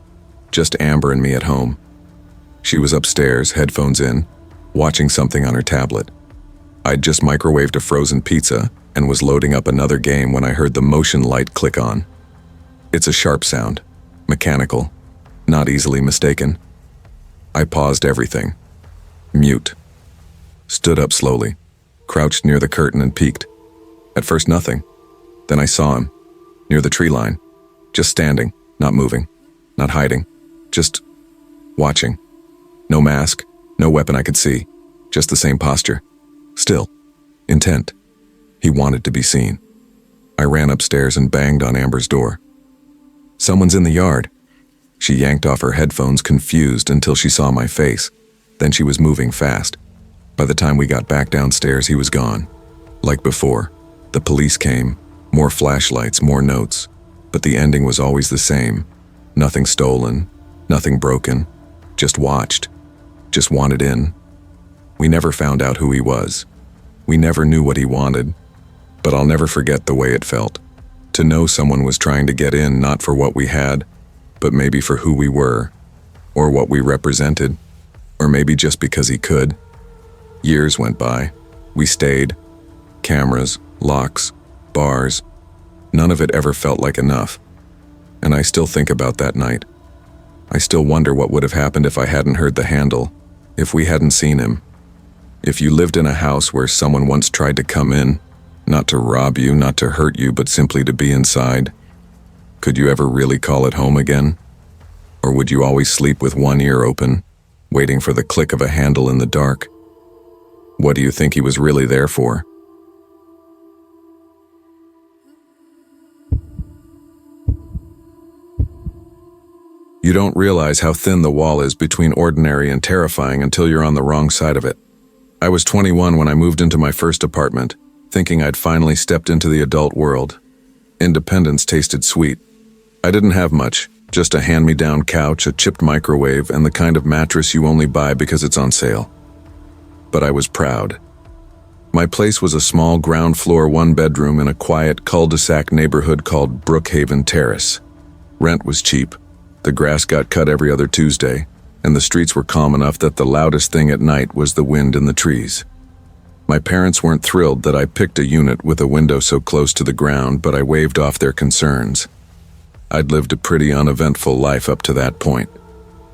Just Amber and me at home. She was upstairs, headphones in, watching something on her tablet. I'd just microwaved a frozen pizza and was loading up another game when I heard the motion light click on. It's a sharp sound, mechanical, not easily mistaken. I paused everything. Mute. Stood up slowly, crouched near the curtain and peeked. At first nothing. Then I saw him, near the tree line, just standing, not moving, not hiding, just watching. No mask, no weapon I could see, just the same posture. Still, intent. He wanted to be seen. I ran upstairs and banged on Amber's door. "Someone's in the yard." She yanked off her headphones, confused, until she saw my face. Then she was moving fast. By the time we got back downstairs, he was gone. Like before, the police came, more flashlights, more notes. but the ending was always the same. Nothing stolen, nothing broken, just watched, just wanted in. We never found out who he was. We never knew what he wanted, but I'll never forget the way it felt. To know someone was trying to get in not for what we had, but maybe for who we were, or what we represented, or maybe just because he could. Years went by. We stayed. Cameras, locks, bars. None of it ever felt like enough. And I still think about that night. I still wonder what would have happened if I hadn't heard the handle, if we hadn't seen him. If you lived in a house where someone once tried to come in, not to rob you, not to hurt you, but simply to be inside, could you ever really call it home again? Or would you always sleep with one ear open, waiting for the click of a handle in the dark? What do you think he was really there for? You don't realize how thin the wall is between ordinary and terrifying until you're on the wrong side of it. I was 21 when I moved into my first apartment, thinking I'd finally stepped into the adult world. Independence tasted sweet. I didn't have much, just a hand-me-down couch, a chipped microwave, and the kind of mattress you only buy because it's on sale. But I was proud. My place was a small ground-floor one-bedroom in a quiet cul-de-sac neighborhood called Brookhaven Terrace. Rent was cheap. The grass got cut every other Tuesday, and the streets were calm enough that the loudest thing at night was the wind in the trees. My parents weren't thrilled that I picked a unit with a window so close to the ground, but I waved off their concerns. I'd lived a pretty uneventful life up to that point.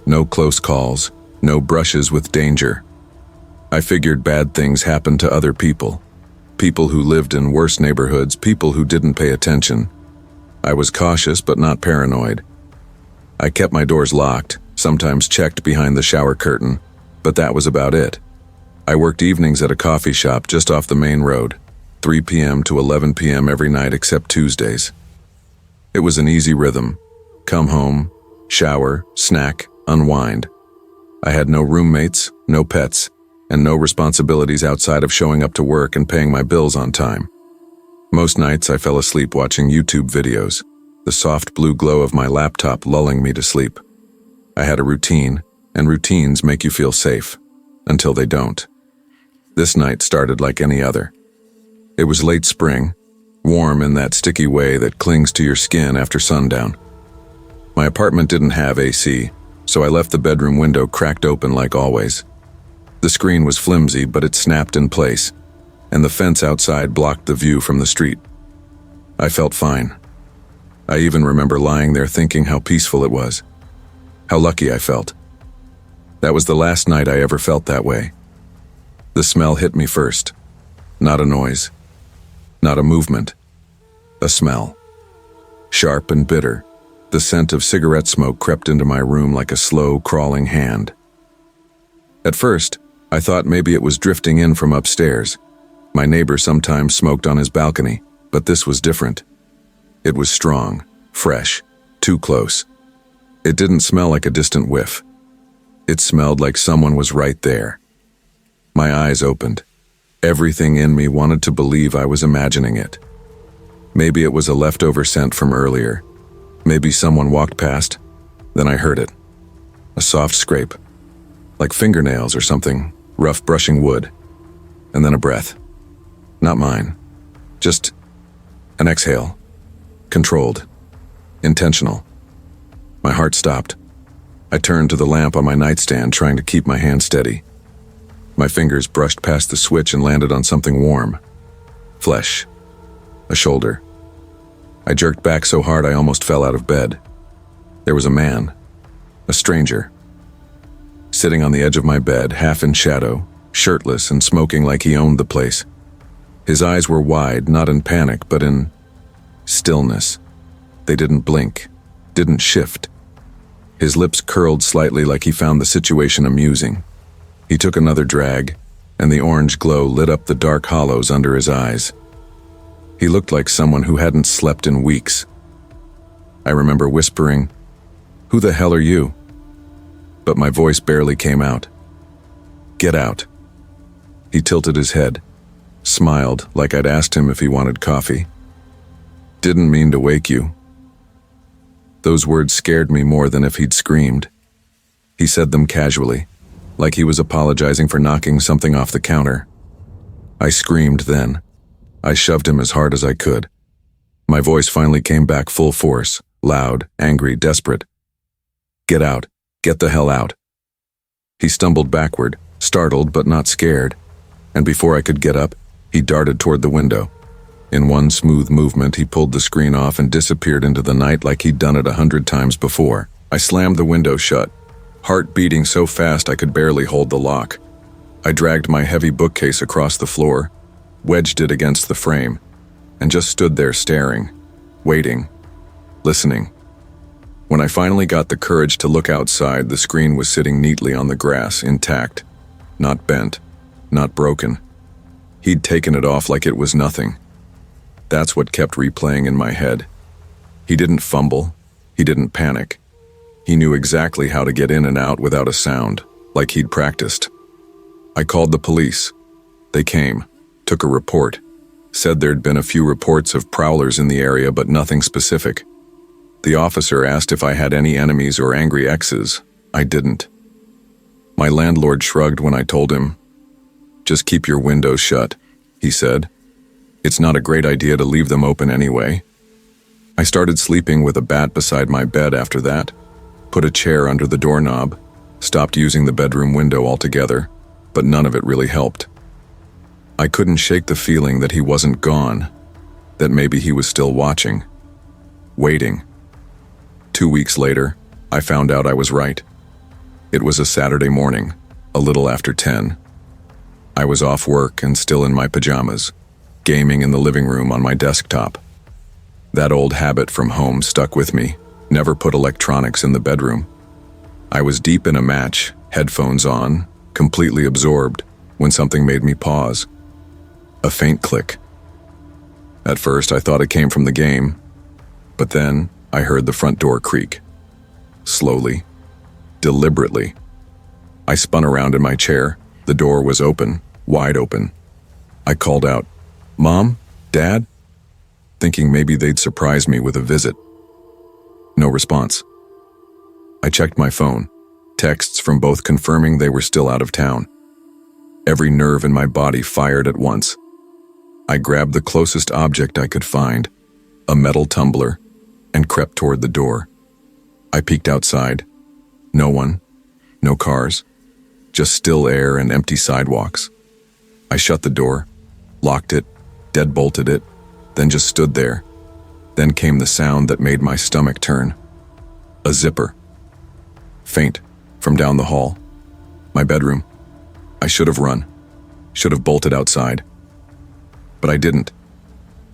No close calls, no brushes with danger. I figured bad things happened to other people. People who lived in worse neighborhoods, people who didn't pay attention. I was cautious but not paranoid. I kept my doors locked, sometimes checked behind the shower curtain, but that was about it. I worked evenings at a coffee shop just off the main road, 3 p.m. to 11 p.m. every night except Tuesdays. It was an easy rhythm. Come home, shower, snack, unwind. I had no roommates, no pets, and no responsibilities outside of showing up to work and paying my bills on time. Most nights I fell asleep watching YouTube videos, the soft blue glow of my laptop lulling me to sleep. I had a routine, and routines make you feel safe, until they don't. This night started like any other. It was late spring, warm in that sticky way that clings to your skin after sundown. My apartment didn't have AC, so I left the bedroom window cracked open like always. The screen was flimsy, but it snapped in place, and the fence outside blocked the view from the street. I felt fine. I even remember lying there thinking how peaceful it was, how lucky I felt. That was the last night I ever felt that way. The smell hit me first. Not a noise. Not a movement. A smell. Sharp and bitter, the scent of cigarette smoke crept into my room like a slow, crawling hand. At first, I thought maybe it was drifting in from upstairs. My neighbor sometimes smoked on his balcony, but this was different. It was strong, fresh, too close. It didn't smell like a distant whiff. It smelled like someone was right there. My eyes opened. Everything in me wanted to believe I was imagining it. Maybe it was a leftover scent from earlier. Maybe someone walked past. Then I heard it. A soft scrape, like fingernails or something, rough brushing wood. And then a breath. Not mine. Just an exhale. Controlled. Intentional. My heart stopped. I turned to the lamp on my nightstand, trying to keep my hand steady. My fingers brushed past the switch and landed on something warm. Flesh. A shoulder. I jerked back so hard I almost fell out of bed. There was a man. A stranger. Sitting on the edge of my bed, half in shadow, shirtless and smoking like he owned the place. His eyes were wide, not in panic, but in stillness. They didn't blink, didn't shift. His lips curled slightly like he found the situation amusing. He took another drag, and the orange glow lit up the dark hollows under his eyes. He looked like someone who hadn't slept in weeks. I remember whispering, "Who the hell are you?" But my voice barely came out. "Get out." He tilted his head, smiled like I'd asked him if he wanted coffee. "Didn't mean to wake you." Those words scared me more than if he'd screamed. He said them casually, like he was apologizing for knocking something off the counter. I screamed then. I shoved him as hard as I could. My voice finally came back full force, loud, angry, desperate. "Get out. Get the hell out." He stumbled backward, startled but not scared, and before I could get up, he darted toward the window. In one smooth movement, he pulled the screen off and disappeared into the night like he'd done it 100 times before. I slammed the window shut, heart beating so fast I could barely hold the lock. I dragged my heavy bookcase across the floor, wedged it against the frame, and just stood there staring, waiting, listening. When I finally got the courage to look outside, the screen was sitting neatly on the grass, intact, not bent, not broken. He'd taken it off like it was nothing. That's what kept replaying in my head. He didn't fumble. He didn't panic. He knew exactly how to get in and out without a sound, like he'd practiced. I called the police. They came, took a report, said there'd been a few reports of prowlers in the area but nothing specific. The officer asked if I had any enemies or angry exes. I didn't. My landlord shrugged when I told him, "Just keep your windows shut," he said. "It's not a great idea to leave them open anyway." I started sleeping with a bat beside my bed after that, put a chair under the doorknob, stopped using the bedroom window altogether, but none of it really helped. I couldn't shake the feeling that he wasn't gone, that maybe he was still watching, waiting. 2 weeks later, I found out I was right. It was a Saturday morning, a little after 10. I was off work and still in my pajamas, gaming in the living room on my desktop. That old habit from home stuck with me, never put electronics in the bedroom. I was deep in a match, headphones on, completely absorbed, when something made me pause. A faint click. At first, I thought it came from the game, but then I heard the front door creak. Slowly, deliberately. I spun around in my chair. The door was open, wide open. I called out, "Mom? Dad?" thinking maybe they'd surprise me with a visit. No response. I checked my phone, texts from both confirming they were still out of town. Every nerve in my body fired at once. I grabbed the closest object I could find, a metal tumbler, and crept toward the door. I peeked outside. No one, no cars, just still air and empty sidewalks. I shut the door, locked it, deadbolted it, then just stood there. Then came the sound that made my stomach turn. A zipper. Faint, from down the hall. My bedroom. I should have run. Should have bolted outside. But I didn't.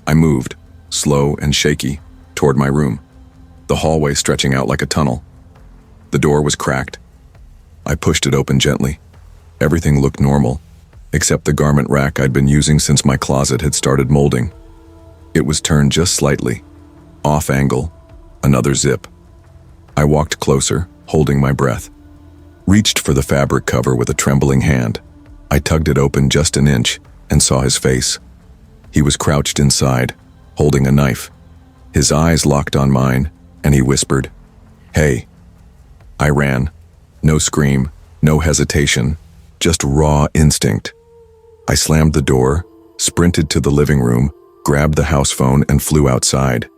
I moved, slow and shaky, toward my room, the hallway stretching out like a tunnel. The door was cracked. I pushed it open gently. Everything looked normal, except the garment rack I'd been using since my closet had started molding. It was turned just slightly, off angle, another zip. I walked closer, holding my breath. Reached for the fabric cover with a trembling hand. I tugged it open just an inch and saw his face. He was crouched inside, holding a knife. His eyes locked on mine, and he whispered, "Hey." I ran. No scream, no hesitation, just raw instinct. I slammed the door, sprinted to the living room, grabbed the house phone, and flew outside.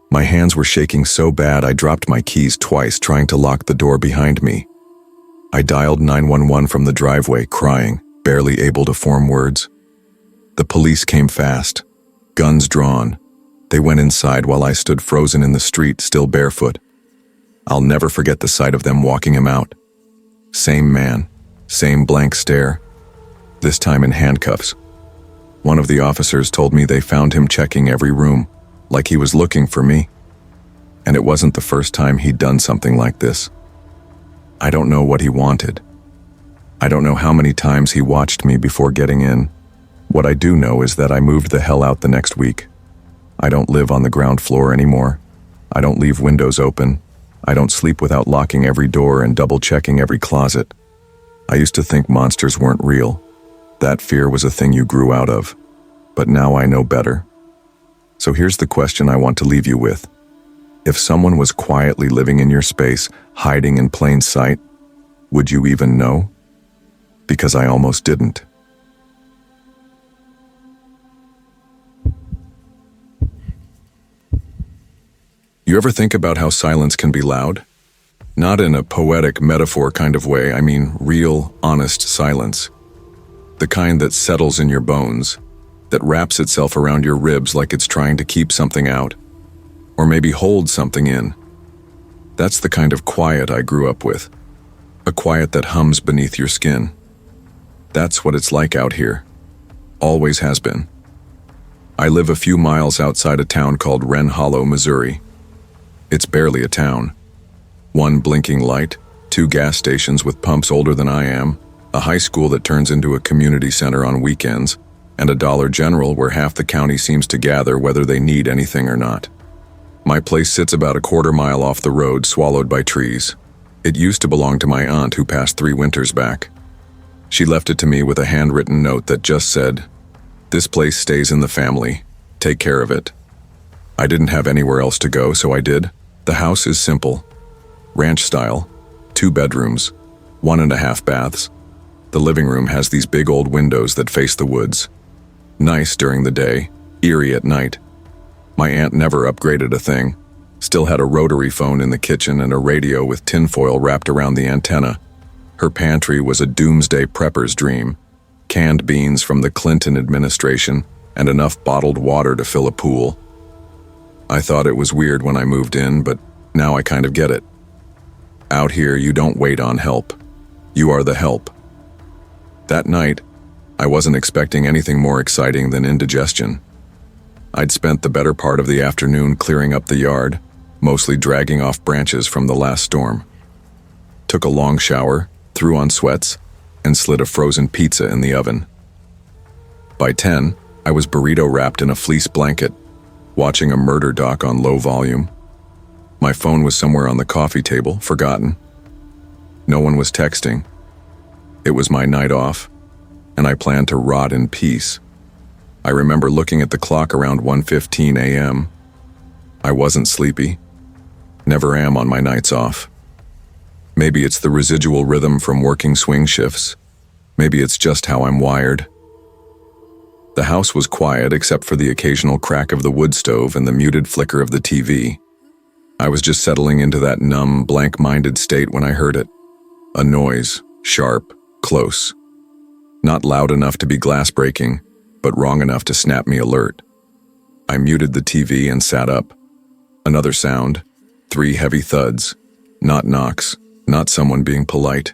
My hands were shaking so bad I dropped my keys twice trying to lock the door behind me. I dialed 911 from the driveway, crying, barely able to form words. The police came fast, guns drawn. They went inside while I stood frozen in the street, still barefoot. I'll never forget the sight of them walking him out. Same man, same blank stare, this time in handcuffs. One of the officers told me they found him checking every room, like he was looking for me. And it wasn't the first time he'd done something like this. I don't know what he wanted. I don't know how many times he watched me before getting in. What I do know is that I moved the hell out the next week. I don't live on the ground floor anymore. I don't leave windows open. I don't sleep without locking every door and double-checking every closet. I used to think monsters weren't real. That fear was a thing you grew out of. But now I know better. So here's the question I want to leave you with. If someone was quietly living in your space, hiding in plain sight, would you even know? Because I almost didn't. You ever think about how silence can be loud? Not in a poetic metaphor kind of way, I mean real, honest silence. The kind that settles in your bones, that wraps itself around your ribs like it's trying to keep something out, or maybe hold something in. That's the kind of quiet I grew up with. A quiet that hums beneath your skin. That's what it's like out here. Always has been. I live a few miles outside a town called Wren Hollow, Missouri. It's barely a town. One blinking light, 2 gas stations with pumps older than I am, a high school that turns into a community center on weekends, and a Dollar General where half the county seems to gather whether they need anything or not. My place sits about a quarter-mile off the road, swallowed by trees. It used to belong to my aunt who passed 3 winters back. She left it to me with a handwritten note that just said, "This place stays in the family. Take care of it." I didn't have anywhere else to go, so I did. The house is simple. Ranch style. 2 bedrooms. 1.5 baths. The living room has these big old windows that face the woods. Nice during the day, eerie at night. My aunt never upgraded a thing. Still had a rotary phone in the kitchen and a radio with tinfoil wrapped around the antenna. Her pantry was a doomsday prepper's dream. Canned beans from the Clinton administration and enough bottled water to fill a pool. I thought it was weird when I moved in, but now I kind of get it. Out here, you don't wait on help. You are the help. That night, I wasn't expecting anything more exciting than indigestion. I'd spent the better part of the afternoon clearing up the yard, mostly dragging off branches from the last storm. Took a long shower, threw on sweats, and slid a frozen pizza in the oven. By 10, I was burrito wrapped in a fleece blanket, watching a murder doc on low volume. My phone was somewhere on the coffee table, forgotten. No one was texting. It was my night off, and I planned to rot in peace. I remember looking at the clock around 1:15 a.m. I wasn't sleepy. Never am on my nights off. Maybe it's the residual rhythm from working swing shifts. Maybe it's just how I'm wired. The house was quiet except for the occasional crack of the wood stove and the muted flicker of the TV. I was just settling into that numb, blank-minded state when I heard it. A noise, sharp, close. Not loud enough to be glass-breaking, but wrong enough to snap me alert. I muted the TV and sat up. Another sound, 3 heavy thuds. Not knocks, not someone being polite.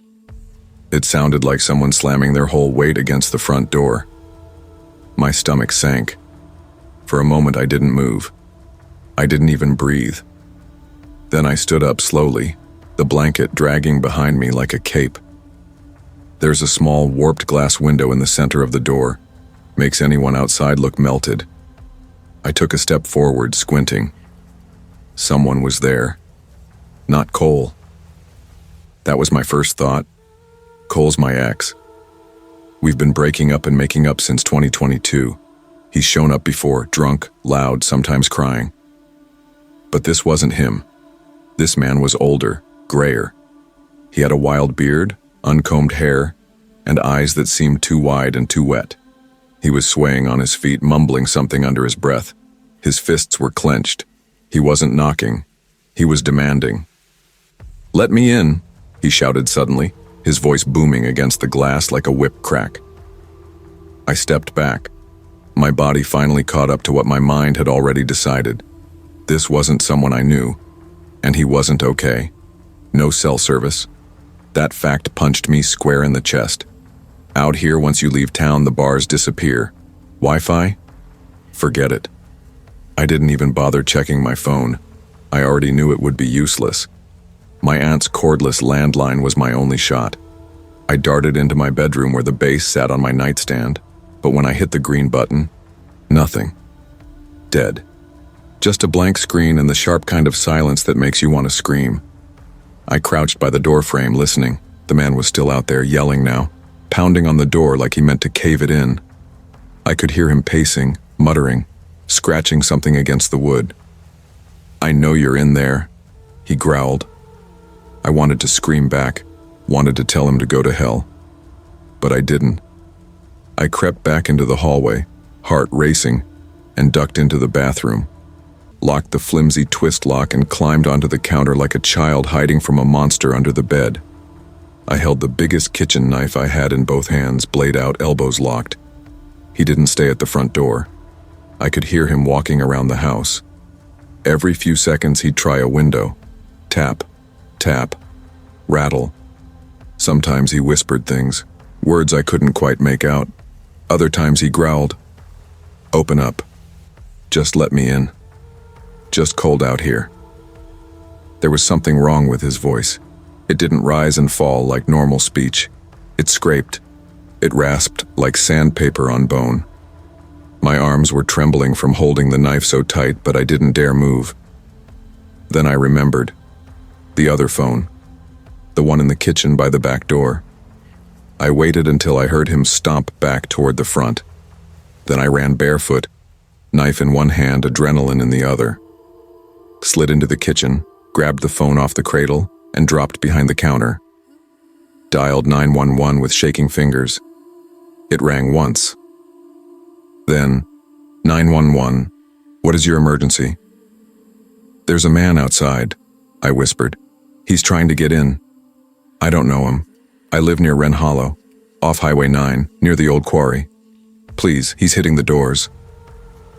It sounded like someone slamming their whole weight against the front door. My stomach sank. For a moment I didn't move. I didn't even breathe. Then I stood up slowly, the blanket dragging behind me like a cape. There's a small warped glass window in the center of the door. Makes anyone outside look melted. I took a step forward, squinting. Someone was there. Not Cole. That was my first thought. Cole's my ex. We've been breaking up and making up since 2022. He's shown up before, drunk, loud, sometimes crying. But this wasn't him. This man was older, grayer. He had a wild beard, uncombed hair, and eyes that seemed too wide and too wet. He was swaying on his feet, mumbling something under his breath. His fists were clenched. He wasn't knocking. He was demanding. "Let me in," he shouted suddenly, his voice booming against the glass like a whip crack. I stepped back. My body finally caught up to what my mind had already decided. This wasn't someone I knew, and he wasn't okay. No cell service. That fact punched me square in the chest. Out here, once you leave town, the bars disappear. Wi-Fi? Forget it. I didn't even bother checking my phone. I already knew it would be useless. My aunt's cordless landline was my only shot. I darted into my bedroom where the base sat on my nightstand, but when I hit the green button, nothing. Dead. Just a blank screen and the sharp kind of silence that makes you want to scream. I crouched by the doorframe, listening. The man was still out there, yelling now, pounding on the door like he meant to cave it in. I could hear him pacing, muttering, scratching something against the wood. "I know you're in there," he growled. I wanted to scream back, wanted to tell him to go to hell. But I didn't. I crept back into the hallway, heart racing, and ducked into the bathroom, locked the flimsy twist lock and climbed onto the counter like a child hiding from a monster under the bed. I held the biggest kitchen knife I had in both hands, blade out, elbows locked. He didn't stay at the front door. I could hear him walking around the house. Every few seconds he'd try a window. Tap, tap, rattle. Sometimes he whispered things, words I couldn't quite make out. Other times he growled, "Open up. Just let me in. Just cold out here." There was something wrong with his voice. It didn't rise and fall like normal speech. It scraped. It rasped like sandpaper on bone. My arms were trembling from holding the knife so tight, but I didn't dare move. Then I remembered. The other phone. The one in the kitchen by the back door. I waited until I heard him stomp back toward the front. Then I ran barefoot, knife in one hand, adrenaline in the other. Slid into the kitchen, grabbed the phone off the cradle, and dropped behind the counter. Dialed 911 with shaking fingers. It rang once. Then, 911, what is your emergency? There's a man outside, I whispered. He's trying to get in. I don't know him. I live near Wren Hollow, off Highway 9, near the old quarry. Please, he's hitting the doors.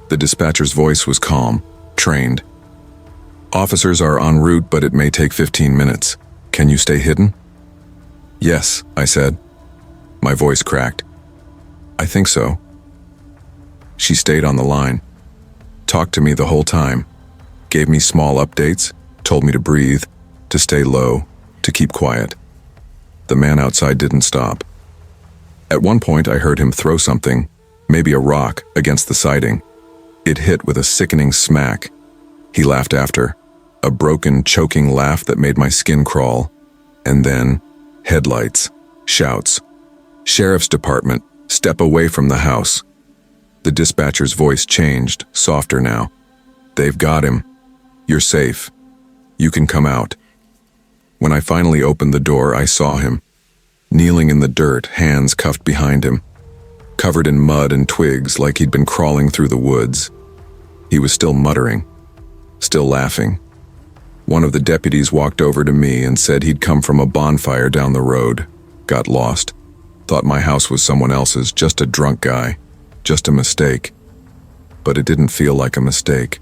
The dispatcher's voice was calm, trained. Officers are en route, but it may take 15 minutes. Can you stay hidden? Yes, I said. My voice cracked. I think so. She stayed on the line, talked to me the whole time, gave me small updates, told me to breathe, to stay low, to keep quiet. The man outside didn't stop. At one point I heard him throw something, maybe a rock, against the siding. It hit with a sickening smack. He laughed after, a broken, choking laugh that made my skin crawl. And then, headlights, shouts. Sheriff's department, step away from the house. The dispatcher's voice changed, softer now. They've got him. You're safe. You can come out. When I finally opened the door, I saw him, kneeling in the dirt, hands cuffed behind him, covered in mud and twigs like he'd been crawling through the woods. He was still muttering, still laughing. One of the deputies walked over to me and said he'd come from a bonfire down the road, got lost, thought my house was someone else's, just a drunk guy, just a mistake. But it didn't feel like a mistake.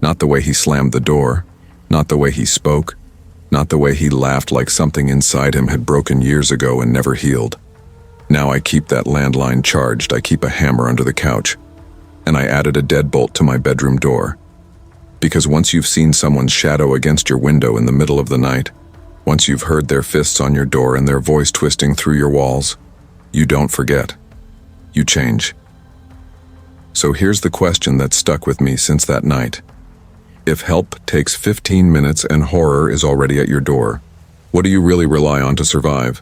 Not the way he slammed the door, not the way he spoke, not the way he laughed like something inside him had broken years ago and never healed. Now I keep that landline charged, I keep a hammer under the couch, and I added a deadbolt to my bedroom door. Because once you've seen someone's shadow against your window in the middle of the night, once you've heard their fists on your door and their voice twisting through your walls, you don't forget. You change. So here's the question that stuck with me since that night. If help takes 15 minutes and horror is already at your door, what do you really rely on to survive?